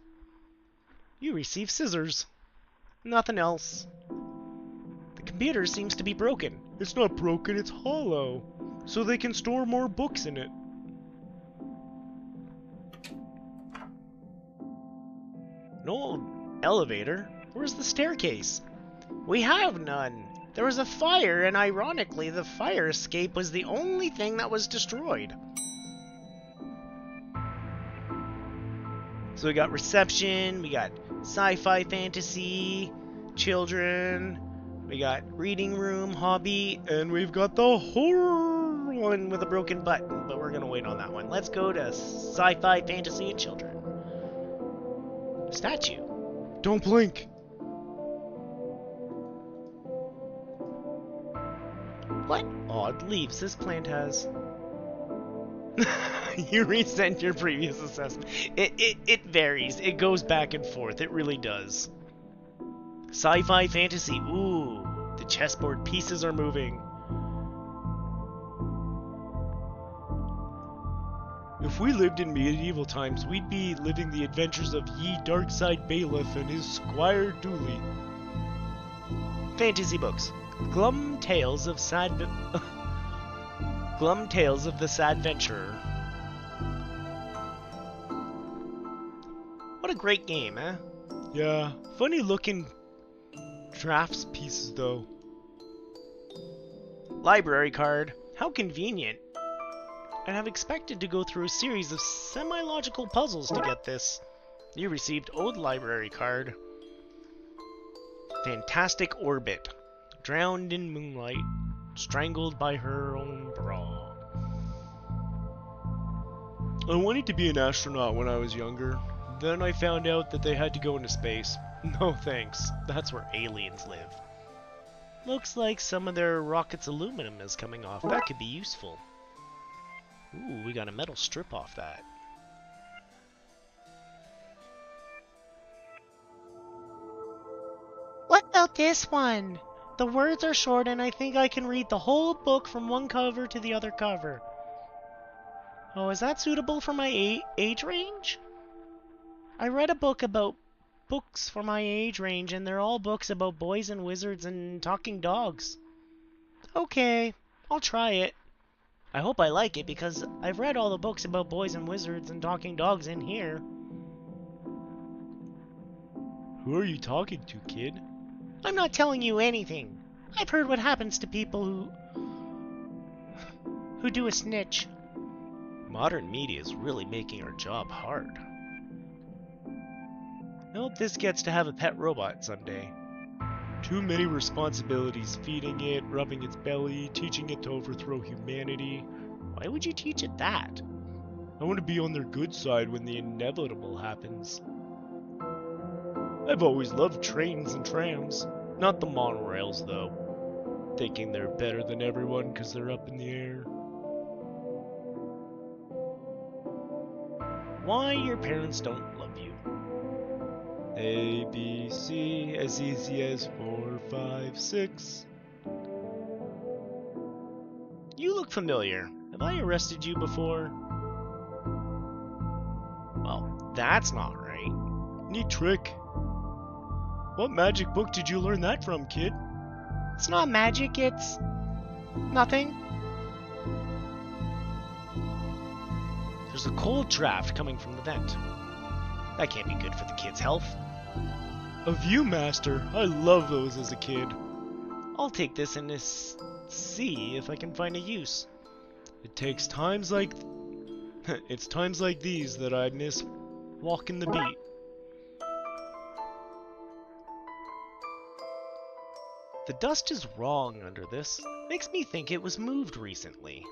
You receive scissors. Nothing else. The computer seems to be broken. It's not broken, it's hollow. So they can store more books in it. An old elevator? Where's the staircase? We have none. There was a fire, and ironically, the fire escape was the only thing that was destroyed. So we got reception, we got sci-fi fantasy, children, we got reading room, hobby, and we've got the horror one with a broken button, but we're gonna wait on that one. Let's go to sci-fi fantasy and children. Statue. Don't blink. What odd leaves this plant has. You resent your previous assessment. It varies. It goes back and forth. It really does. Sci-fi fantasy. Ooh, the chessboard pieces are moving. If we lived in medieval times, we'd be living the adventures of Ye Darkside Bailiff and his Squire Dooley. Fantasy books. Glum Tales of the Sad Venturer. What a great game, eh? Yeah, funny looking drafts pieces though. Library card. How convenient. I'd have expected to go through a series of semi-logical puzzles to get this. You received old library card. Fantastic Orbit. Drowned in moonlight. Strangled by her own bra. I wanted to be an astronaut when I was younger. Then I found out that they had to go into space. No thanks. That's where aliens live. Looks like some of their rocket's aluminum is coming off. That could be useful. Ooh, we got a metal strip off that. What about this one? The words are short and I think I can read the whole book from one cover to the other cover. Oh, is that suitable for my age range? I read a book about books for my age range and they're all books about boys and wizards and talking dogs. Okay, I'll try it. I hope I like it because I've read all the books about boys and wizards and talking dogs in here. Who are you talking to, kid? I'm not telling you anything. I've heard what happens to people who do a snitch. Modern media is really making our job hard. I hope this gets to have a pet robot someday. Too many responsibilities, feeding it, rubbing its belly, teaching it to overthrow humanity. Why would you teach it that? I want to be on their good side when the inevitable happens. I've always loved trains and trams, not the monorails though. Thinking they're better than everyone because they're up in the air. Why your parents don't love you. A, B, C, as easy as 4, 5, 6. You look familiar. Have I arrested you before? Well, that's not right. Neat trick. What magic book did you learn that from, kid? It's not magic, it's... nothing. There's a cold draft coming from the vent. That can't be good for the kid's health. A Viewmaster. I love those as a kid. I'll take this and see if I can find a use. It takes times like... it's times like these that I miss walking the beat. The dust is wrong under this. Makes me think it was moved recently.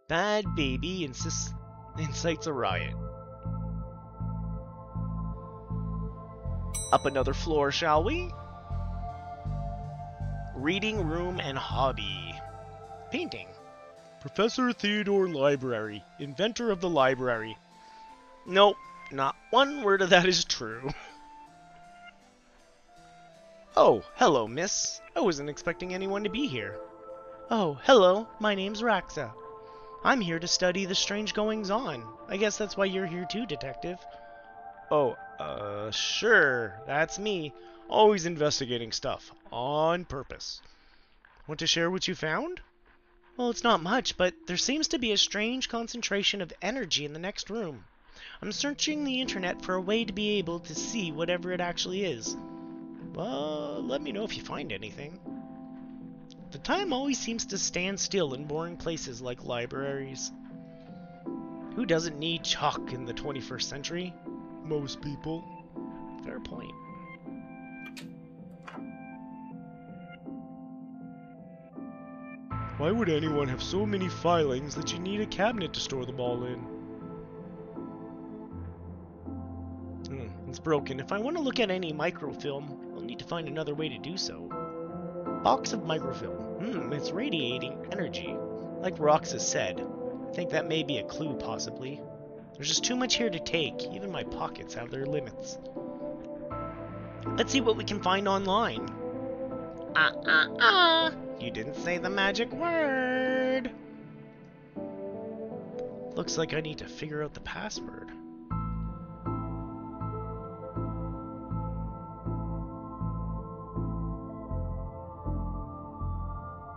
Bad baby incites a riot. Up another floor, shall we? Reading room and hobby. Painting. Professor Theodore Library, inventor of the library. Nope, not one word of that is true. Oh, hello, miss. I wasn't expecting anyone to be here. Oh, hello, my name's Raxa. I'm here to study the strange goings-on. I guess that's why you're here too, detective. Oh, sure, that's me. Always investigating stuff. On purpose. Want to share what you found? Well, it's not much, but there seems to be a strange concentration of energy in the next room. I'm searching the internet for a way to be able to see whatever it actually is. Well, let me know if you find anything. The time always seems to stand still in boring places like libraries. Who doesn't need chalk in the 21st century? Most people. Fair point. Why would anyone have so many filings that you need a cabinet to store them all in? It's broken. If I want to look at any microfilm, I'll need to find another way to do so. Box of microfilm. It's radiating energy. Like Roxas said. I think that may be a clue, possibly. There's just too much here to take. Even my pockets have their limits. Let's see what we can find online. You didn't say the magic word. Looks like I need to figure out the password.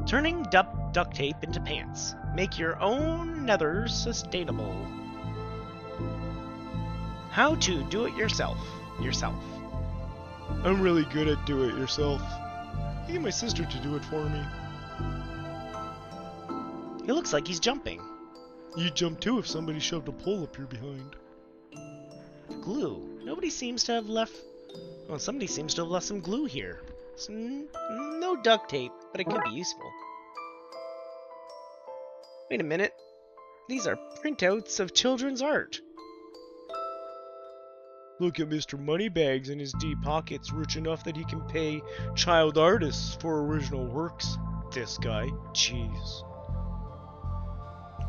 Turning duct tape into pants. Make your own nethers sustainable. How to do it yourself. I'm really good at do it yourself. I get my sister to do it for me. He looks like he's jumping. You'd jump too if somebody shoved a pole up your behind. Glue. Nobody seems to have left... Well, somebody seems to have left some glue here. No duct tape, but it could be useful. Wait a minute. These are printouts of children's art. Look at Mr. Moneybags in his deep pockets, rich enough that he can pay child artists for original works. This guy. Jeez.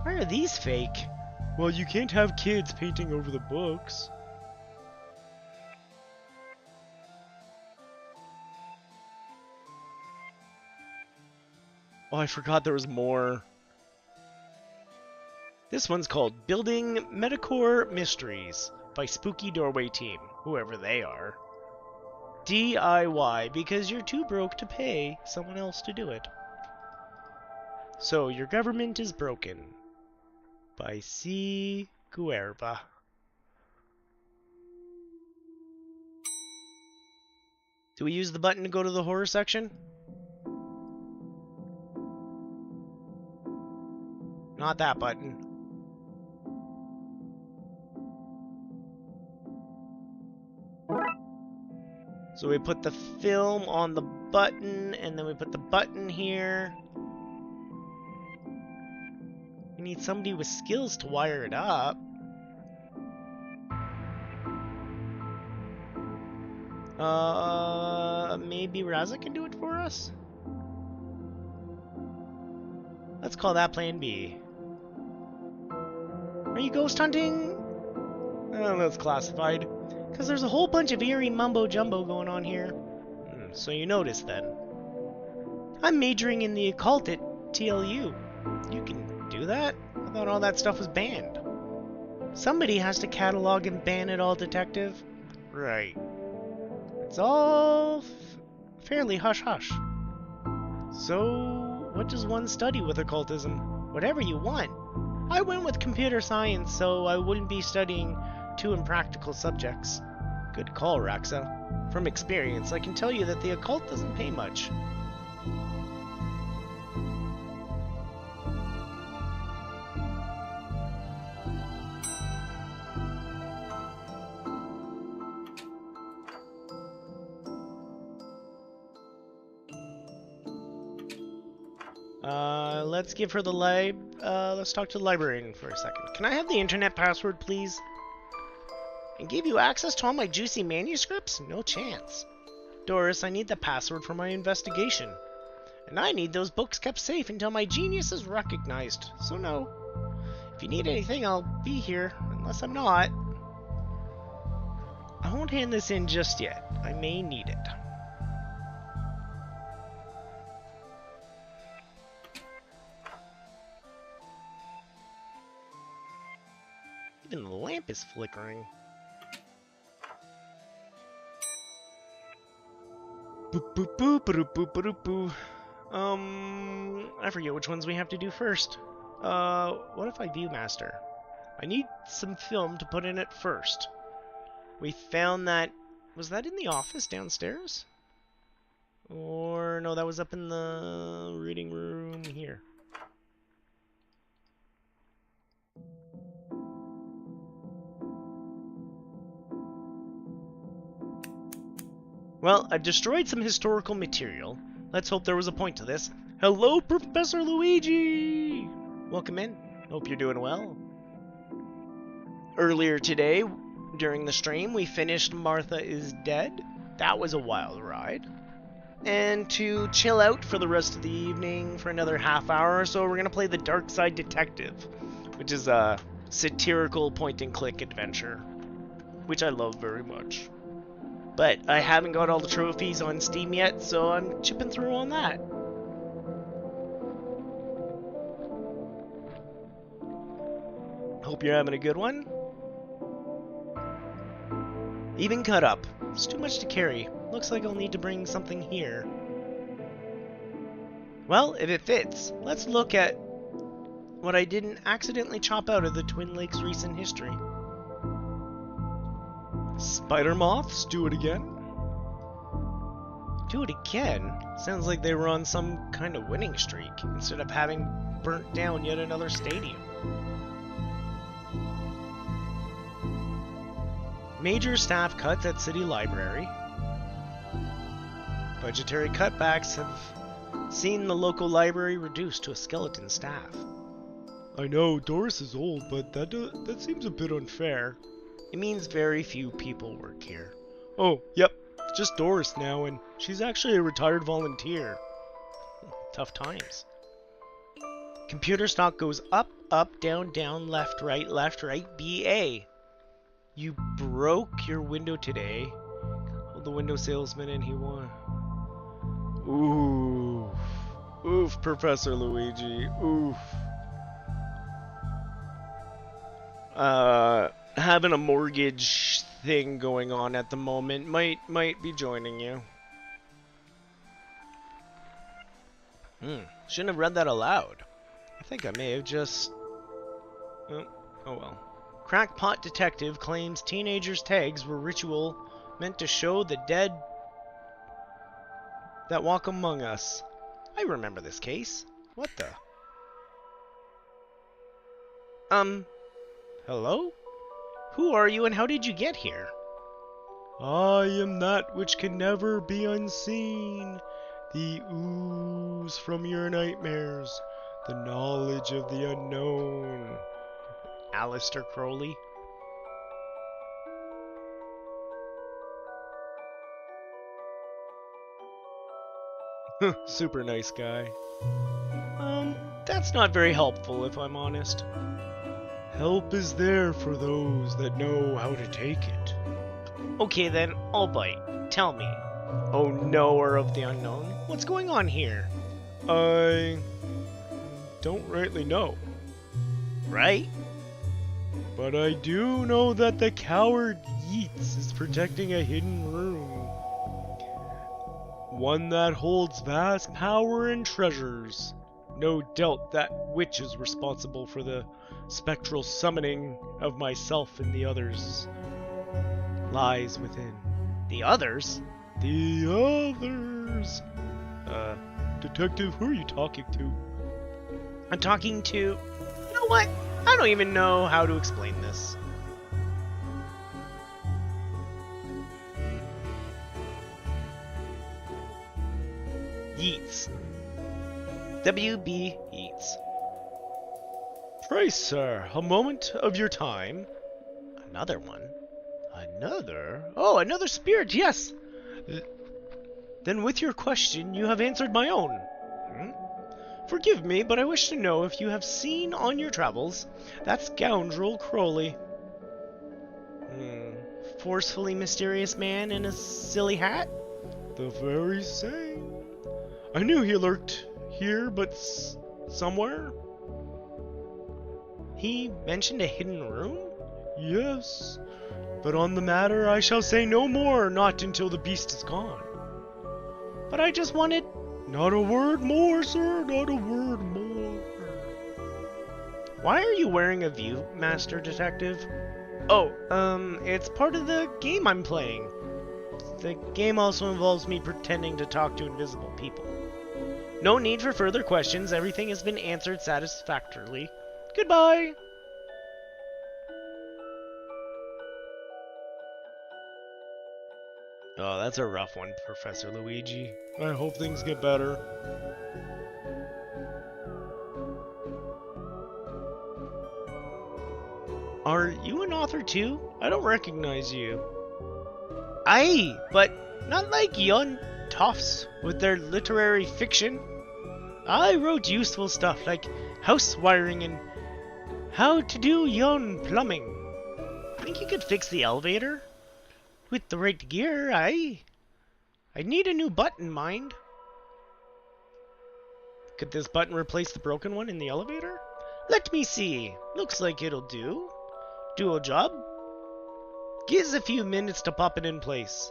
Why are these fake? Well, you can't have kids painting over the books. Oh, I forgot there was more. This one's called Building Metacore Mysteries by Spooky Doorway Team, whoever they are. DIY, because you're too broke to pay someone else to do it. So, your government is broken. By C. Guerva. Do we use the button to go to the horror section? not that button. So we put the film on the button, and then we put the button here. We need somebody with skills to wire it up. Maybe Raza can do it for us? Let's call that plan B. Are you ghost hunting? Oh, that's classified. Because there's a whole bunch of eerie mumbo-jumbo going on here. So you noticed then. I'm majoring in the occult at TLU. You can do that? I thought all that stuff was banned. Somebody has to catalog and ban it all, Detective. Right. It's all fairly hush-hush. So, what does one study with occultism? Whatever you want. I went with computer science, so I wouldn't be studying too impractical subjects. Good call, Raxa. From experience, I can tell you that the occult doesn't pay much. Let's give her the let's talk to the librarian for a second. Can I have the internet password, please? And give you access to all my juicy manuscripts? No chance. Doris, I need the password for my investigation. And I need those books kept safe until my genius is recognized. So no. If you need anything, I'll be here, unless I'm not. I won't hand this in just yet. I may need it. Even the lamp is flickering. Boop boop boop boop boop boop boop. I forget which ones we have to do first. What if I Viewmaster? I need some film to put in it first. We found that... Was that in the office downstairs? Or... no, that was up in the reading room here. Well, I've destroyed some historical material. Let's hope there was a point to this. Hello, Professor Luigi! Welcome in. Hope you're doing well. Earlier today, during the stream, we finished Martha is Dead. That was a wild ride. And to chill out for the rest of the evening for another half hour or so, we're going to play The Dark Side Detective, which is a satirical point-and-click adventure, which I love very much. But I haven't got all the trophies on Steam yet, so I'm chipping through on that. Hope you're having a good one. Even cut up. It's too much to carry. Looks like I'll need to bring something here. Well, if it fits, let's look at what I didn't accidentally chop out of the Twin Lakes recent history. Spider moths, do it again? Do it again? Sounds like they were on some kind of winning streak, instead of having burnt down yet another stadium. Major staff cuts at City Library. Budgetary cutbacks have seen the local library reduced to a skeleton staff. I know, Doris is old, but that seems a bit unfair. It means very few people work here. Oh, yep, just Doris now, and she's actually a retired volunteer. Tough times. Computer stock goes up, up, down, down, left, right, BA. You broke your window today. Called the window salesman and he won. Oof. Oof, Professor Luigi. Oof. Having a mortgage thing going on at the moment. Might be joining you. Shouldn't have read that aloud. I think I may have just... Oh well. Crackpot detective claims teenagers' tags were ritual meant to show the dead that walk among us. I remember this case. What the? Hello? Who are you and how did you get here? I am that which can never be unseen, the ooze from your nightmares, the knowledge of the unknown. Aleister Crowley. Super nice guy. That's not very helpful if I'm honest. Help is there for those that know how to take it. Okay then, I'll bite. Tell me, oh knower of the unknown, what's going on here? I don't rightly know. Right? But I do know that the coward Yeats is protecting a hidden room. One that holds vast power and treasures. No doubt that witch is responsible for the spectral summoning of myself and the others. Lies within. The others? The others! Detective, who are you talking to? I'm talking to... You know what? I don't even know how to explain this. Yeats. W.B. Yeats. Pray, sir, a moment of your time. Another one? Another? Oh, another spirit, yes! Then with your question, you have answered my own. Forgive me, but I wish to know if you have seen on your travels that scoundrel Crowley. Forcefully mysterious man in a silly hat? The very same. I knew he lurked here, but somewhere. He mentioned a hidden room? Yes, but on the matter I shall say no more, not until the beast is gone. But I just wanted... Not a word more, sir, not a word more. Why are you wearing a Viewmaster, Detective? Oh, it's part of the game I'm playing. The game also involves me pretending to talk to invisible people. No need for further questions, everything has been answered satisfactorily. Goodbye! Oh, that's a rough one, Professor Luigi. I hope things get better. Are you an author too? I don't recognize you. Aye, but not like yon toffs with their literary fiction. I wrote useful stuff like house wiring and how to do yon plumbing. Think you could fix the elevator? With the right gear, aye. I need a new button, mind. Could this button replace the broken one in the elevator? Let me see. Looks like it'll do. Do a job. Gives a few minutes to pop it in place.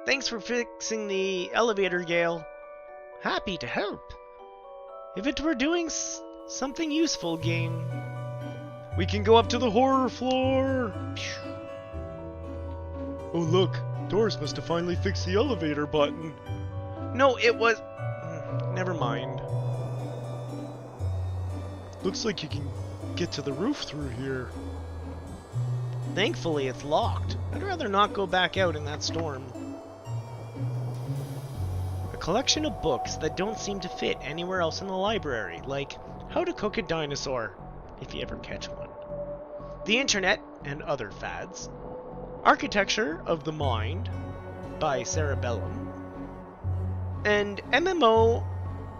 Thanks for fixing the elevator, Gale. Happy to help. If it were doing something useful, game. We can go up to the horror floor. Oh look, Doris must have finally fixed the elevator button. No, it was... Never mind. Looks like you can get to the roof through here. Thankfully, it's locked. I'd rather not go back out in that storm. A collection of books that don't seem to fit anywhere else in the library, like How to Cook a Dinosaur, if you ever catch one. The Internet and Other Fads. Architecture of the Mind by Cerebellum. And MMO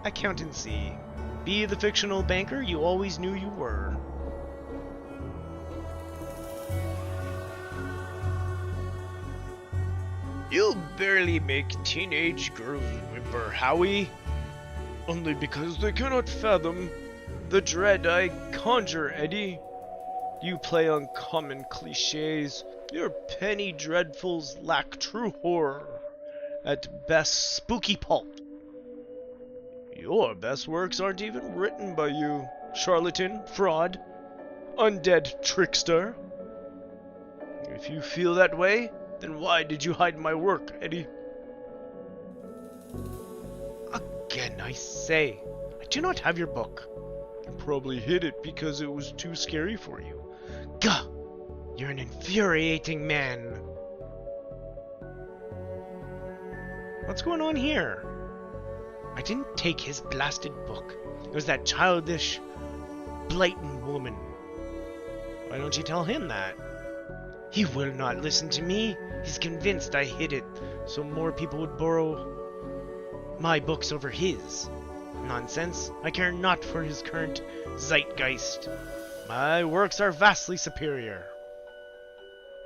Accountancy. Be the fictional banker you always knew you were. You'll barely make teenage girls whimper, Howie. Only because they cannot fathom the dread I conjure, Eddie. You play on common cliches. Your penny dreadfuls lack true horror. At best, spooky pulp. Your best works aren't even written by you, charlatan, fraud, undead trickster. If you feel that way, then why did you hide my work, Eddie? again, I say. I do not have your book. You probably hid it because it was too scary for you. Gah! You're an infuriating man. What's going on here? I didn't take his blasted book. It was that childish, blatant woman. Why don't you tell him that? He will not listen to me. He's convinced I hid it so more people would borrow my books over his. Nonsense. I care not for his current zeitgeist. My works are vastly superior.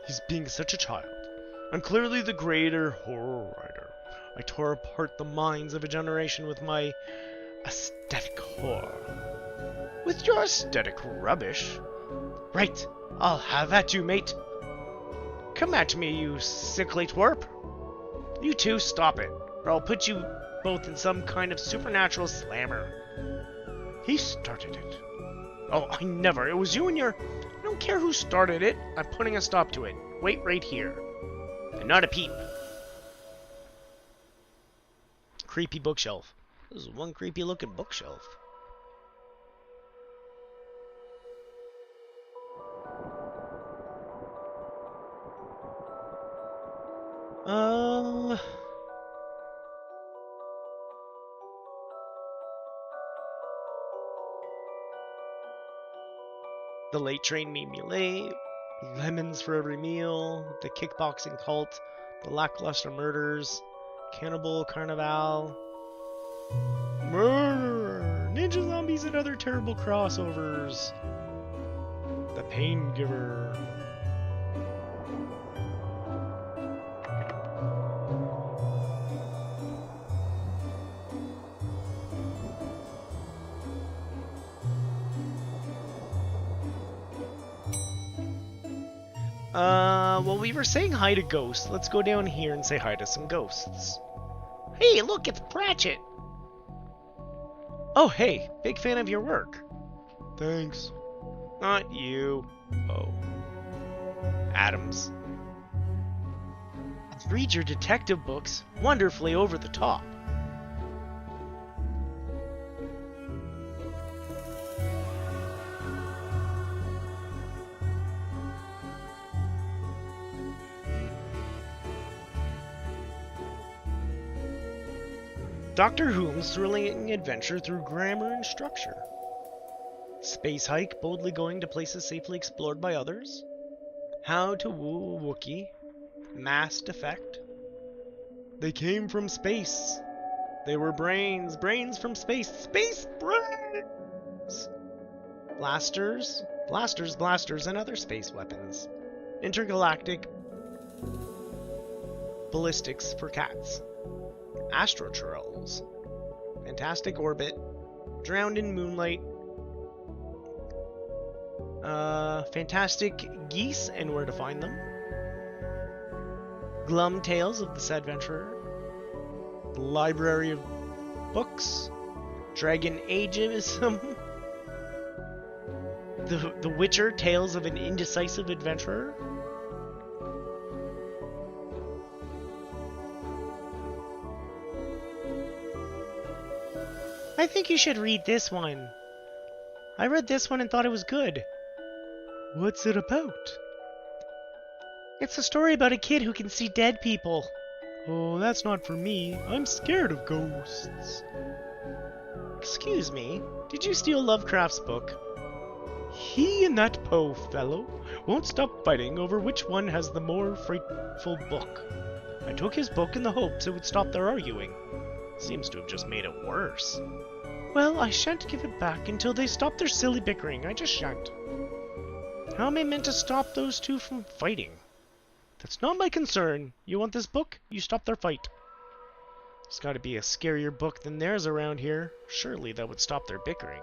He's being such a child. I'm clearly the greater horror writer. I tore apart the minds of a generation with my aesthetic horror. With your aesthetic rubbish? Right, I'll have at you, mate. Come at me, you sickly twerp. You two, stop it, or I'll put you both in some kind of supernatural slammer. He started it. Oh, I never. It was you and your... I don't care who started it. I'm putting a stop to it. Wait right here. And not a peep. Creepy bookshelf. This is one creepy looking bookshelf. The late train made me late. Lemons for every meal. The kickboxing cult. The lackluster murders. Cannibal Carnival. Murder! Ninja zombies and other terrible crossovers. The Pain Giver. Well, we were saying hi to ghosts. Let's go down here and say hi to some ghosts. Hey, look, it's Pratchett! Oh, hey, big fan of your work. Thanks. Not you. Oh. Adams. Read your detective books. Wonderfully over the top. Dr. Whom's thrilling adventure through grammar and structure. Space hike, boldly going to places safely explored by others. How to woo a Wookiee. Mass defect. They came from space. They were brains. Brains from space. Space brains! Blasters. Blasters, blasters, and other space weapons. Intergalactic ballistics for cats. Astroturrels. Fantastic orbit. Drowned in moonlight. Fantastic geese and where to find them. Glum Tales of the Sadventurer. Library of Books. Dragon Ageism. The Witcher Tales of an Indecisive Adventurer. I think you should read this one. I read this one and thought it was good. What's it about? It's a story about a kid who can see dead people. Oh, that's not for me. I'm scared of ghosts. Excuse me, did you steal Lovecraft's book? He and that Poe fellow won't stop fighting over which one has the more frightful book. I took his book in the hopes it would stop their arguing. Seems to have just made it worse. Well, I shan't give it back until they stop their silly bickering. I just shan't. How am I meant to stop those two from fighting? That's not my concern. You want this book? You stop their fight. There's got to be a scarier book than theirs around here. Surely that would stop their bickering.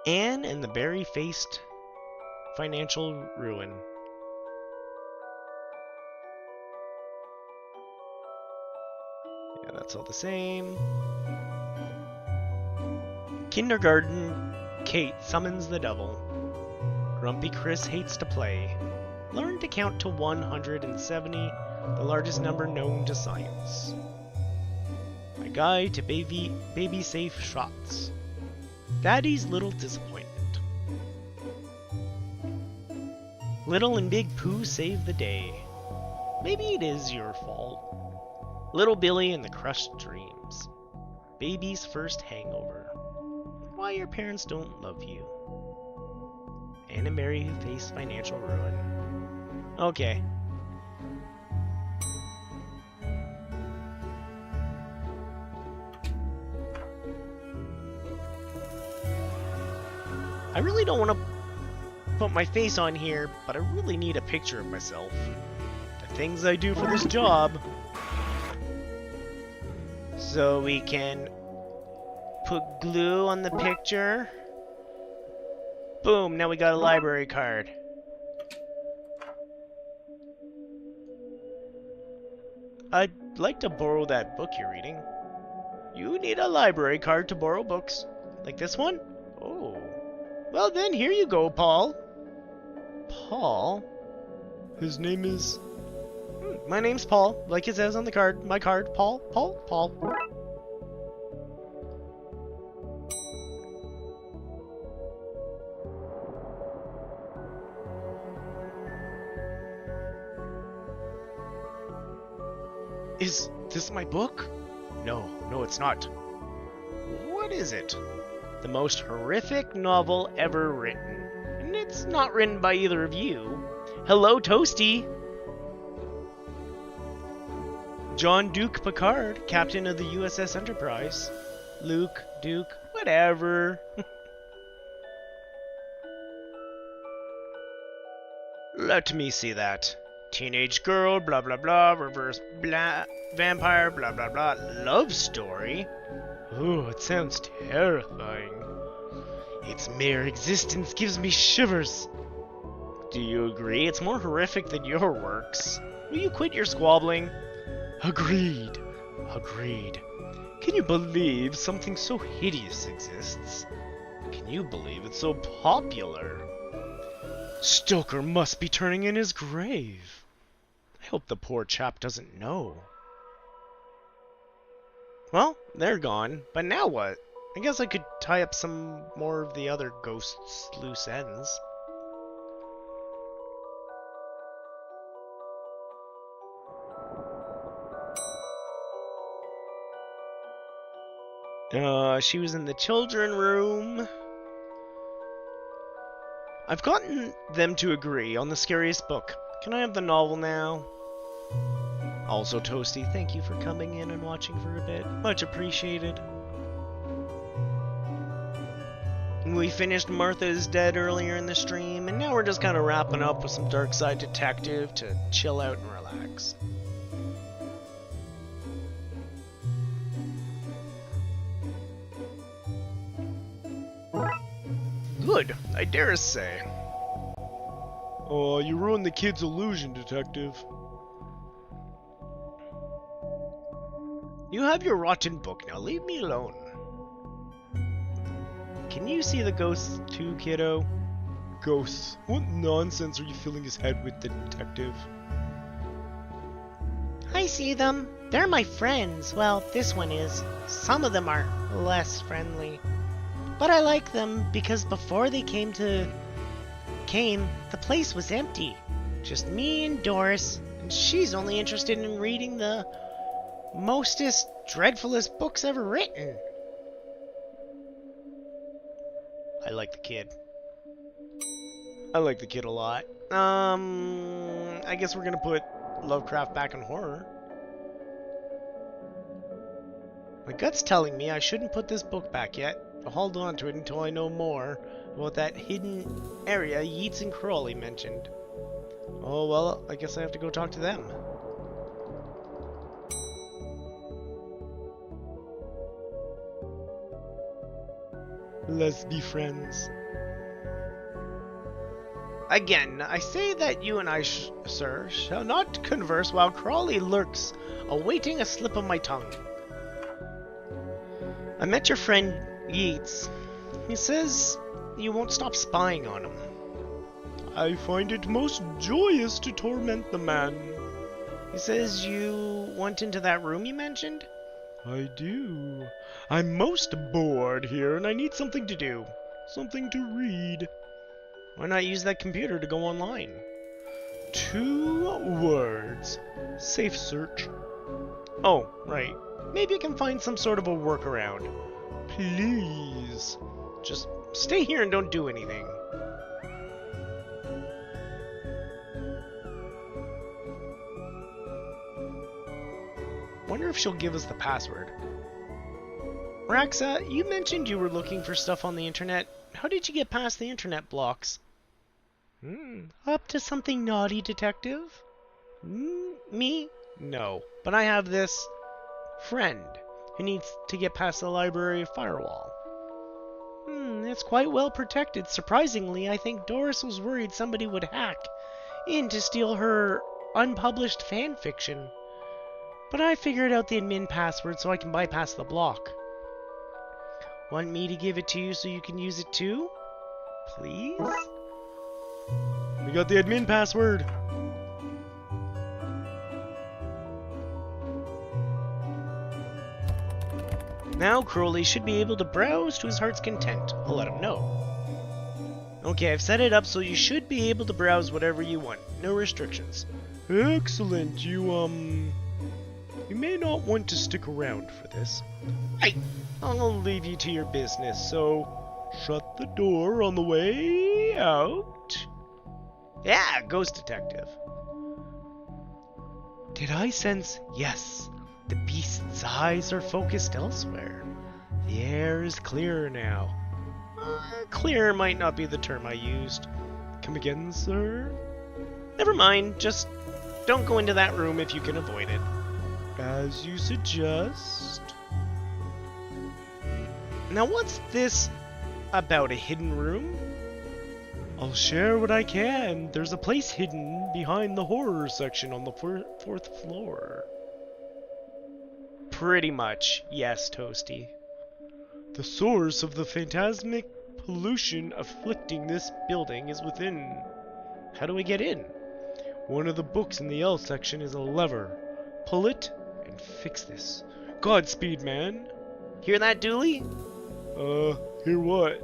Anne and the Berry-Faced Financial Ruin. Yeah, that's all the same. Kindergarten Kate summons the devil. Grumpy Chris hates to play. Learn to count to 170, the largest number known to science. A guide to baby safe shots. Daddy's little disappointment. Little and Big Pooh save the day. Maybe it is your fault. Little Billy and the crushed dreams. Baby's first hangover. Why your parents don't love you. Anne and Mary who face financial ruin. Okay. I really don't want to put my face on here, but I really need a picture of myself. The things I do for this job. So we can put glue on the picture. Boom, now we got a library card. I'd like to borrow that book you're reading. You need a library card to borrow books. Like this one? Oh. Well then, here you go, Paul. Paul? His name is... my name's Paul, like it says on the card. My card. Paul. Is this my book? No, it's not. What is it? The most horrific novel ever written. And it's not written by either of you. Hello, Toasty! John Duke Picard, captain of the USS Enterprise. Luke, Duke, whatever. Let me see that. Teenage girl, blah blah blah, reverse blah, vampire, blah blah blah, love story? Ooh, it sounds terrifying. Its mere existence gives me shivers. Do you agree? It's more horrific than your works. Will you quit your squabbling? Agreed. Can you believe something so hideous exists? Can you believe it's so popular? Stoker must be turning in his grave. I hope the poor chap doesn't know. Well, they're gone, but now what? I guess I could tie up some more of the other ghosts' loose ends. She was in the children room. I've gotten them to agree on the scariest book. Can I have the novel now? Also, Toasty, thank you for coming in and watching for a bit. Much appreciated. We finished Martha is Dead earlier in the stream, and now we're just kind of wrapping up with some Dark Side Detective to chill out and relax. Good, I dare say. Oh, you ruined the kid's illusion, Detective. You have your rotten book, now leave me alone. Can you see the ghosts too, kiddo? Ghosts? What nonsense are you filling his head with, Detective? I see them. They're my friends. Well, this one is. Some of them are less friendly. But I like them because before they came, the place was empty. Just me and Doris, and she's only interested in reading the mostest, dreadfulest books ever written. I like the kid. I like the kid a lot. I guess we're gonna put Lovecraft back in horror. My gut's telling me I shouldn't put this book back yet. I'll hold on to it until I know more about that hidden area Yeats and Crowley mentioned. Oh well, I guess I have to go talk to them. Let's be friends. Again, I say that you and I, sir, shall not converse while Crowley lurks, awaiting a slip of my tongue. I met your friend Yeats. He says you won't stop spying on him. I find it most joyous to torment the man. He says you went into that room you mentioned? I do. I'm most bored here and I need something to do. Something to read. Why not use that computer to go online? 2 words. Safe search. Oh, right. Maybe I can find some sort of a workaround. Please. Just stay here and don't do anything. Wonder if she'll give us the password. Raxa, you mentioned you were looking for stuff on the internet. How did you get past the internet blocks? Up to something naughty, detective? Me? No. But I have this friend who needs to get past the library firewall. It's quite well protected. Surprisingly, I think Doris was worried somebody would hack in to steal her unpublished fan fiction. But I figured out the admin password so I can bypass the block. Want me to give it to you so you can use it too? Please? We got the admin password. Now Crowley should be able to browse to his heart's content. I'll let him know. Okay, I've set it up so you should be able to browse whatever you want. No restrictions. Excellent. You may not want to stick around for this. Right. I'll leave you to your business, so shut the door on the way out. Yeah, ghost detective. Did I sense? Yes. The beast's eyes are focused elsewhere. The air is clearer now. Clear might not be the term I used. Come again, sir? Never mind, just don't go into that room if you can avoid it. As you suggest. Now what's this about a hidden room? I'll share what I can. There's a place hidden behind the horror section on the 4th floor. Pretty much, yes, Toasty. The source of the phantasmic pollution afflicting this building is within. How do we get in? One of the books in the L section is a lever. Pull it and fix this. Godspeed, man. Hear that, Dooley? Hear what?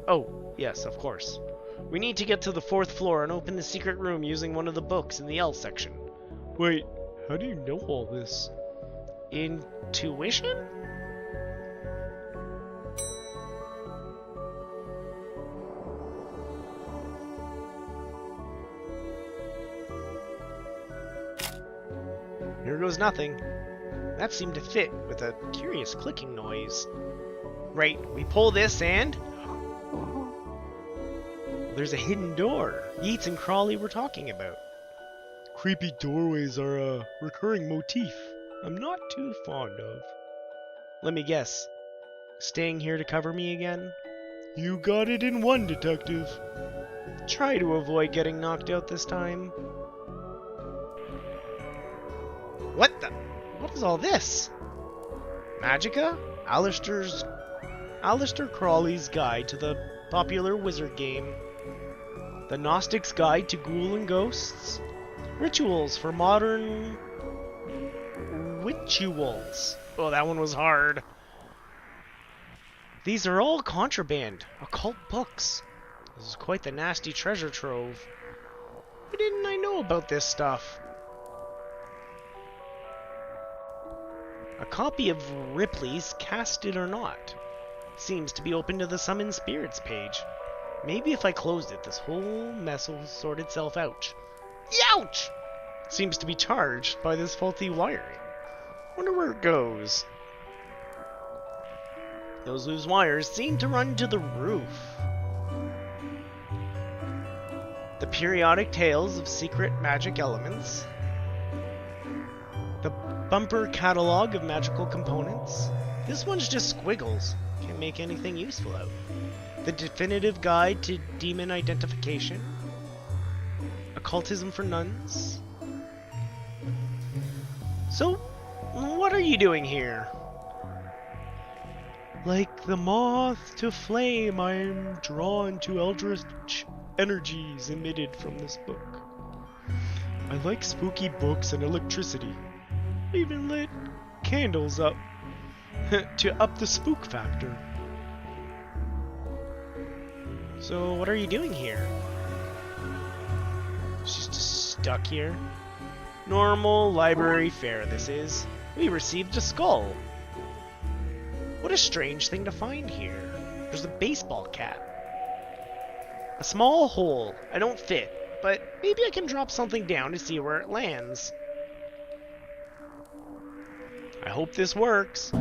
Oh, yes, of course. We need to get to the 4th floor and open the secret room using one of the books in the L section. Wait, how do you know all this? Intuition? Here goes nothing. That seemed to fit with a curious clicking noise. Right, we pull this and... there's a hidden door Yeats and Crawley were talking about. Creepy doorways are a recurring motif I'm not too fond of. Let me guess. Staying here to cover me again? You got it in one, detective. Try to avoid getting knocked out this time. What the? What is all this? Magica? Aleister Crowley's Guide to the Popular Wizard Game. The Gnostic's Guide to Ghoul and Ghosts. Rituals for Modern... Rituals. Oh, that one was hard. These are all contraband. Occult books. This is quite the nasty treasure trove. Why didn't I know about this stuff? A copy of Ripley's Cast It or Not. Seems to be open to the Summon Spirits page. Maybe if I closed it, this whole mess will sort itself out. Youch! Seems to be charged by this faulty wiring. Wonder where it goes. Those loose wires seem to run to the roof. The periodic tales of secret magic elements. The bumper catalog of magical components. This one's just squiggles. Can't make anything useful out. The definitive guide to demon identification. Occultism for nuns. So, what are you doing here? Like the moth to flame, I am drawn to eldritch energies emitted from this book. I like spooky books and electricity. I even lit candles up to up the spook factor. So what are you doing here? She's just stuck here. Normal library fare this is. We received a skull. What a strange thing to find here. There's a baseball cap. A small hole. I don't fit, but maybe I can drop something down to see where it lands. I hope this works.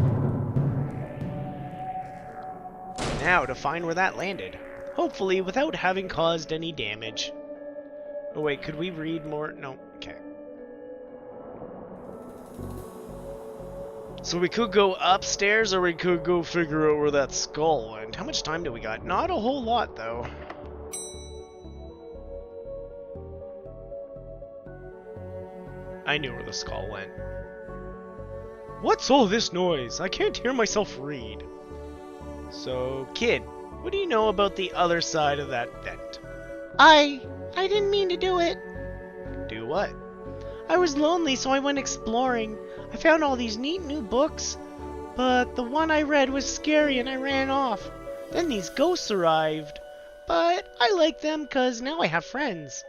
Now to find where that landed. Hopefully without having caused any damage. Oh wait, could we read more? No, okay. So we could go upstairs or we could go figure out where that skull went. How much time do we got? Not a whole lot though. I knew where the skull went. What's all this noise? I can't hear myself read. So, kid, what do you know about the other side of that vent? I didn't mean to do it. Do what? I was lonely, so I went exploring. I found all these neat new books, but the one I read was scary and I ran off. Then these ghosts arrived, but I like them because now I have friends.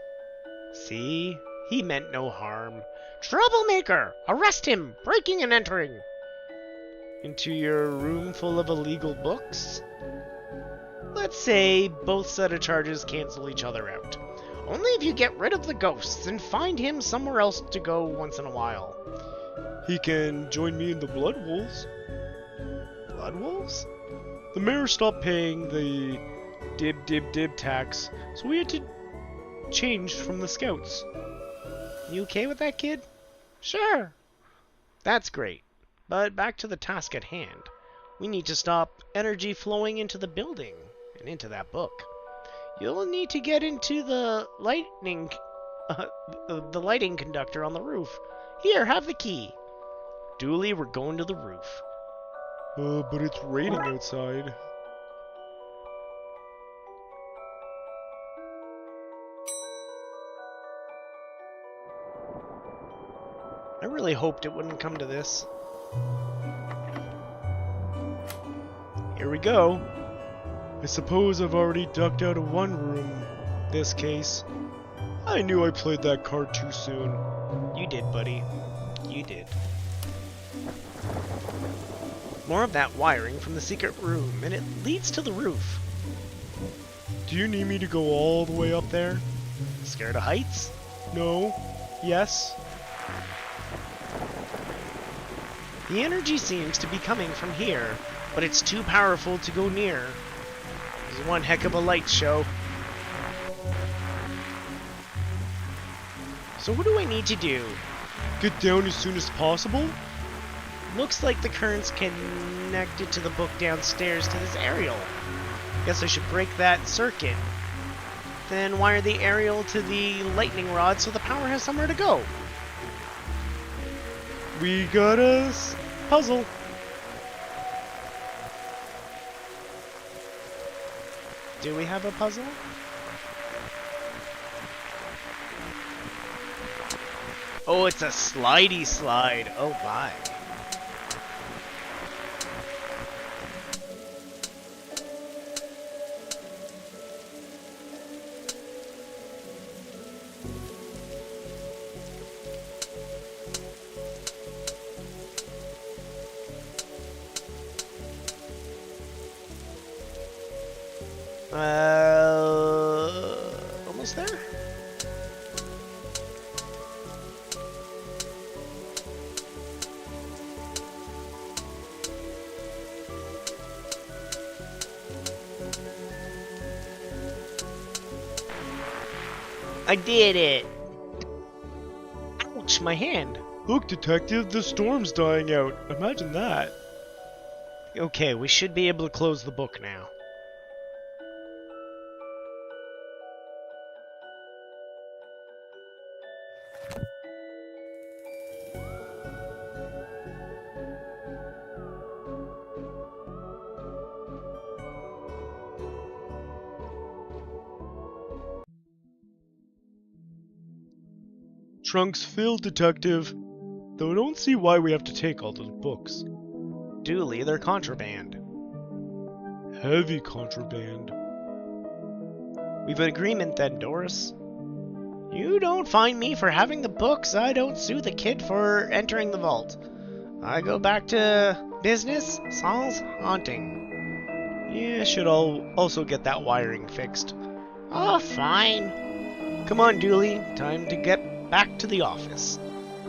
See? He meant no harm. Troublemaker! Arrest him! Breaking and entering! Into your room full of illegal books? Let's say both set of charges cancel each other out. Only if you get rid of the ghosts and find him somewhere else to go once in a while. He can join me in the Blood Wolves. Blood Wolves? The mayor stopped paying the dib tax, so we had to change from the scouts. You okay with that, kid? Sure. That's great. But back to the task at hand. We need to stop energy flowing into the building and into that book. You'll need to get into the lighting conductor on the roof. Here, have the key. Dooley, we're going to the roof. But it's raining outside. I really hoped it wouldn't come to this. Here we go. I suppose I've already ducked out of one room this case. I knew I played that card too soon. You did, buddy. You did. More of that wiring from the secret room, and it leads to the roof. Do you need me to go all the way up there? Scared of heights? No. Yes. The energy seems to be coming from here, but it's too powerful to go near. This is one heck of a light show. So what do I need to do? Get down as soon as possible? Looks like the current's connected to the book downstairs to this aerial. Guess I should break that circuit. Then wire the aerial to the lightning rod so the power has somewhere to go. We got a puzzle. Do we have a puzzle? Oh, it's a slidey slide. Oh my. Almost there? I did it! Ouch, my hand. Look, detective, the storm's dying out. Imagine that. Okay, we should be able to close the book now. Trunk's filled, Detective. Though I don't see why we have to take all those books. Dooley, they're contraband. Heavy contraband. We've an agreement then, Doris. You don't fine me for having the books. I don't sue the kid for entering the vault. I go back to business. Saul's haunting. Yeah, should also get that wiring fixed. Oh, fine. Come on, Dooley. Time to get back to the office.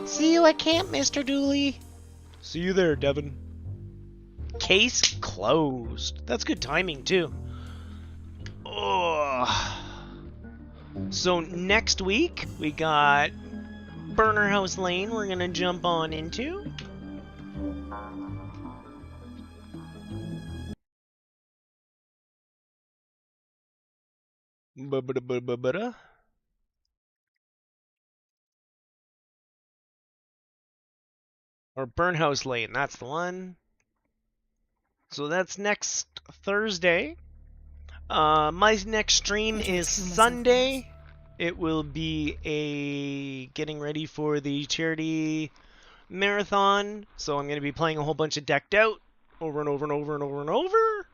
See you at camp, Mr. Dooley. See you there, Devin. Case closed. That's good timing, too. Oh. So next week, we got Burner House Lane we're going to jump on into. Or Burnhouse Lane, that's the one. So that's next Thursday. My next stream is Sunday. It will be a getting ready for the charity marathon. So I'm going to be playing a whole bunch of Decked Out over and over and over and over and over.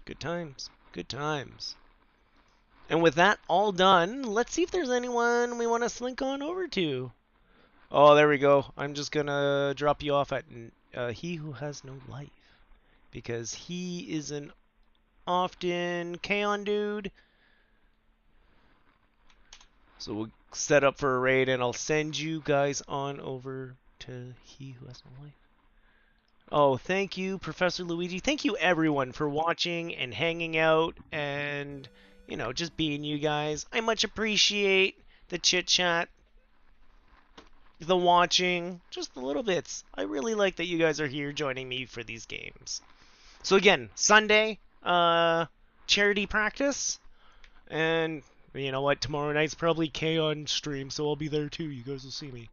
Good times. Good times. And with that all done, let's see if there's anyone we want to slink on over to. Oh, there we go. I'm just going to drop you off at He Who Has No Life. Because he is an often Kaon dude. So we'll set up for a raid and I'll send you guys on over to He Who Has No Life. Oh, thank you, Professor Luigi. Thank you, everyone, for watching and hanging out and, you know, just being you guys. I much appreciate the chit-chat, the watching, just the little bits. I really like that you guys are here joining me for these games. So again, Sunday, charity practice, and you know what, tomorrow night's probably Kaon stream, so I'll be there too. You guys will see me.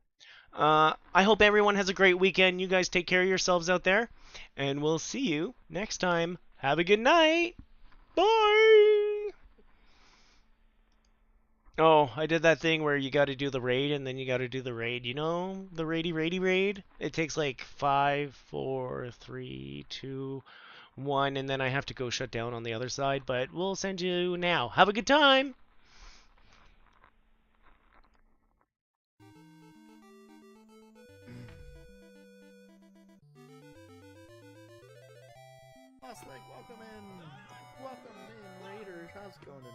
I hope everyone has a great weekend. You guys take care of yourselves out there, and we'll see you next time. Have a good night. Bye. Oh, I did that thing where you got to do the raid and then you got to do the raid. You know, the raidy raid? It takes like 5, 4, 3, 2, 1, and then I have to go shut down on the other side, but we'll send you now. Have a good time. Welcome in, Raiders. How's it going tonight?